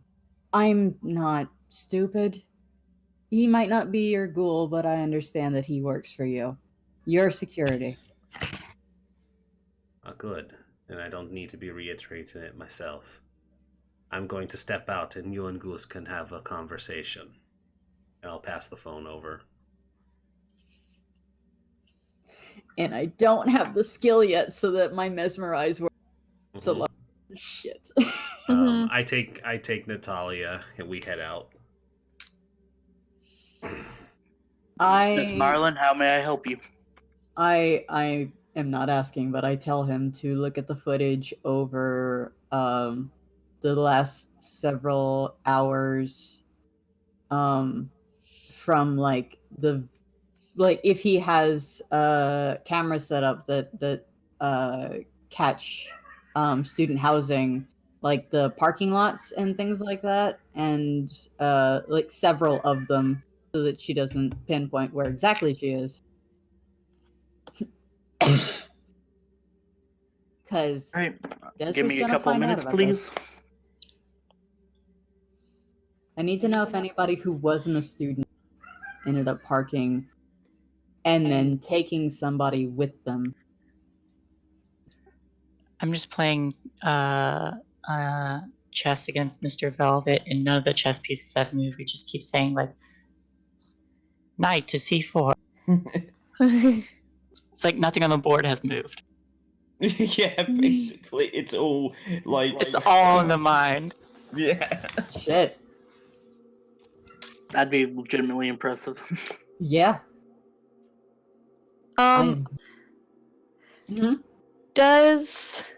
I'm not stupid. He might not be your ghoul, but I understand that he works for you. Your security. Good. And I don't need to be reiterating it myself. I'm going to step out and you and Goose can have a conversation. And I'll pass the phone over. And I don't have the skill yet so that my mesmerize works a lot. Shit. Mhm. I take Natalia and we head out. Miss Marlin, how may I help you? I am not asking, but I tell him to look at the footage over the last several hours from like if he has a camera set up that catch student housing, like the parking lots and things like that, and like several of them, so that she doesn't pinpoint where exactly she is. Because All right, Des give was me a gonna couple find out minutes, about please. this. I need to know if anybody who wasn't a student ended up parking and then taking somebody with them. I'm just playing chess against Mr. Velvet, and none of the chess pieces have moved. We just keep saying like knight to c4. It's like nothing on the board has moved. Yeah, basically, it's all like It's all in the mind. Yeah. Shit. That'd be legitimately impressive. Yeah. Does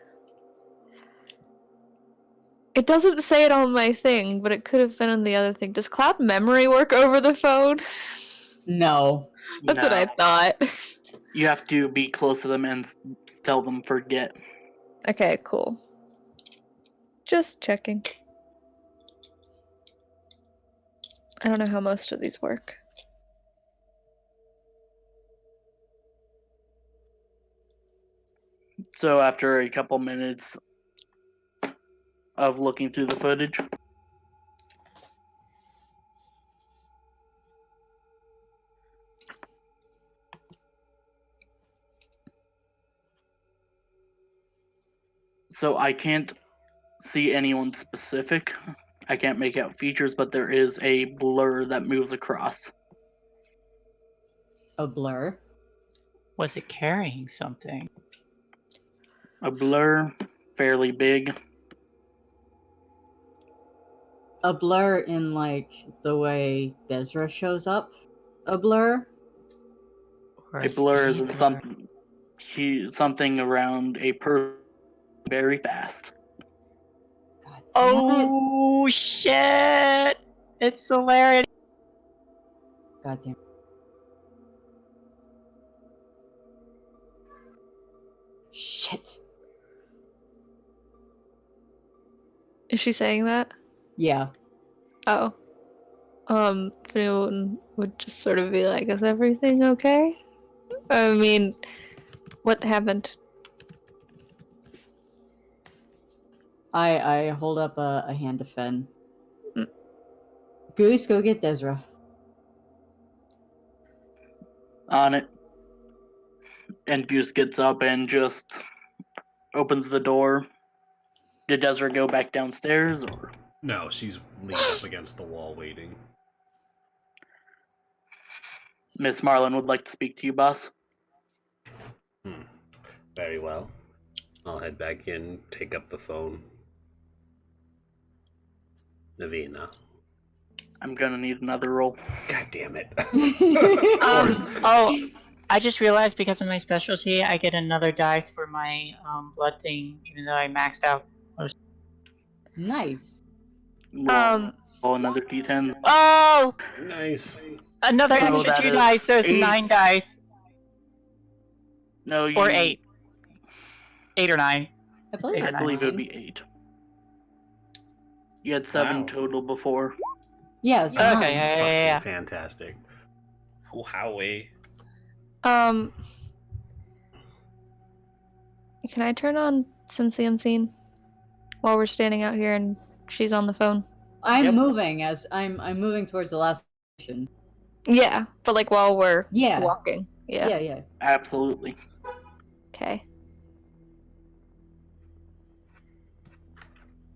it doesn't say it on my thing, but it could have been on the other thing. Does cloud memory work over the phone? No. That's what I No. thought. You have to be close to them and tell them forget. Okay, cool. Just checking. I don't know how most of these work. So after a couple minutes of looking through the footage, so I can't see anyone specific. I can't make out features, but there is a blur that moves across. A blur? Was it carrying something? A blur, fairly big. A blur in like the way Desra shows up? A blur? Or A blur is speed in something around a person very fast. God damn it. Oh shit! It's celerity. God damn it. Shit. Is she saying that? Yeah. Oh. Anyone would just sort of be like, is everything okay? I mean, what happened? I hold up a hand to Fen. Mm. Goose, go get Desra. On it. And Goose gets up and just opens the door. Did Desra go back downstairs, or? No, she's leaned up against the wall waiting. Miss Marlin would like to speak to you, boss. Very well. I'll head back in, take up the phone. Navina. I'm gonna need another roll. God damn it. Oh, I just realized because of my specialty, I get another dice for my blood thing, even though I maxed out. Nice. Roll another d10. Oh! Nice. Another So extra that 2 is dice, so it's 8. 9 dice. No, you. Or 8. 8 or 9. I believe, I it's believe it would 9. be 8. You had 7 Wow. total before. Yeah, so Okay, 9. yeah. Fantastic. Wowie. Can I turn on Sense the Unseen while we're standing out here and she's on the phone? I'm Yep. moving as I'm moving towards the last station. Yeah, but like while we're Yeah. walking. Yeah. Yeah. Absolutely. Okay.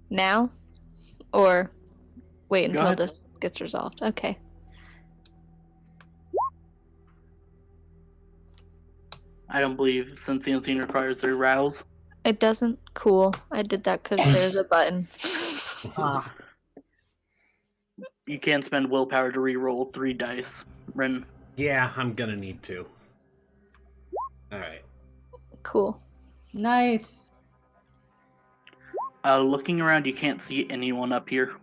Now? Or wait Go until ahead. this gets resolved? Okay. I don't believe since the unseen requires a rouse. It doesn't? Cool. I did that because there's a button. Ah. You can spend willpower to re-roll 3 dice. Ren. Yeah, I'm gonna need to. Alright. Cool. Nice. Looking around, you can't see anyone up here.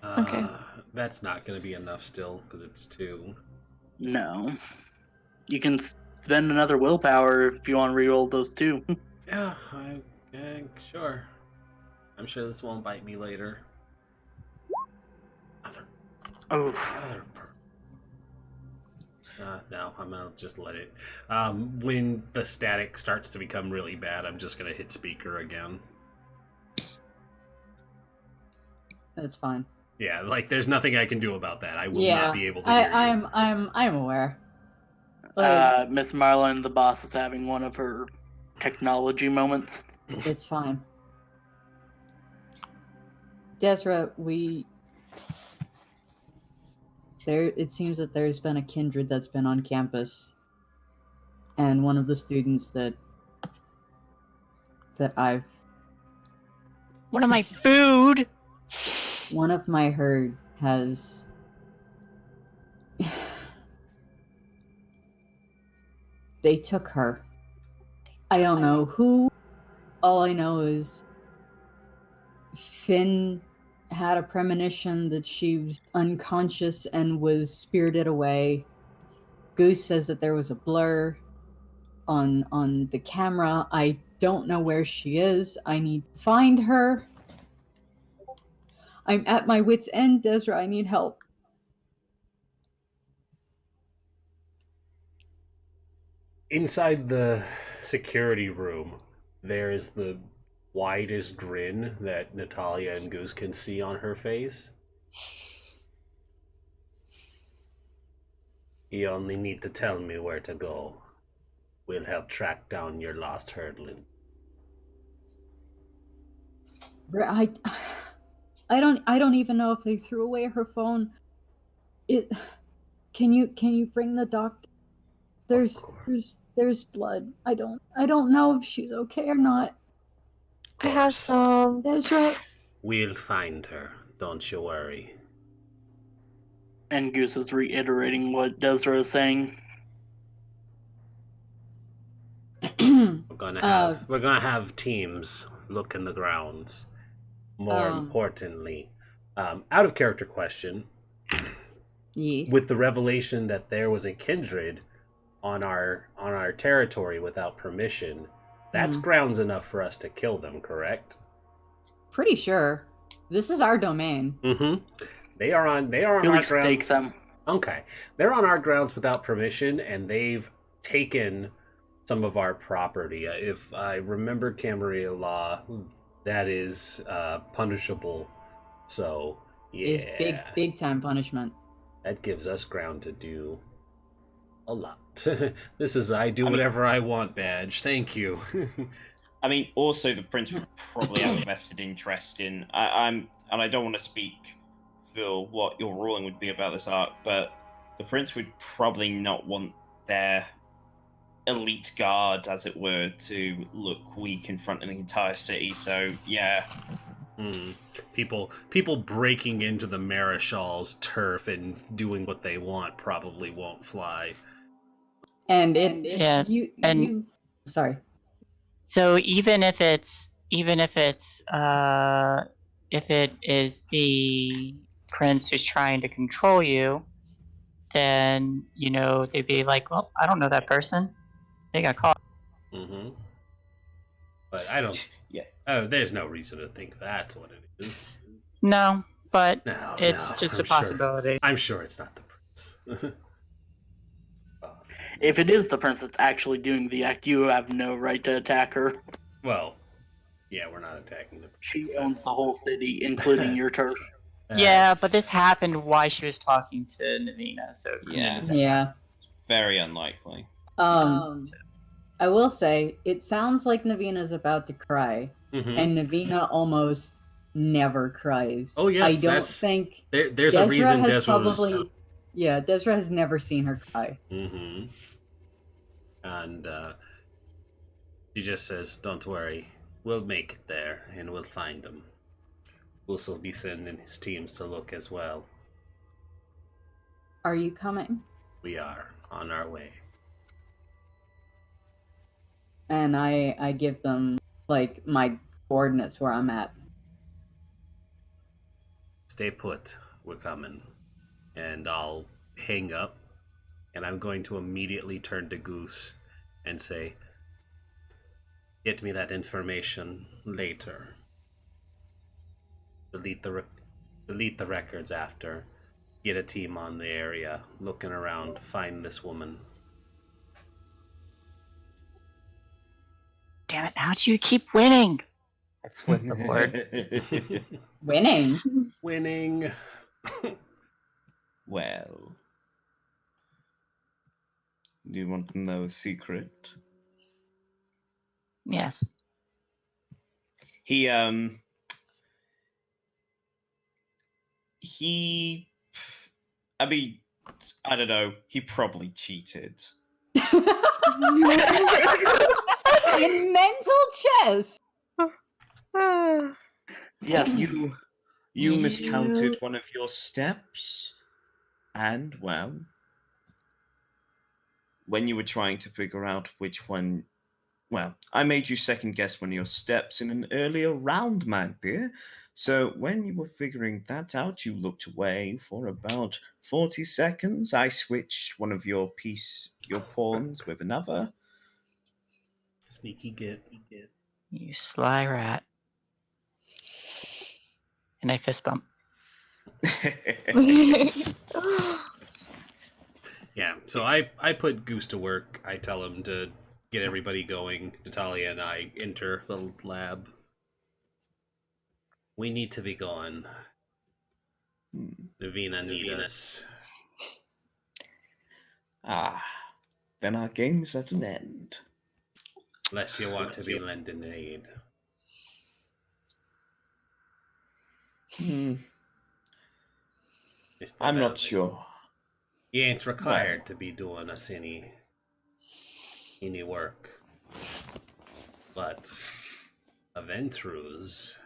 Okay. That's not gonna be enough still, because it's 2. No. You can spend another willpower if you want to re-roll those 2. Yeah, sure. I'm sure this won't bite me later. Oh. No, I'm gonna just let it. When the static starts to become really bad, I'm just gonna hit speaker again. That's fine. Yeah, like there's nothing I can do about that. I will Yeah. not be able to hear you. I'm aware. Like, Miss Marlin, the boss, is having one of her technology moments. it's fine. Desra, it seems that there's been a kindred that's been on campus, and one of the students that I've One of my food! one of my herd has they took her. I don't know who. All I know is Finn had a premonition that she was unconscious and was spirited away. Goose says that there was a blur on the camera. I don't know where she is. I need to find her. I'm at my wit's end, Desra. I need help. Inside the security room, there is the widest grin that Natalia and Goose can see on her face. You only need to tell me where to go. We'll help track down your lost herdling. I don't even know if they threw away her phone. Can you bring the doctor? There's blood. I don't know if she's okay or not. I have some. That's right. We'll find her, don't you worry. And Goose is reiterating what Desra is saying. We're gonna have teams look in the grounds. More importantly, out of character question. Yes. With the revelation that there was a kindred, on our territory without permission, that's Hmm. grounds enough for us to kill them, correct? Pretty sure. This is our domain. Mm-hmm. They are on Really our stake grounds. them. Okay. They're on our grounds without permission, and they've taken some of our property. If I remember Camarilla law, that is punishable. So, Is yeah. big time punishment. That gives us ground to do a lot. This is I do I mean- whatever I want badge. Thank you. I mean, also the prince would probably have a vested interest in. And I don't want to speak for what your ruling would be about this arc, but the prince would probably not want their elite guard, as it were, to look weak in front of the entire city. So yeah, People breaking into the Marechal's turf and doing what they want probably won't fly. And Yeah, and- sorry. So even if it is the prince who's trying to control you, then they'd be like, well, I don't know that person. They got caught. Mm-hmm. But I don't. Yeah. Oh, there's no reason to think that's what it is. No, but No, it's no, just I'm a possibility. I'm sure it's not the prince. If it is the prince that's actually doing the act, you have no right to attack her. Well, yeah, we're not attacking the prince. She owns the whole city, including your turf. Yeah, but this happened while she was talking to Navina, so Yeah. Yeah. very unlikely. I will say, it sounds like Navina's about to cry, Mhm. and Navina almost never cries. Oh, yes, I don't that's- think There's Desra a reason has Desra was. probably. Yeah, Desra has never seen her cry. Mm-hmm. And he just says, "Don't worry, we'll make it there, and we'll find him. We'll still be sending his teams to look as well. Are you coming? We are on our way." And I give them like my coordinates where I'm at. Stay put. We're coming. And I'll hang up, and I'm going to immediately turn to Goose and say, "Get me that information later. Delete the records after. Get a team on the area, looking around, find this woman." Damn it! How do you keep winning? I flipped the board. Winning. Winning. Well, do you want to know a secret? Yes. He I mean, I don't know. He probably cheated. In mental chess. Yes, You miscounted one of your steps, and well, when you were trying to figure out which one, well, I made you second guess one of your steps in an earlier round, my dear. So when you were figuring that out, you looked away for about 40 seconds. I switched one of your pawns with another. Sneaky git. You sly rat. And I fist bump. Yeah, so I put Goose to work. I tell him to get everybody going. Natalia and I enter the lab. We need to be gone. Navina need us. Ah, then our game's at an end. Unless you want to be lending aid. Hmm, Mr. I'm not Velvet. sure. You ain't required to be doing us any work. But a Ventru's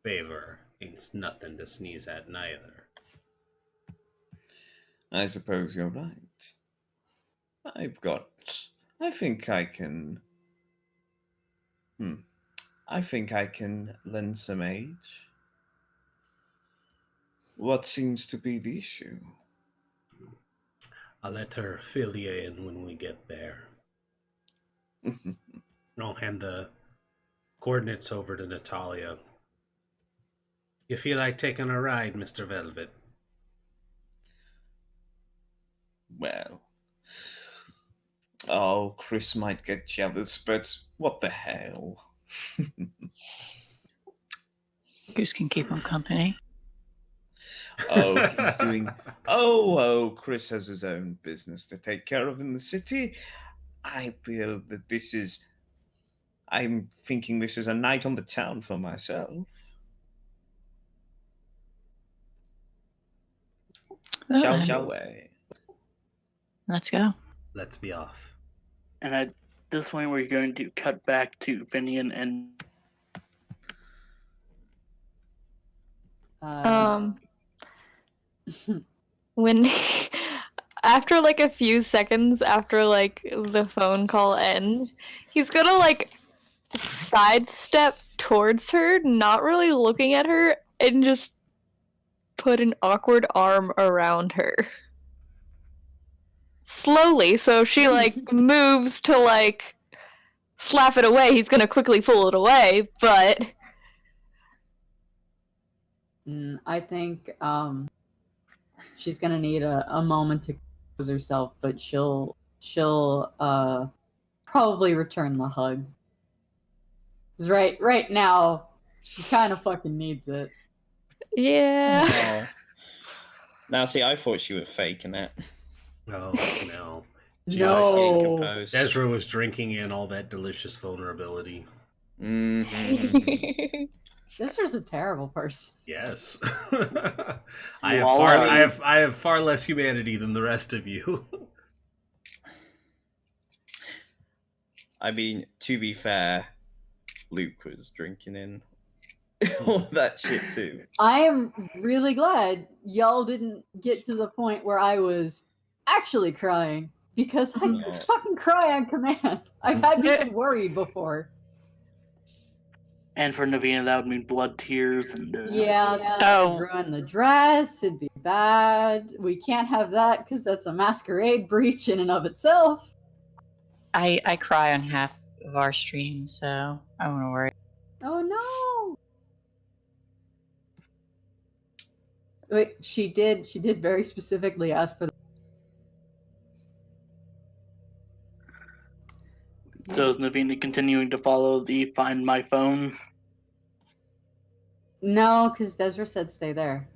favor ain't nothing to sneeze at neither. I suppose you're right. I think I can. I think I can lend some aid. What seems to be the issue? I'll let her fill you in when we get there. I'll hand the coordinates over to Natalia. You feel like taking a ride, Mr. Velvet? Well, oh, Chris might get jealous, but what the hell? Goose can keep him company. Oh, he's doing. Oh, Chris has his own business to take care of in the city. I feel that this is. I'm thinking this is a night on the town for myself. Shall we? Let's go. Let's be off. And at this point, we're going to cut back to Finian and When after like a few seconds after like the phone call ends, he's gonna like sidestep towards her, not really looking at her, and just put an awkward arm around her. Slowly, so she like moves to like slap it away. He's gonna quickly pull it away, but I think she's gonna need a moment to compose herself, but she'll probably return the hug. 'Cause right now, she kind of fucking needs it. yeah. Oh. Now, see, I thought she was faking it. Oh, no. No. Ezra was drinking in all that delicious vulnerability. Mm-hmm. Sister's a terrible person. Yes. I have far less humanity than the rest of you. I mean, to be fair, Luke was drinking in all that shit too. I am really glad y'all didn't get to the point where I was actually crying, because I fucking cry on command. I've had people worried before. and for Navina, that would mean blood, tears, and That would ruin the dress. It'd be bad. We can't have that because that's a masquerade breach in and of itself. I cry on half of our stream, so I don't want to worry. Oh no! Wait, she did very specifically ask for. So is Navina continuing to follow the Find My Phone? No, because Desra said stay there.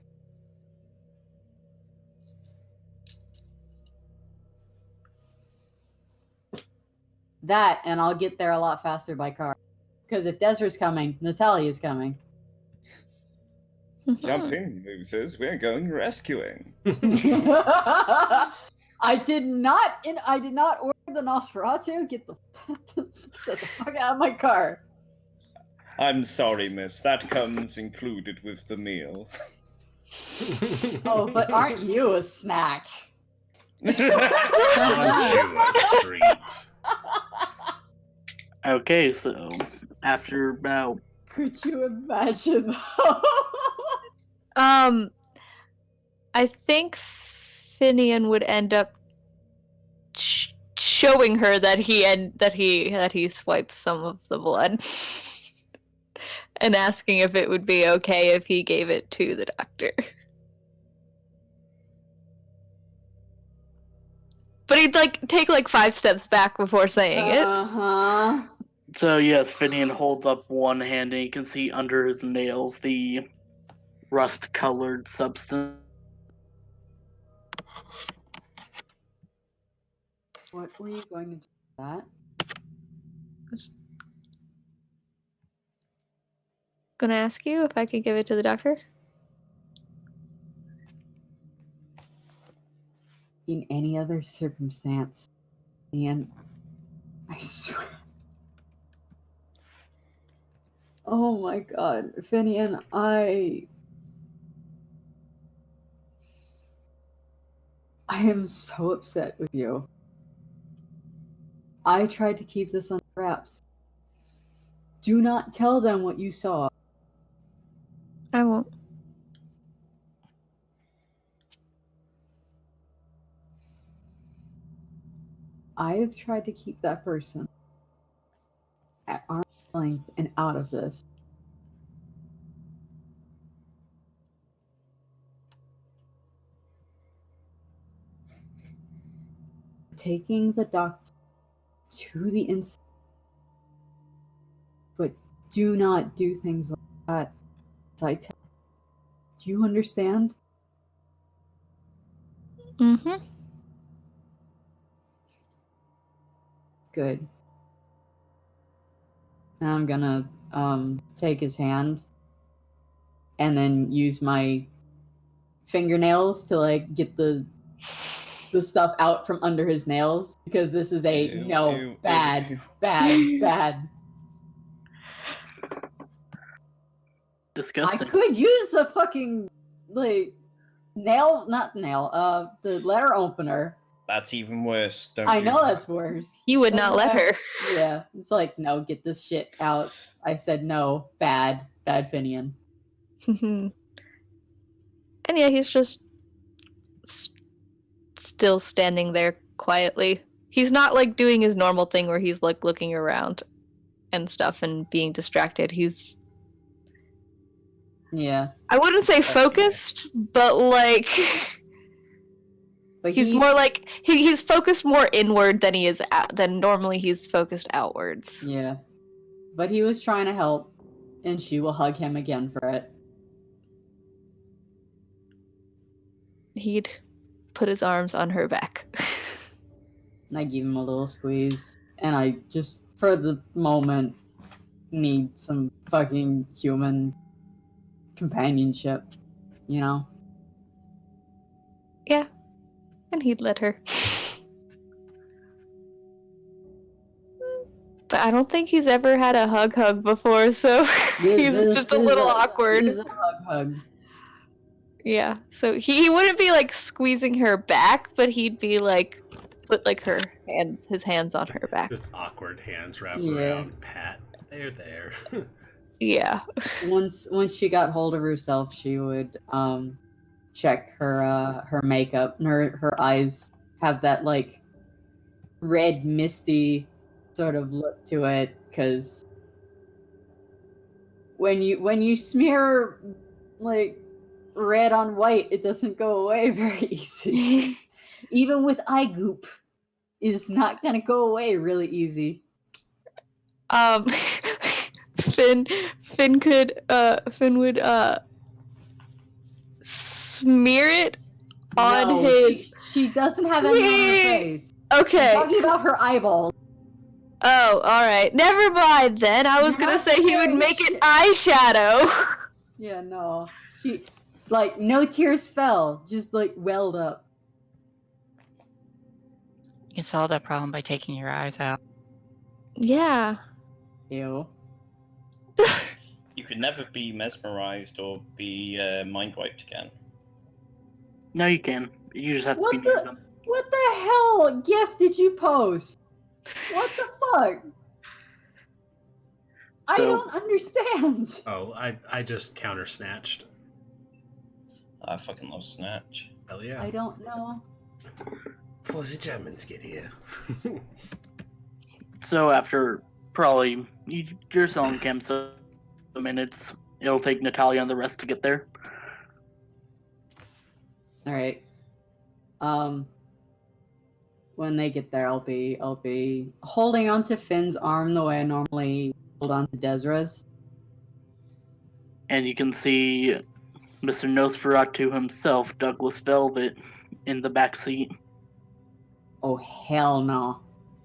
That, and I'll get there a lot faster by car. Because if Desra's coming, Natalia's coming. Jump in, losers. We're going rescuing. I did not order the Nosferatu. Get the fuck out of my car. I'm sorry, miss. That comes included with the meal. Oh, but aren't you a snack? Aren't you a treat? Okay, so after about... Could you imagine? I think Finian would end up showing her that he swiped some of the blood, and asking if it would be okay if he gave it to the doctor. But he'd take 5 steps back before saying it. Uh-huh. So yes, Finian holds up one hand and you can see under his nails the rust-colored substance. What were you going to do with that? Just gonna ask you if I could give it to the doctor. In any other circumstance, and I swear. Oh my god, Finian, I am so upset with you. I tried to keep this on wraps. Do not tell them what you saw. I won't. I have tried to keep that person at arm's length and out of this. Taking the doctor to the inside, but do not do things like that. Do you understand? Mm-hmm. Good. And I'm gonna take his hand and then use my fingernails to like get the stuff out from under his nails, because this is a bad. Disgusting. I could use a fucking the letter opener. That's even worse. Don't I do know that. that's worse. You would not let her. Yeah, it's like, no, get this shit out. I said no, bad Finian. And yeah, he's just still standing there quietly. He's not like doing his normal thing where he's like looking around and stuff and being distracted. He's I wouldn't say focused, but like But he's more like he's focused more inward than he is than normally he's focused outwards. Yeah. But he was trying to help, and she will hug him again for it. He'd put his arms on her back. And I give him a little squeeze, and I just, for the moment, need some fucking human companionship, you know? Yeah. And he'd let her. But I don't think he's ever had a hug before, so he's just a little awkward. This is a hug. Yeah, so he wouldn't be like squeezing her back, but he'd be like put like his hands on her back. Just awkward hands wrapped around Pat. They're there. Yeah. Once she got hold of herself, she would check her makeup, and her eyes have that like red misty sort of look to it, because when you smear like red on white, it doesn't go away very easy. Even with eye goop, it's not gonna go away really easy. Finn would smear it on his. She doesn't have any on her face. Okay. I'm talking about her eyeballs. Oh, all right. Never mind then. I was gonna say he would make it eyeshadow. Yeah, no. She, like, no tears fell, just like welled up. You can solve that problem by taking your eyes out. Yeah. Ew. You could never be mesmerized or be mind wiped again. No, you can. You just have to be near them. What the hell gift did you post? What the fuck? I don't understand. Oh, I just counter snatched. I fucking love Snatch. Hell yeah. I don't know. Before the Germans get here. So after probably you're selling Cam so minutes, it'll take Natalia and the rest to get there. All right. When they get there, I'll be holding onto Finn's arm the way I normally hold on to Desra's. And you can see Mr. Nosferatu himself, Douglas Velvet, in the back seat. Oh hell no!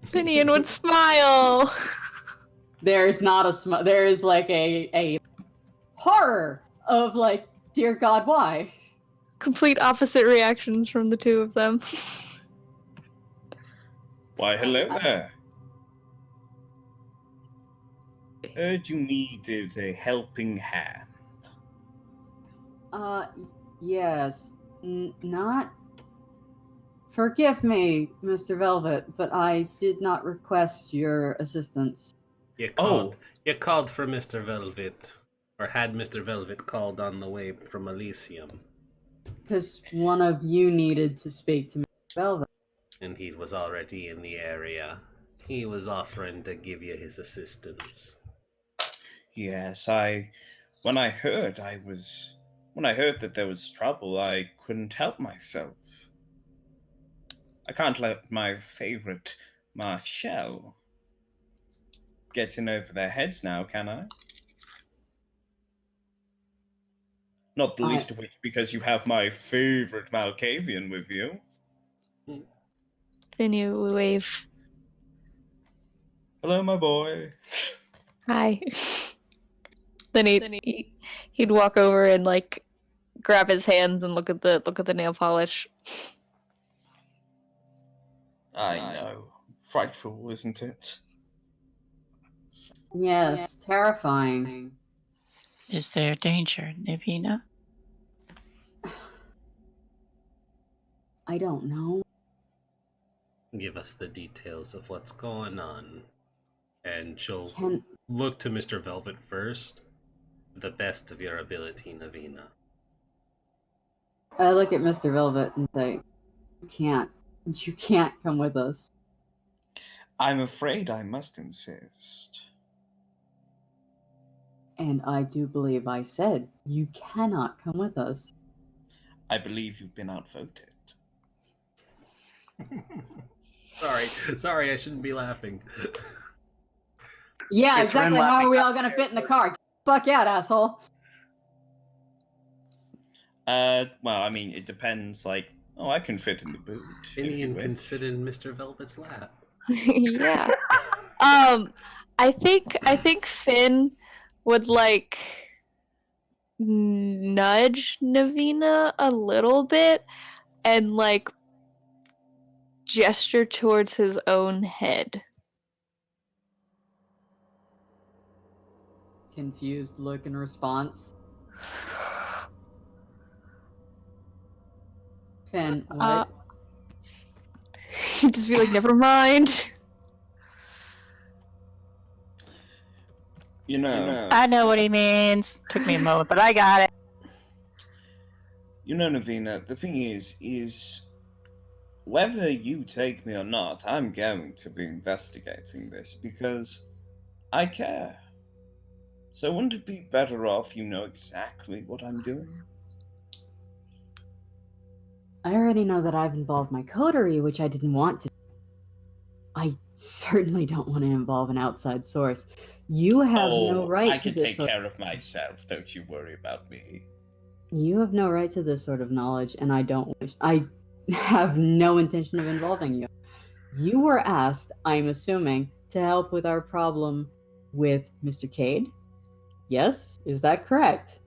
Finian would smile. There's not a smile. There is like a horror of like, dear God, why? Complete opposite reactions from the two of them. Why, hello there. Heard you needed a helping hand. Yes. Not... Forgive me, Mr. Velvet, but I did not request your assistance. You called for Mr. Velvet, or had Mr. Velvet called on the way from Elysium. Because one of you needed to speak to Mr. Velvet. and he was already in the area. He was offering to give you his assistance. Yes, when I heard that there was trouble, I couldn't help myself. I can't let my favorite Marshall get in over their heads now, can I? Not the least of which because you have my favorite Malkavian with you. Then you wave. Hello, my boy. Hi. Then he'd walk over and like grab his hands and look at the nail polish. I know. Frightful, isn't it? Yes, terrifying. Is there danger, Navina? I don't know. Give us the details of what's going on. And she'll Can look to Mr. Velvet first. The best of your ability, Navina. I look at Mr. Velvet and say, you can't come with us. I'm afraid I must insist. And I do believe I said, you cannot come with us. I believe you've been outvoted. Sorry, I shouldn't be laughing. Yeah, It's Ren exactly. How laughing are we all at gonna fit in the car? Fuck out, asshole. Well, I mean, it depends. Like, Oh, I can fit in the boot. if Indian you can wish. sit in Mr. Velvet's lap. Yeah. I think Finn would like nudge Navina a little bit and like gesture towards his own head. Confused look in response. Finn, what? He'd just be like, never mind. You know, I know what he means. Took me a moment, but I got it. Navina, the thing is whether you take me or not, I'm going to be investigating this because I care. So wouldn't it be better off you know exactly what I'm doing? I already know that I've involved my coterie, which I didn't want to. I certainly don't want to involve an outside source. You have no right I to can this take sort. care of myself. Don't you worry about me. You have no right to this sort of knowledge, and I don't wish. I have no intention of involving you. You were asked, I'm assuming, to help with our problem with Mr. Cade. Yes, is that correct?